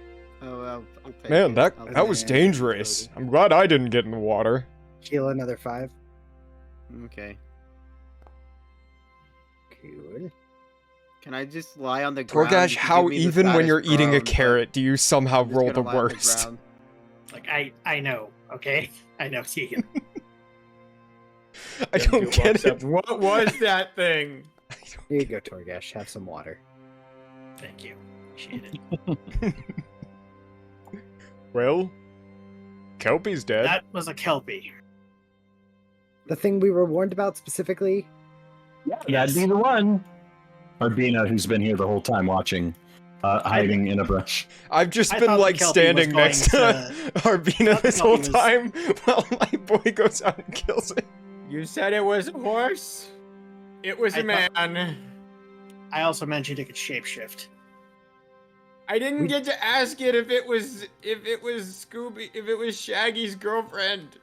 Oh, I'll take Man, it. that I'll was take it. dangerous. I'm glad I didn't get in the water. Heal another 5. Okay. Good. Can I just lie on the ground? Torgash, You can how give me the even when you're saddest eating a groan, but carrot do you somehow I'm just roll gonna the lie on the worst? ground. Like I know, okay? I know, Tegan. I Then don't Duke get walks it. up, what was that thing? Here you go, Torgash. Have some water. Thank you. Appreciate it. Well, Kelpie's dead. That was a Kelpie. The thing we were warned about specifically. That'd be the one. Arbina, who's been here the whole time watching, hiding in a brush. I've just I been thought the like Kelpie standing was next to going to- Arbina thought the this whole Kelpie was- time while my boy goes out and kills it. You said it was a horse? It was a I man. I also mentioned it could shapeshift. I didn't get to ask it if it was Shaggy's girlfriend.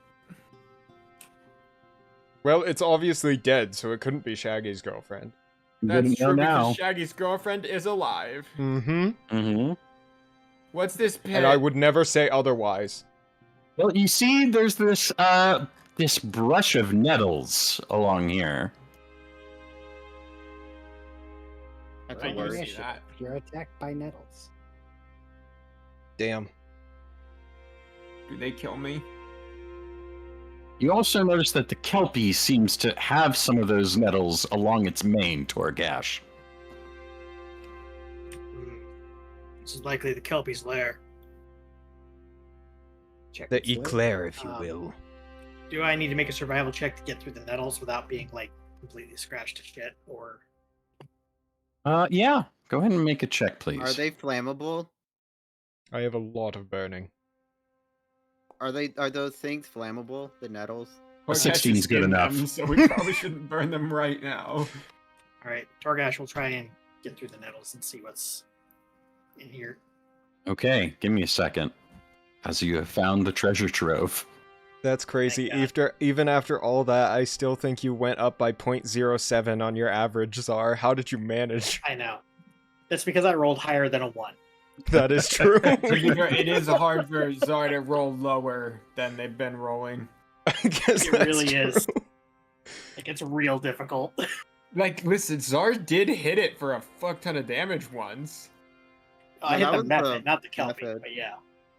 Well, it's obviously dead, so it couldn't be Shaggy's girlfriend. You That's wouldn't know true now. because Shaggy's girlfriend is alive. Mm-hmm. Mm-hmm. What's this pit? And I would never say otherwise. Well, you see, there's this this brush of nettles along here. That's I a do word. see that. You're attacked by nettles. Damn. Do they kill me? You also notice that the Kelpie seems to have some of those nettles along its mane, Torgash. This is likely the Kelpie's lair. Check The its lip. eclair, if you Um, will. Do I need to make a survival check to get through the nettles without being like completely scratched to shit? Or Yeah. Go ahead and make a check, please. Are they flammable? I have a lot of burning. Are those things flammable? The nettles? A Torgash 16 is has good skinned enough. them, so we probably shouldn't burn them right now. alright, Torgash will try and get through the nettles and see what's in here. Okay, give me a second. As you have found the treasure trove. That's crazy. Thank God. Even after all that, I still think you went up by 0.07 on your average, Czar. How did you manage? I know. That's because I rolled higher than a 1. That is true. To be fair, it is hard for Czar to roll lower than they've been rolling. I guess It that's really true. is. Like, it's real difficult. Like, listen, Czar did hit it for a fuck ton of damage once. I that hit the was method, the not the Kelpie, method. but yeah.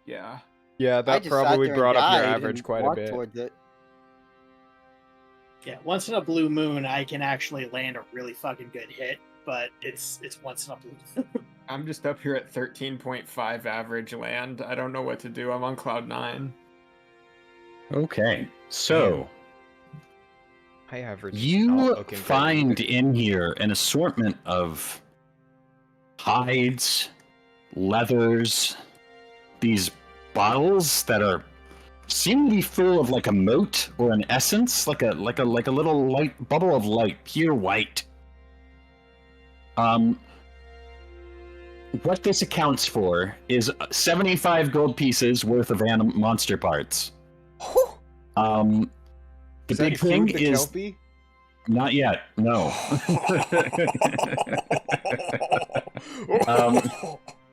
Yeah. Yeah, I that just sat probably there and brought up your died average and quite a walked bit. towards it. Yeah, once in a blue moon, I can actually land a really fucking good hit, but it's once in a blue I'm just up here at 13.5 average land. I don't know what to do. I'm on cloud 9. Okay, so My average is not you looking good find either. in here an assortment of hides, leathers, these bottles that are seem to be full of like a moat or an essence, like a little light bubble of light, pure white. What this accounts for is 75 gold pieces worth of monster parts. The Does that big thing include the is Kelpie? not yet. No.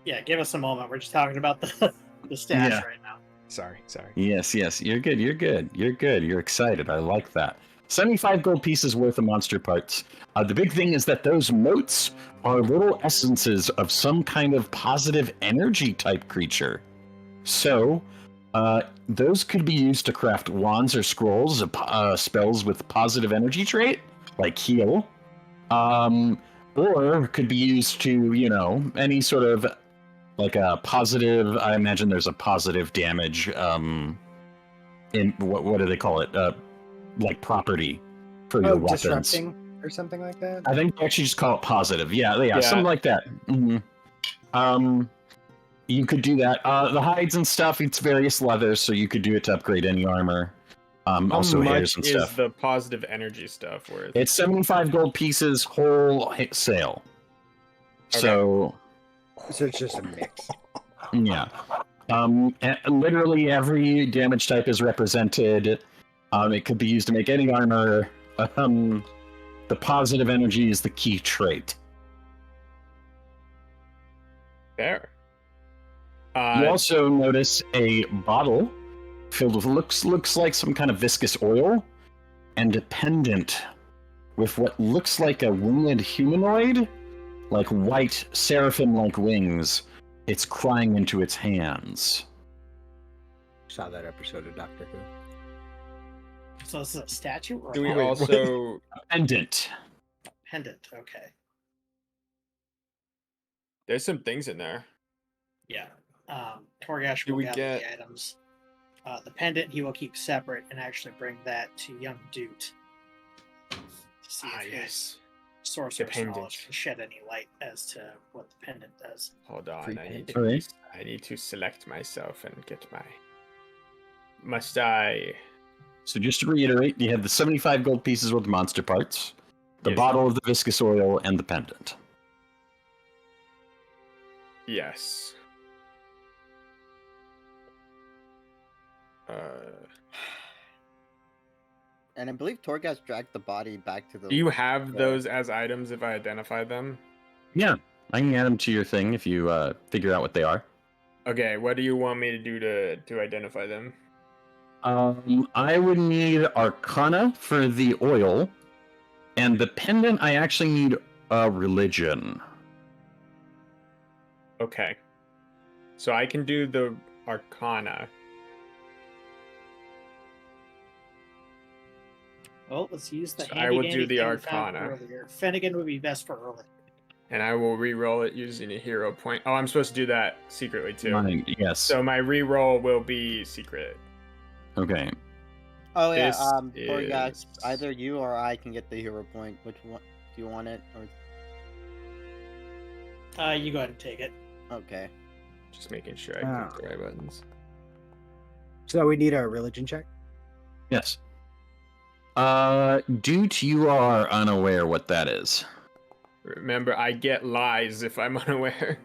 Yeah, give us a moment. We're just talking about the stash Yeah. right now. Sorry. Yes. You're good. You're excited. I like that. 75 gold pieces worth of monster parts. The big thing is that those motes are little essences of some kind of positive energy type creature. So, those could be used to craft wands or scrolls, spells with positive energy trait, like heal. Or could be used to, any sort of like a positive. I imagine there's a positive damage. In what do they call it? Like property for your weapons. Disrupting or something like that. I think they actually just call it positive. Yeah, something like that. You could do that. The hides and stuff, it's various leathers, so you could do it to upgrade any armor. Also How hairs much and is stuff. the positive energy stuff worth? It's 75 gold pieces, whole sale. So, So it's just a mix. yeah. Literally every damage type is represented. It could be used to make any armor. The positive energy is the key trait. There. You also notice a bottle filled with looks like some kind of viscous oil, and a pendant with what looks like a winged humanoid like white seraphim-like wings. It's crying into its hands. Saw that episode of Doctor Who. So this is a statue or Do we a model? also? Pendant. Pendant? Okay. There's some things in there. Yeah. Torgash Do will we gather get- the items. The pendant he will keep separate and actually bring that to young Doot to see if his sorcerer's pendant. knowledge can shed any light as to what the pendant does. Hold on, Free I need pendant. to. Alright. I need to select myself and get my. Must I? So just to reiterate, you have the 75 gold pieces with the monster parts, the Yes. bottle of the viscous oil, and the pendant. Yes. And I believe Torgas dragged the body back to the. Do you have Yeah. those as items if I identify them? Yeah, I can add them to your thing if you figure out what they are. Okay, what do you want me to do to identify them? I would need Arcana for the oil, and the pendant. I actually need religion. Okay. So I can do the Arcana. Well, let's use the So handy I will dandy do the thing we found Arcana. earlier. Finnegan would be best for early. And I will re-roll it using a hero point. Oh, I'm supposed to do that secretly too. Mine, yes. So my re-roll will be secret. Okay. Oh yeah, This Torgas, is- either you or I can get the hero point. Which one do you want it? Or You go ahead and take it. okay. Just making sure I click the right buttons. So we need a religion check. Yes. Dude, you are unaware what that is. Remember, I get lies if I'm unaware.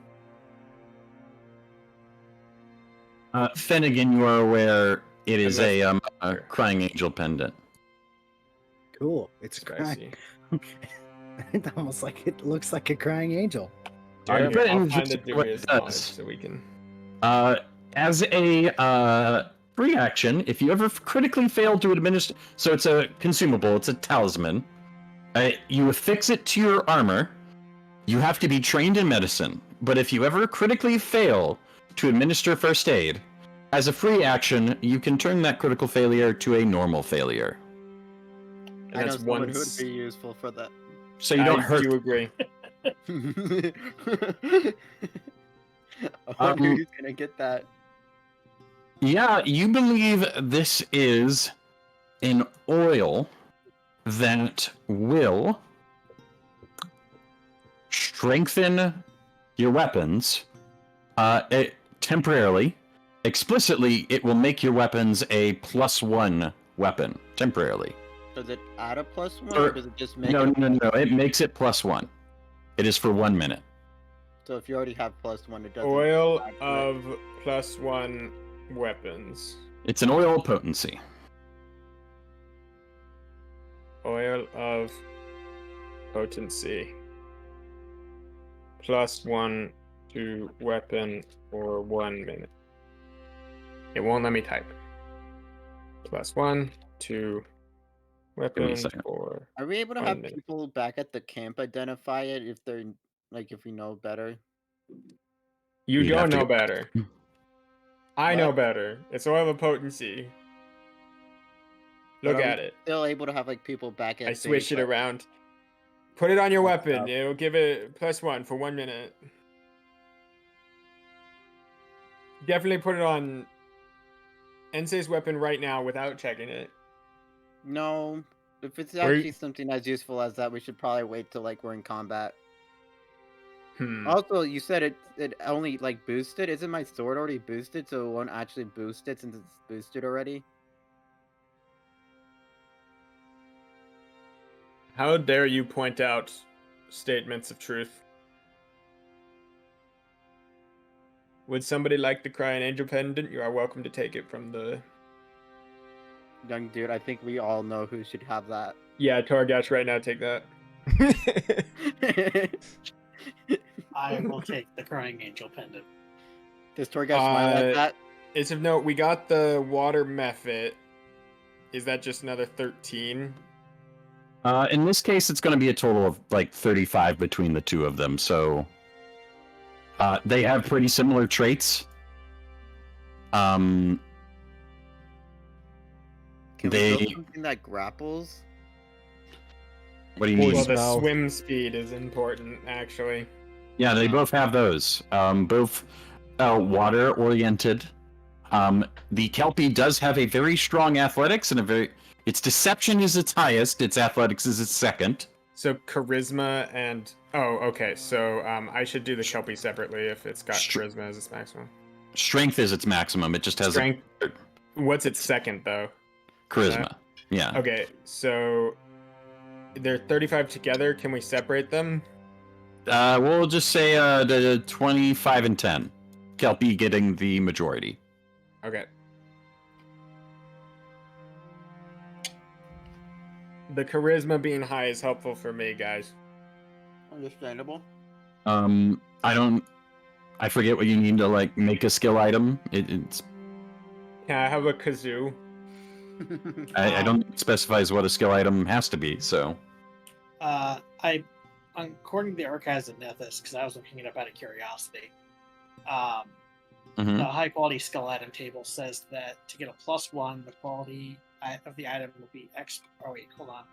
Finnegan, you are aware it is a Sure. crying angel pendant. Cool. It's crying. Spicy. It's almost like it looks like a crying angel. Here, bet I'll in find the just what Duria's it knowledge does. so we can. As a free action, if you ever critically fail to administer, so it's a consumable, it's a talisman. You affix it to your armor. You have to be trained in medicine, but if you ever critically fail to administer first aid, as a free action, you can turn that critical failure to a normal failure. And I know that's someone one. who would be useful for that. So you don't I hurt. do agree. I wonder who's gonna get that. Yeah, you believe this is an oil that will strengthen your weapons temporarily. Explicitly, it will make your weapons a +1 weapon temporarily. Does it add a +1 Or- or does it just make No, it? no, no. It makes it +1. It is for 1 minute. So if you already have +1, it doesn't. Oil add to it. of +1 weapons. It's an oil potency. Oil of potency. +1 to weapon for 1 minute. It won't let me type. +1 to weapon second. for. Are we able to 1 have minute. people back at the camp identify it if they're like if we know better? You You'd have don't to know go- better. I know What? better. It's oil of potency. Look But are at we it. Still able to have like people back at. I base, switch it like- around. Put it on your Oh, weapon. wow. It'll give it +1 for 1 minute. Definitely put it on Ensei's weapon right now without checking it. No, if it's Where- actually something as useful as that, we should probably wait till like we're in combat. Hmm. Also, you said it only like boosted. Isn't my sword already boosted, so it won't actually boost it since it's boosted already? How dare you point out statements of truth? Would somebody like the Crying Angel pendant? You are welcome to take it from the. Young dude, I think we all know who should have that. Yeah, Torgash, right now, take that. I will take the crying angel pendant. Does Torgas smile like that? It's of note, we got the water mephit. Is that just another 13? In this case, it's going to be a total of like 35 between the two of them. So they have pretty similar traits. Can we They. build something that grapples? What do you mean? Well, the Mouth. swim speed is important, actually. Yeah, they both have those. Both water oriented. The Kelpie does have a very strong athletics and a very. Its deception is its highest. Its athletics is its second. So charisma and okay. So I should do the Kelpie separately if it's got charisma as its maximum. Strength is its maximum. It just has Strength. What's its second though? charisma. Yeah. Okay, so they're 35 together. Can we separate them? We'll just say the 25 and 10. Kelpie getting the majority. Okay. The charisma being high is helpful for me, guys. Understandable. I forget what you need to like make a skill item. It's Can I have a kazoo? I don't think it specifies what a skill item has to be, so According to the Archives of Nethys, because I was looking it up out of curiosity, Mhm. the high quality skill item table says that to get a +1, the quality of the item will be X. Oh wait, hold on.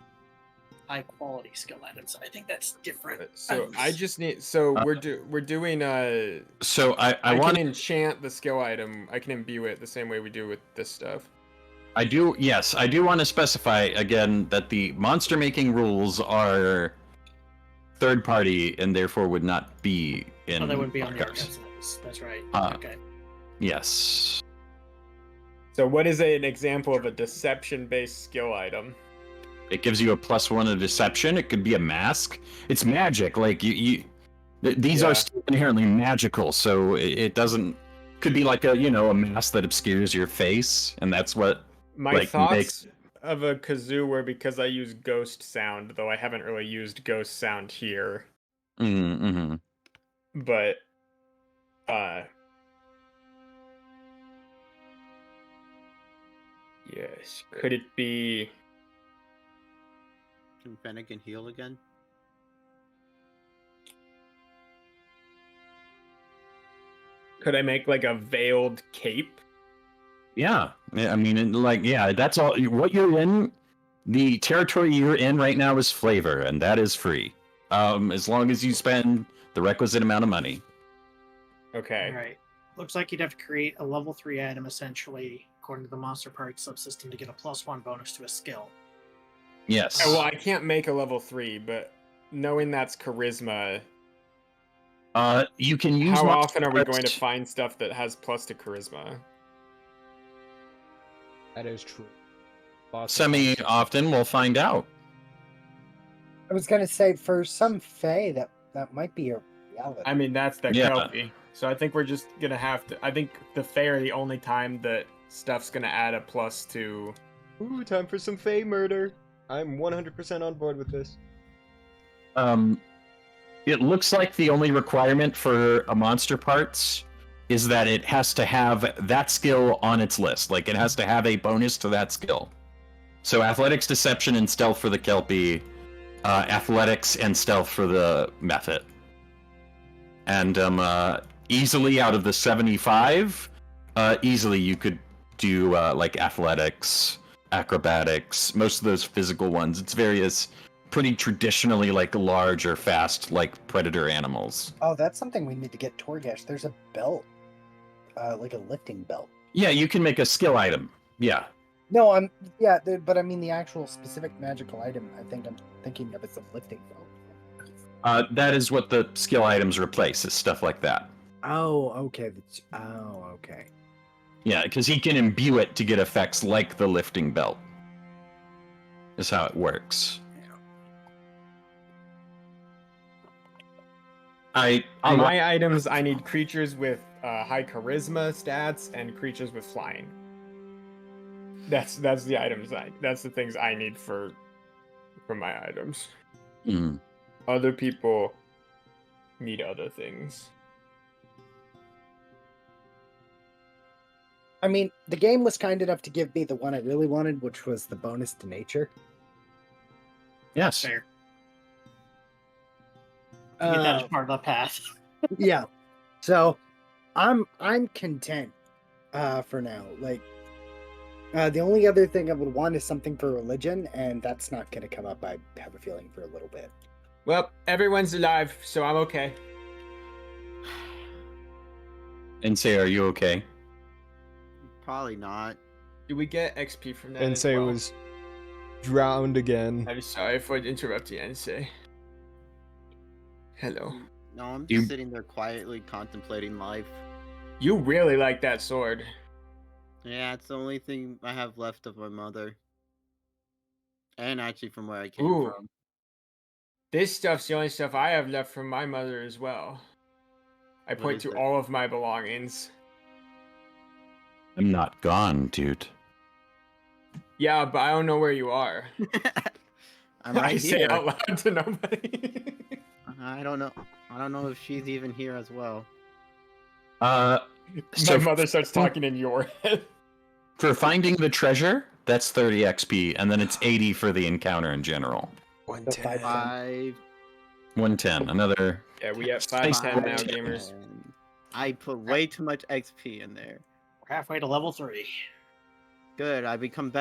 High quality skill items. I think that's different. So I just need. So we're doing. so I I want can enchant the skill item. I can imbue it the same way we do with this stuff. I do want to specify again that the monster making rules are third party and therefore would not be in Oh, they wouldn't be on the Archives. Archives of Nethys. That's right. Uh, Okay. Yes. So what is an example of a deception-based skill item? It gives you a +1 of deception. It could be a mask. It's magic. Like these Yeah. are still inherently magical, so it doesn't. Could be like a mask that obscures your face, and that's what. My Like, thoughts makes- of a kazoo were because I use ghost sound, though I haven't really used ghost sound here. Mm-hmm. But yes, could it be? Can Finnegan heal again? Could I make like a veiled cape? Yeah, I mean, that's all. What you're in, the territory you're in right now is flavor, and that is free. As long as you spend the requisite amount of money. Okay. All right. Looks like you'd have to create a level 3 item essentially, according to the monster parts subsystem, to get a +1 bonus to a skill. Yes. Well, I can't make a level 3, but knowing that's charisma, You can use. how monster often are we parts going to find stuff that has plus to charisma? That is true. Semi-often, we'll find out. I was gonna say for some Fae that might be a reality. I mean, that's the Yeah. Kelpie. So I think we're just gonna have to. I think the Fae are the only time that stuff's gonna add a plus to. Ooh, time for some Fae murder. I'm 100% on board with this. It looks like the only requirement for a monster parts is that it has to have that skill on its list. Like, it has to have a bonus to that skill. So athletics, deception, and stealth for the Kelpie. Athletics and stealth for the Method. And easily out of the 75, easily you could do like athletics, acrobatics, most of those physical ones. It's various pretty traditionally like large or fast like predator animals. Oh, that's something we need to get Torgesh. There's a belt, like a lifting belt. Yeah, you can make a skill item. Yeah. No, but I mean the actual specific magical item. I think I'm thinking of is a lifting belt. That is what the skill items replace, is stuff like that. Oh, okay. Okay. Yeah, because he can imbue it to get effects like the lifting belt. Is how it works. On my items, I need creatures with high charisma stats and creatures with flying. That's the items that's the things I need for my items. Mm. Other people need other things. I mean, the game was kind enough to give me the one I really wanted, which was the bonus to nature. Yes. Fair. You get that Uh, as part of the path. yeah. So I'm content for now. Like the only other thing I would want is something for religion, and that's not gonna come up, I have a feeling, for a little bit. Well, everyone's alive, so I'm okay. And say, are you okay? Probably not. Do we get XP from that? And as say well? was drowned again. I'm sorry for interrupting, Ensei. Hello. No, I'm You- just sitting there quietly contemplating life. You really like that sword. Yeah, it's the only thing I have left of my mother. And actually from where I came Ooh. from. This stuff's the only stuff I have left from my mother as well. I What point is to it? all of my belongings. I'm not gone, dude. Yeah, but I don't know where you are. I'm I right say here. out loud to nobody. I don't know. I don't know if she's even here as well. My So mother starts talking in your head. for finding the treasure, that's 30 XP, and then it's 80 for the encounter in general. 110. 5. 110. Another. Yeah, we at Space 510 now, Force. gamers. I put way too much XP in there. We're halfway to level 3. Good. I become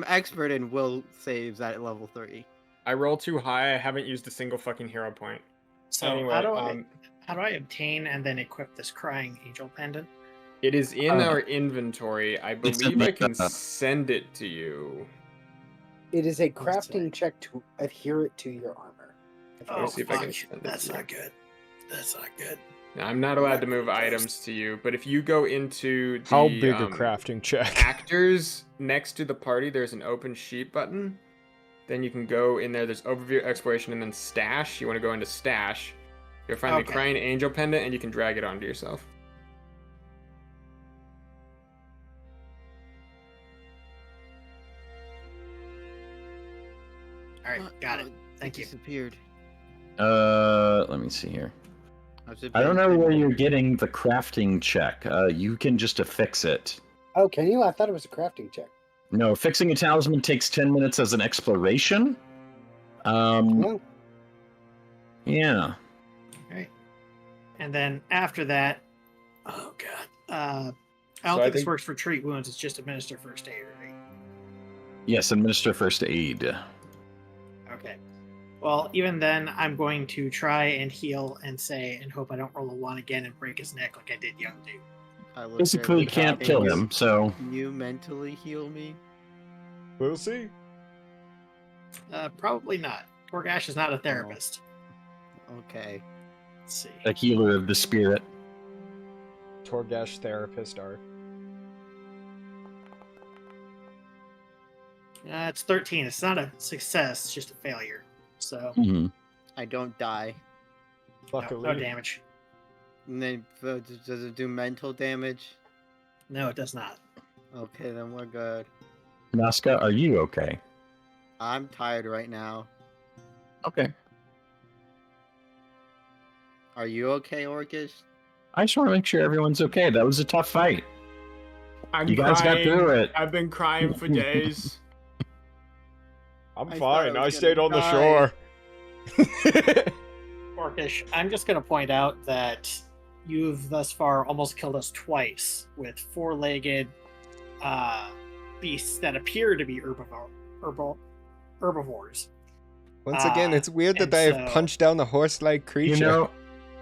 expert in will saves at level 3. I roll too high. I haven't used a single fucking hero point. So Anyway, how do I obtain and then equip this crying angel pendant? it is in Uh, our inventory. I it's in believe I the, can send it to you. It is a Let's crafting check to adhere it to your armor. If Let me Oh, see if I can fuck. send it That's to you. not good. That's not good. Now, I'm not allowed to move items to you, but if you go into the How big a crafting check? actors next to the party, there's an open sheet button. Then you can go in there. There's overview, exploration, and then stash. You want to go into stash. You'll find the Okay. crying angel pendant, and you can drag it onto yourself. All right, got it. Thank you. Disappeared. Let me see here. I don't know where you're getting the crafting check. You can just affix it. Oh, can you? I thought it was a crafting check. No, fixing a talisman takes 10 minutes as an exploration. No. Yeah. All right. And then after that, oh god, I don't So I think this think- works for treat wounds. It's just administer first aid, right? Yes, administer first aid. Okay. Well, even then, I'm going to try and heal and say and hope I don't roll a 1 again and break his neck like I did young dude. Basically, you can't kill him, so. Can you mentally heal me? We'll see. Probably not. Torgash is not a therapist. Okay. Let's see. A healer of the spirit. Torgash therapist art. It's 13. It's not a success. It's just a failure. So Mhm. I don't die. Luckily. no damage. And then does it do mental damage? No, it does not. Okay, then we're good. Naska, are you okay? I'm tired right now. Okay. Are you okay, Orcish? I just want to make sure everyone's okay. That was a tough fight. I'm You guys got crying. through it. I've been crying for days. I'm I thought fine. I I was stayed gonna on the die. shore. Orcish, I'm just going to point out that you've thus far almost killed us twice with four-legged beasts that appear to be herbivores. Once again, it's weird that and they have so- punched down the horse-like creature. You know,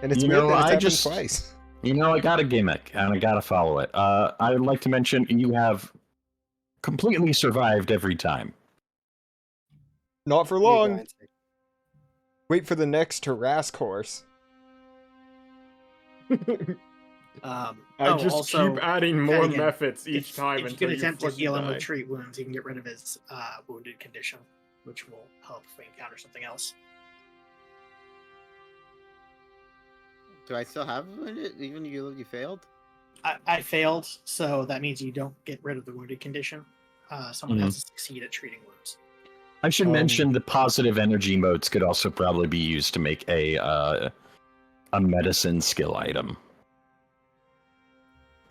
and it's you weird know, that it's I happened just- twice. I got a gimmick, and I gotta follow it. I would like to mention you have completely survived every time. Not for Here you go, long. Ansel. Wait for the next Tarrasque horse. I oh, just also, keep adding more again, methods each if, time if you until can attempt to fucking heal him die. with treat wounds, you can get rid of his wounded condition, which will help if we encounter something else. Do I still have it? Even you failed? I failed, so that means you don't get rid of the wounded condition. Someone has to succeed at treating wounds. I should mention the positive energy motes could also probably be used to make a medicine skill item.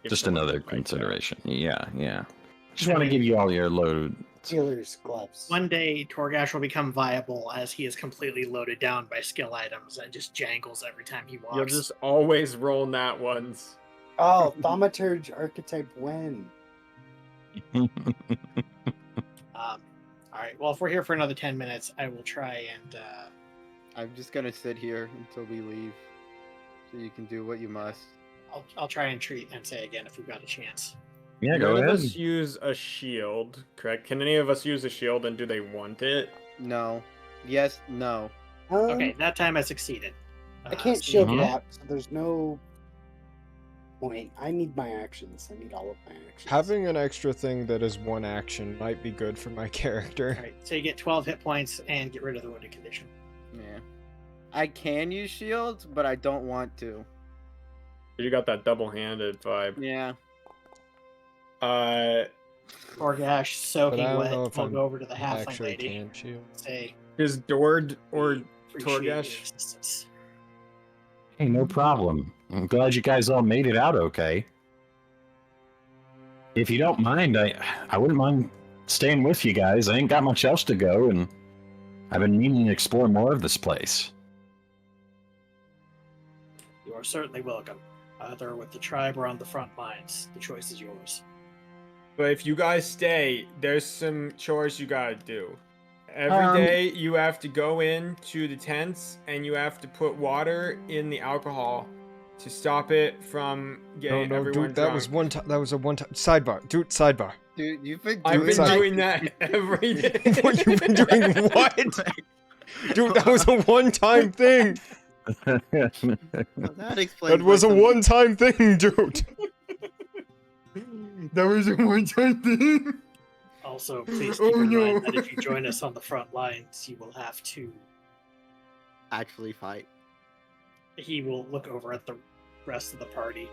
If Just someone another would like that. consideration. Yeah. Just want to give you all your load Healer's gloves. One day, Torgash will become viable as he is completely loaded down by skill items and just jangles every time he walks. You'll just always roll nat ones. Oh, Thaumaturge archetype when? All right. Well, if we're here for another 10 minutes, I will try and. I'm just gonna sit here until we leave, so you can do what you must. I'll try and treat and say again if we've got a chance. Yeah, go None ahead. of us use a shield, correct? Can any of us use a shield, and do they want it? No. Yes. No. Okay, that time I succeeded. I can't so shield you get- wrap, so there's no point. I need my actions. I need all of my actions. Having an extra thing that is one action might be good for my character. All right, so you get 12 hit points and get rid of the wounded condition. Yeah. I can use shields, but I don't want to. You got that double-handed vibe. Yeah. Torgash, soaking I don't wet, know will if I'm go over to the halfling Actually, lady. can shield. Say, Is Dord or appreciate your Torgash? assistance. Hey, no problem. I'm glad you guys all made it out okay. If you don't mind, I wouldn't mind staying with you guys. I ain't got much else to go, and I've been meaning to explore more of this place. You are certainly welcome. Either with the tribe or on the front lines. The choice is yours. But if you guys stay, there's some chores you gotta do. Every day you have to go into the tents and you have to put water in the alcohol to stop it from No, getting no, everyone dude, drunk. that was one time. That was a one time. Sidebar, dude. Sidebar. Dude, you've been doing I've been that. doing that every day. What you've been doing? What? Dude, that was a one-time thing. Well, that explains. That was why a some- one-time thing, dude. That was a one-time thing. Also, please Oh, keep in no. mind that if you join us on the front lines, you will have to. actually fight. He will look over at the rest of the party.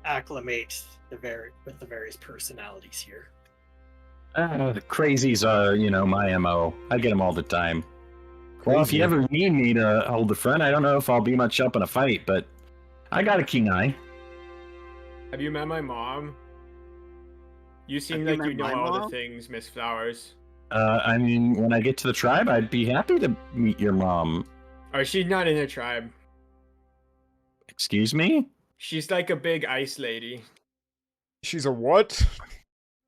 Acclimate with the various personalities here. The crazies are, my MO. I get them all the time. Well, if you ever need me to hold the front, I don't know if I'll be much up in a fight, but I got a keen eye. Have you met my mom? You seem Have you like you know met my all the mom? things, Miss Flowers. I mean, when I get to the tribe, I'd be happy to meet your mom. Oh, she's not in the tribe. Excuse me? She's like a big ice lady. She's a what?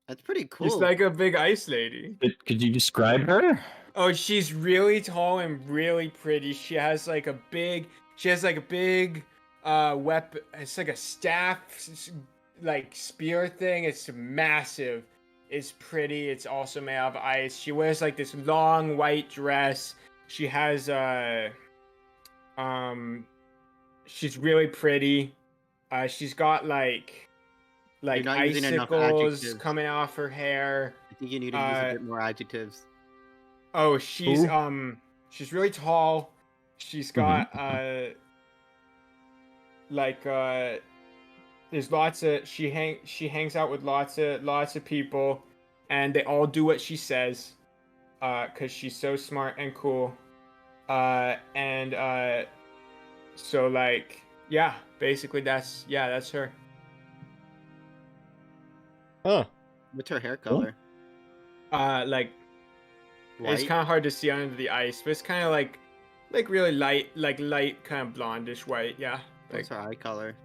That's pretty cool. She's like a big ice lady. Could you describe her? Oh, she's really tall and really pretty. She has like a big weapon. It's like a staff, like spear thing. It's massive. It's pretty. It's also made of ice. She wears like this long white dress. She has she's really pretty. She's got like not using enough icicles adjectives. coming off her hair. I think you need to use a bit more adjectives. Oh, she's Who? she's really tall. She's got there's lots of she hangs out with lots of people, and they all do what she says, cause she's so smart and cool, so like yeah, basically that's her. Huh. What's her hair color? Like it's White? kind of hard to see under the ice, but it's kind of like really light kind of blondish white, yeah. What's her eye color?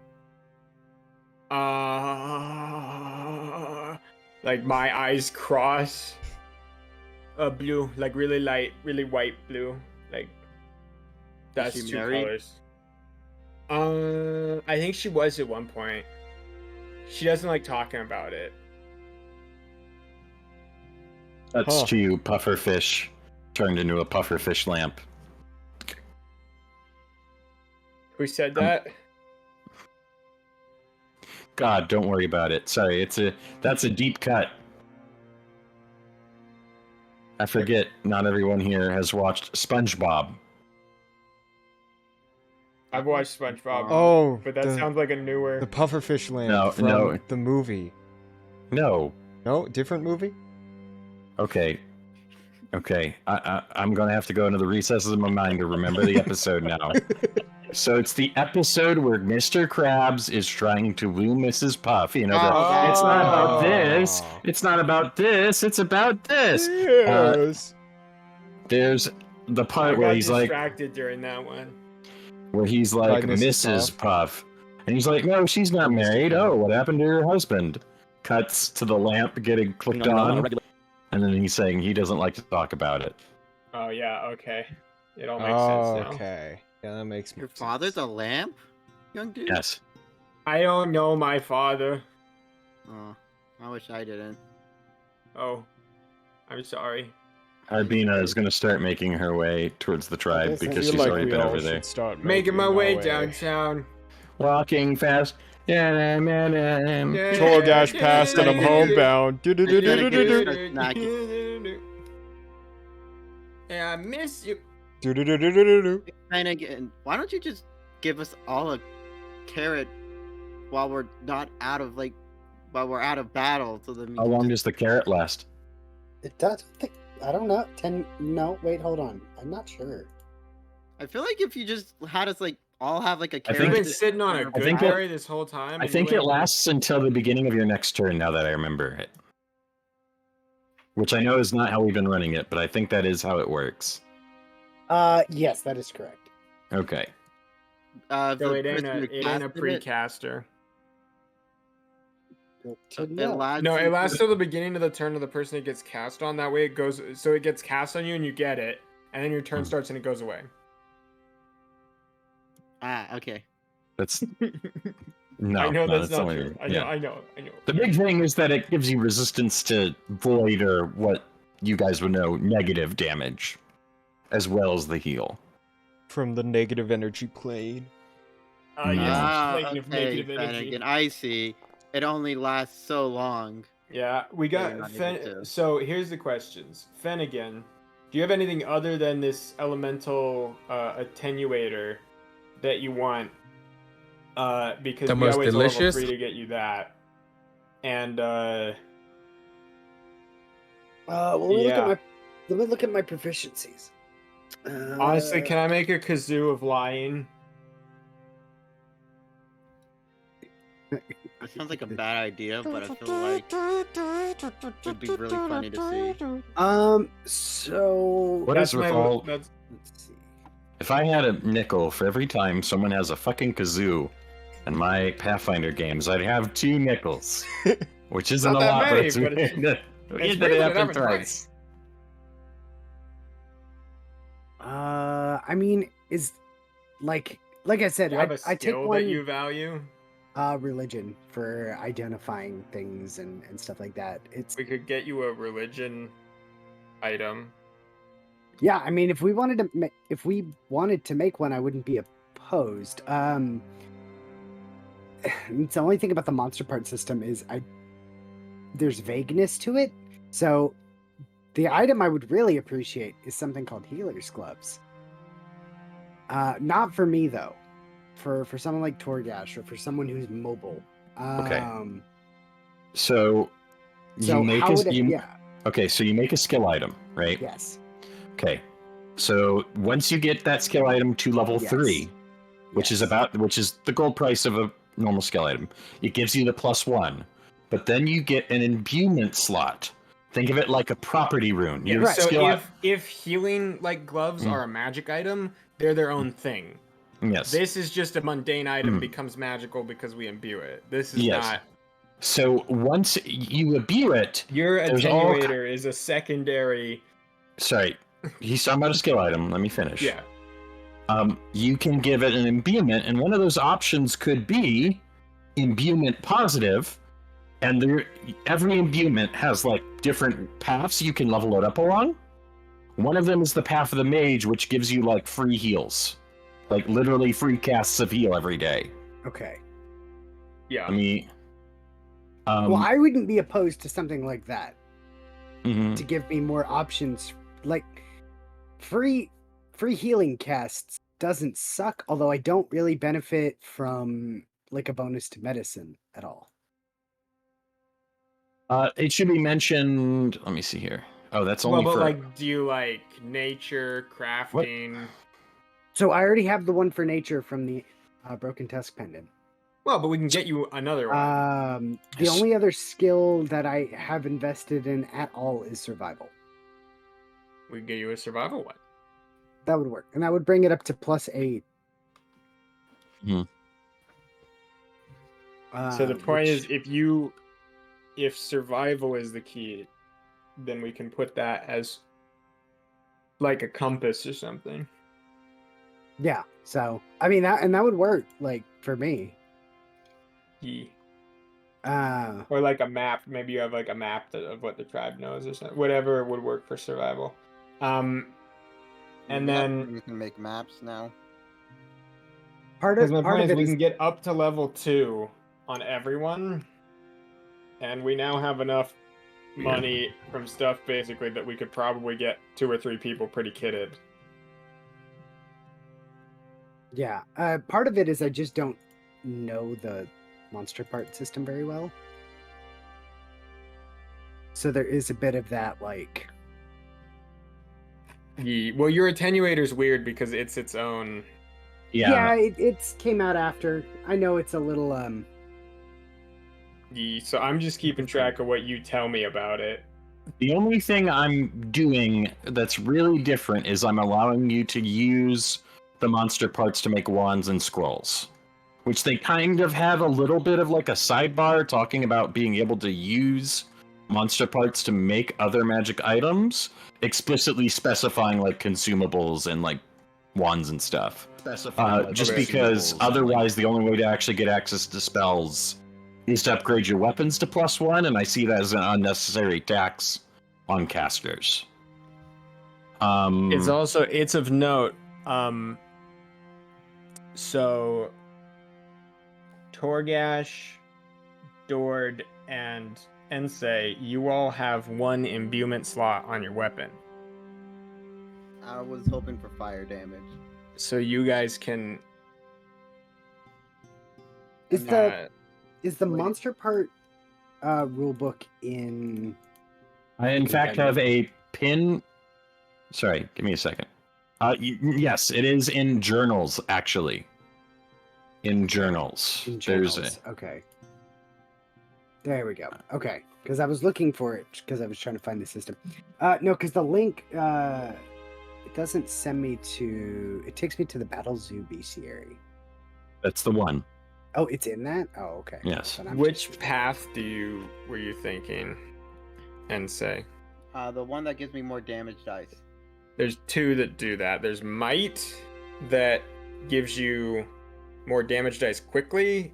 Like my eyes cross. Blue, like really light, really white blue. Like that's she two married? colors. I think she was at one point. She doesn't like talking about it. That's Huh. to you, pufferfish. Turned into a pufferfish lamp. Who said that? God, don't worry about it. Sorry, that's a deep cut. I forget not everyone here has watched SpongeBob. I've watched SpongeBob, Oh, but that the, sounds like a newer. the pufferfish lamp No, from no. the movie. No. No, different movie. Okay. I'm gonna have to go into the recesses of my mind to remember the episode now. So it's the episode where Mr. Krabs is trying to woo Mrs. Puff. You know, Oh, it's not about Oh. this. It's not about this. It's about this. Yes. There's the I part where got he's like, distracted during that one. Mrs. Puff. And he's like, no, she's not married. Oh, what happened to her husband? Cuts to the lamp getting clicked on. And then he's saying he doesn't like to talk about it. Oh yeah, okay. It all makes sense now. Okay. Yeah, that makes Your more father's sense. a lamp, young dude. Yes. I don't know my father. Oh, I wish I didn't. Oh, I'm sorry. Arbina is going to start making her way towards the tribe Listen, because I feel she's like already we been all over there. should start Making my way downtown. Walking fast. Yeah. Torgash passed and I'm homebound. Yeah, I miss you. And again, why don't you just give us all a carrot while we're not out of while we're out of battle, so then we How can long just- does the carrot last? It does. I don't know. 10. No, wait, hold on. I'm not sure. I feel like if you just had us all have a think You've carrot. been sitting on a good think it- berry this whole time. I and think you it ain't- lasts until the beginning of your next turn, now that I remember it. Which I know is not how we've been running it, but I think that is how it works. Yes, that is correct. Okay. So the it ain't person who a casted it, precaster. Good to it know. lasts No, it until- lasts till the beginning of the turn of the person it gets cast on. That way it goes. So it gets cast on you and you get it, and then your turn starts and it goes away. Ah, okay. That's no. I know no, that's not only- true. I yeah. know. I know. I know. The big thing is that it gives you resistance to void or what you guys would know negative damage, as well as the heal. From the negative energy plane. Yes, Ah, plane of okay, negative energy. Flanagan, I see. It only lasts so long. Yeah, we They're got not Fen. able to. So here's the questions. Fennigan, do you have anything other than this elemental attenuator that you want? Because The we most always delicious? level 3 to get you that. And Well, let me Yeah. look at my proficiencies. honestly, can I make a kazoo of lying? That sounds like a bad idea, but I feel like it'd be really funny to see. So What is with all? That's, let's see. If I had a nickel for every time someone has a fucking kazoo in my Pathfinder games, I'd have 2 nickels. Which isn't Not a that lot, many, but it's but it's- weird. it's that weird it that it happened happened twice. I mean, is like I said, do you have a I take skill one that you value? religion for identifying things and stuff like that. It's We could get you a religion item. yeah. I mean, if we wanted to make one, I wouldn't be opposed. It's the only thing about the monster part system is there's vagueness to it. So the item I would really appreciate is something called healer's gloves. Not for me though. For someone like Torgash or for someone who's mobile. Okay. So So you make how a, would it? you, Yeah. Okay, so you make a skill item, right? Yes. Okay. So once you get that skill item to level Yes. 3, which is the gold price of a normal skill item, it gives you the +1. But then you get an imbuement slot. Think of it like a property rune. Yeah, Your right. so skill if healing like gloves are a magic item, they're their own thing. yes. This is just a mundane item Mm. becomes magical because we imbue it. This is Yes. not. So once you imbue it, Your There's all attenuator is a secondary. sorry, he's talking about a skill item. Let me finish. Yeah. You can give it an imbuement, and one of those options could be imbuement positive, and every imbuement has like different paths you can level it up along. One of them is the path of the mage, which gives you like free heals, like literally free casts of heal every day. Okay. Yeah. I mean, Well, I wouldn't be opposed to something like that mhm. to give me more options. Like free healing casts doesn't suck, although I don't really benefit from like a bonus to medicine at all. It should be mentioned. Let me see here. Oh, that's well, only but for. like, do you like nature crafting? So I already have the one for nature from the Broken Tusk Pendant. Well, but we can get you another one. The only other skill that I have invested in at all is survival. We can get you a survival one. That would work, and that would bring it up to +8. So the point is, if survival is the key, then we can put that as like a compass or something. Yeah. So I mean that would work like for me. Or like a map. Maybe you have like a map of what the tribe knows or something. Whatever would work for survival. And then you can make maps now. Because my point is, we is can get up to level 2 on everyone, and we now have enough money from stuff basically that we could probably get 2 or 3 people pretty kitted. Yeah. Part of it is I just don't know the monster part system very well. So there is a bit of that, like... Yeah. Well, your attenuator's weird because it's its own... Yeah, it came out after. I know it's a little, Yeah, so I'm just keeping track of what you tell me about it. The only thing I'm doing that's really different is I'm allowing you to use the monster parts to make wands and scrolls, which they kind of have a little bit of like a sidebar talking about being able to use monster parts to make other magic items, explicitly specifying like consumables and like wands and stuff. Just because otherwise the only way to actually get access to spells is to upgrade your weapons to +1, and I see that as an unnecessary tax on casters. It's of note. So Torgash, Dord, and Ensei, you all have 1 imbuement slot on your weapon. I was hoping for fire damage. So you guys can... Is the monster part rulebook in... I, in fact, have a pin... Sorry, give me a second. Yes, it is in journals, actually. In journals. Okay. There we go. Okay. Because I was looking for it, because I was trying to find the system. No, because the link... it doesn't send me to... It takes me to the Battle Zoo bestiary. That's the one. Oh, it's in that? Oh, okay. Yes. Which path were you thinking? Ensei? The one that gives me more damage dice. There's 2 that do that. There's Might, that gives you more damage dice quickly,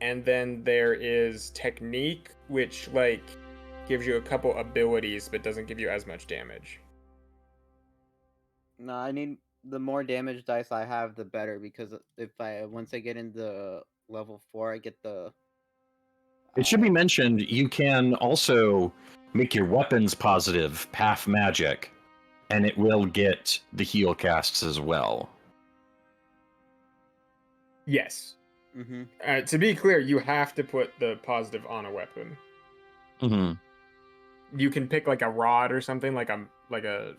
and then there is Technique, which like gives you a couple abilities but doesn't give you as much damage. No, I need the more damage dice I have, the better, because once I get into level 4, I get the... It should be mentioned, you can also make your weapons positive, path magic, and it will get the heal casts as well. Yes. Mm-hmm. To be clear, you have to put the positive on a weapon. Mm-hmm. You can pick like a rod or something, like a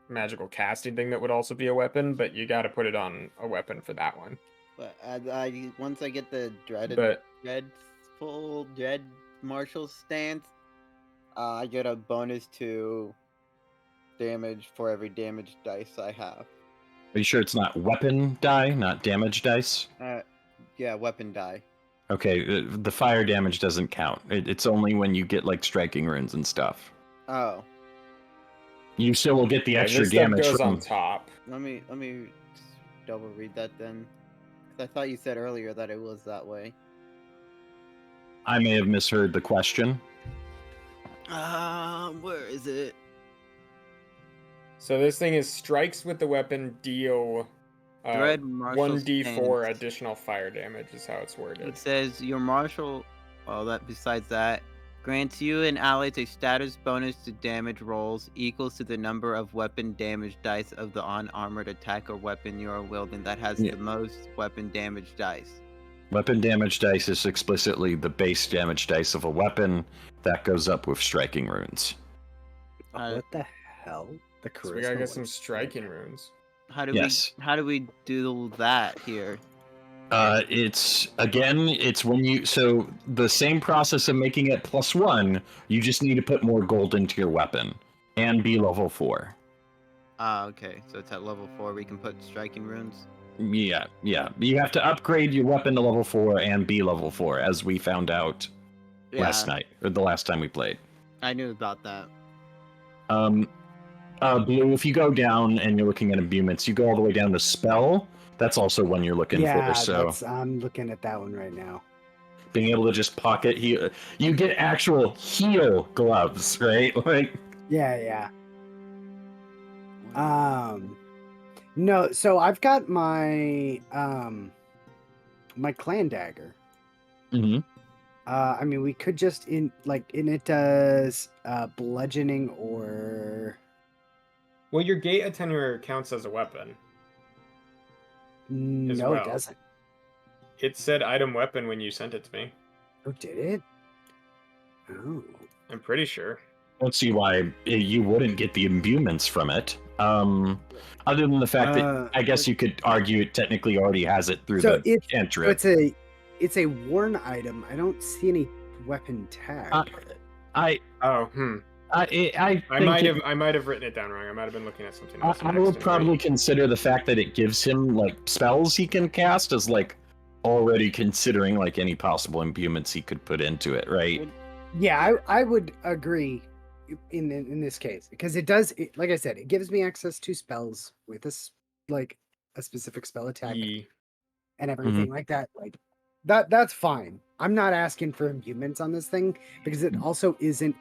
magical casting thing that would also be a weapon, but you got to put it on a weapon for that one. But once I get the dread martial stance, I get a bonus to damage for every damage dice I have. Are you sure it's not weapon die, not damage dice? Yeah, weapon die. Okay, the fire damage doesn't count. It's only when you get like striking runes and stuff. Oh. You still will get the extra this stuff damage goes from... on top. Let me double read that then. 'Cause I thought you said earlier that it was that way. I may have misheard the question. Where is it? So this thing is strikes with the weapon deal Dread martial 1d4 stance. additional fire damage is how it's worded. It says your martial. Oh, that besides that grants you and allies a status bonus to damage rolls equals to the number of weapon damage dice of the unarmored attack or weapon you are wielding that has the most weapon damage dice. Weapon damage dice is explicitly the base damage dice of a weapon that goes up with striking runes. What the hell? The So we gotta charisma get some one's striking runes. How do Yes. we do that here? It's when you, so the same process of making it +1, you just need to put more gold into your weapon and be level 4. Ah, okay. So it's at level 4 we can put striking runes. Yeah. You have to upgrade your weapon to level 4 and be level 4, as we found out last night, or the last time we played. I knew about that. Blue, if you go down and you're looking at imbuements, you go all the way down to spell. That's also one you're looking for. So I'm looking at that one right now. being able to just pocket heal, you get actual heal gloves, right? Like, Yeah. No, so I've got my my clan dagger. mhm. I mean, we could just and it does bludgeoning or Well, your gate attenuator counts as a weapon. no, well. it doesn't. It said item weapon when you sent it to me. Oh, did it? Oh, I'm pretty sure. I don't see why you wouldn't get the imbuements from it. Other than the fact that I guess you could argue it technically already has it through so the cantrip. it's a worn item. I don't see any weapon tag. I might have written it down wrong. I might have been looking at something else. I would probably consider the fact that it gives him like spells he can cast as like already considering like any possible imbuements he could put into it, right? Yeah, I would agree in this case because it does. Like I said, it gives me access to spells with like a specific spell attack and everything like that. Like that's fine. I'm not asking for imbuements on this thing because it also isn't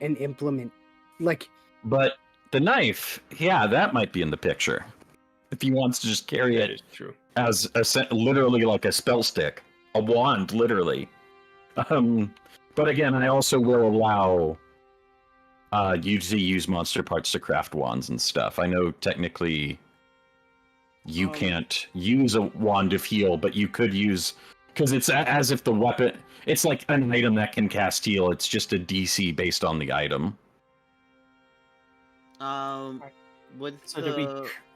an implement. Like, but the knife, yeah, that might be in the picture if he wants to just carry That it is true. as literally like a spell stick, a wand, literally. But again, I also will allow you to use monster parts to craft wands and stuff. I know technically you can't use a wand of heal, but you could use, because it's as if the weapon, it's like an item that can cast heal. It's just a DC based on the item.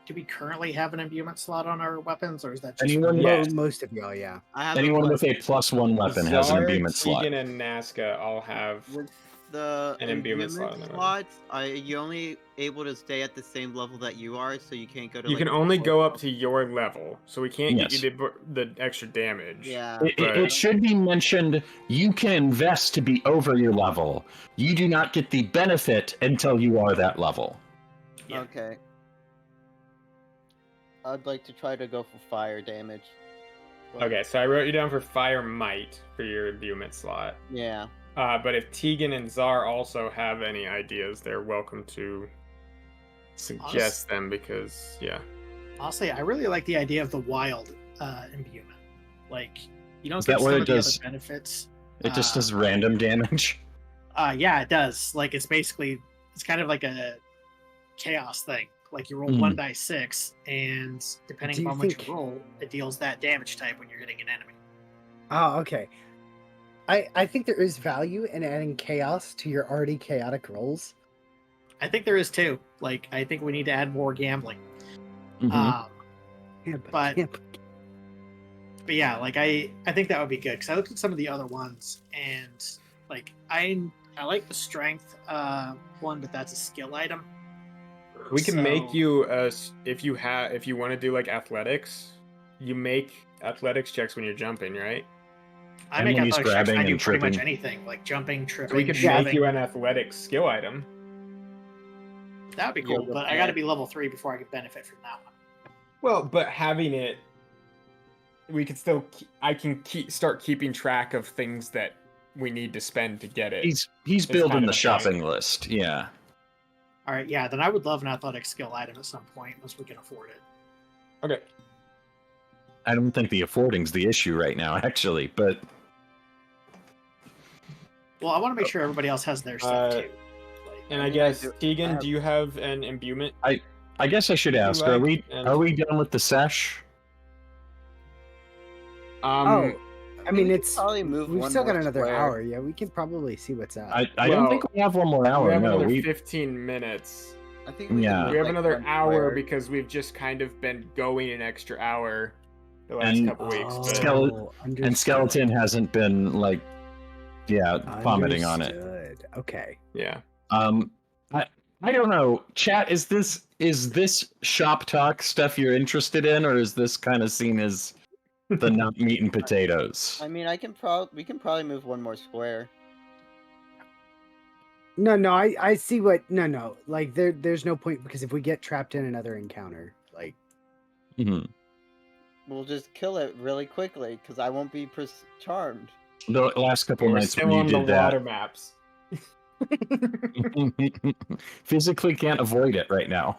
Do we currently have an imbuement slot on our weapons, or is that just Anyone? Yes. most of y'all, yeah. Anyone with a +1 weapon has an Czar, imbuement slot. Tegan, and Naska all have With the an imbuement slot on their weapon. slots, you're only able to stay at the same level that you are, so you can't go to. You can only go up to your level, so we can't Yes. get you the extra damage. Yeah. It should be mentioned you can invest to be over your level. You do not get the benefit until you are that level. Yeah. Okay. I'd like to try to go for fire damage. But- Okay, so I wrote you down for Fire Might for your imbuement slot. Yeah. But if Tegan and Czar also have any ideas, they're welcome to suggest them because, yeah. Honestly, I really like the idea of the wild imbuement. Like, you don't Is get that some what of it the does? other benefits. It just does random damage. Yeah, it does. Like, it's kind of like a chaos thing. Like, you roll Mhm. 1d6, and depending Do you upon what think- you roll, it deals that damage type when you're hitting an enemy. Oh, okay. I think there is value in adding chaos to your already chaotic rolls. I think there is too. Like, I think we need to add more gambling. Mhm. Yeah, But- yeah, But yeah, like I think that would be good because I looked at some of the other ones and like I like the strength one, but that's a skill item. We can So- make you if you want to do like athletics, you make athletics checks when you're jumping, right? I And make when he's athletics checks. I grabbing do and pretty much tripping. anything, like jumping, tripping. So we could shoving. make you an athletics skill item. That would be Yeah, cool, but but I got to be level 3 before I can benefit from that one. Well, but having it, we could still. I can start keeping track of things that we need to spend to get it. He's It's building kind of the a shopping list. Yeah. All right, yeah, then I would love an athletic skill item at some point once we can afford it. Okay. I don't think the affording's the issue right now, actually, but Well, I want to make sure everybody else has their stuff too. Like, And I guess Tegan, do you have an imbuement? I guess I should ask: Are we done with the sesh? Oh, I mean, We could it's probably move we've one still got more another square. hour. Yeah, we can probably see what's out. I don't think we have one more we hour. have No, another we 15 minutes. I think Yeah. We have like, another one hour square. because we've just kind of been going an extra hour the last And couple weeks. But And Skeleton hasn't been like, commenting on it. Understood. Okay. yeah, I don't know. Chat, is this shop talk stuff you're interested in, or is this kind of seen as the not meat and potatoes? I mean, we can probably move one more square. No, I see what. No. Like there's no point because if we get trapped in another encounter, like Mhm. We'll just kill it really quickly because I won't be charmed. The last couple we're nights still when on you the did water that, maps. physically can't avoid it right now.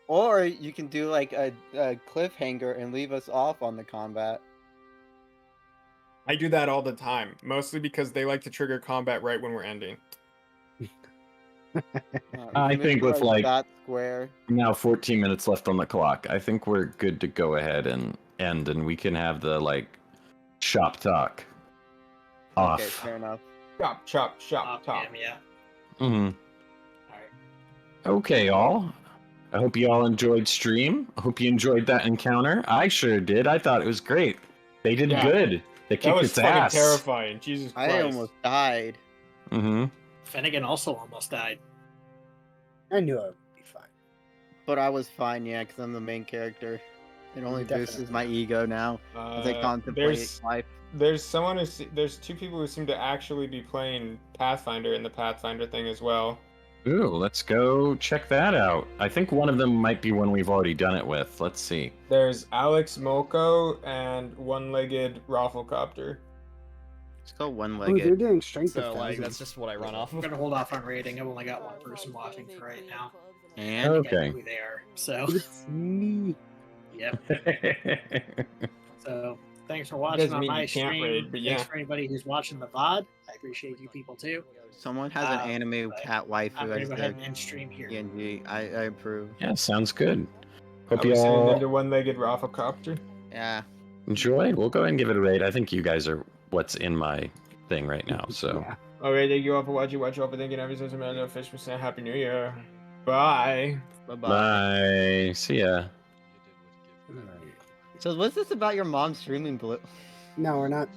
Or you can do like a cliffhanger and leave us off on the combat. I do that all the time, mostly because they like to trigger combat right when we're ending. I Move think to, with, like, that square. Now 14 minutes left on the clock. I think we're good to go ahead and end, and we can have the shop talk off. Okay, fair enough. Chop, Oh, top. damn, yeah. Mm-hmm. Alright. Okay, all. I hope you all enjoyed stream. I hope you enjoyed that encounter. I sure did. I thought it was great. They did Yeah. good. They That kicked was its fucking ass. terrifying. Jesus Christ. I almost died. Mm-hmm. Finnegan also almost died. I knew I would be fine. But I was fine, yeah, because I'm the main character. It only boosts Definitely. my ego now as I contemplate life. There's there's two people who seem to actually be playing Pathfinder in the Pathfinder thing as well. Ooh, let's go check that out. I think one of them might be one we've already done it with. Let's see. There's Alex Moko and One-Legged Rafflecopter. Let's go Oh, they're one-legged. doing strength So of like thousands. that's just what I run off I'm of. gonna hold off on rating. I've only got one person watching for right now. And Okay. Who they are. So, It's me. yep. So, thanks for Doesn't watching on mean my you can't stream. raid, but Thanks yeah. for anybody who's watching the VOD. I appreciate you people too. someone has an anime but cat waifu I'm gonna as go ahead the and end stream here. PNG. I approve. Yeah, sounds good. Hope Are you we sending them all to One-Legged Rafflecopter? Yeah. enjoyed. We'll go ahead and give it a rate. I think you guys are what's in my thing right now. So Yeah. Okay, thank you all for watching. Watch you all for thinking every single man. Fish for saying Happy New Year. Bye. Bye-bye. bye. See ya. So what's this about your mom streaming blue? No, we're not.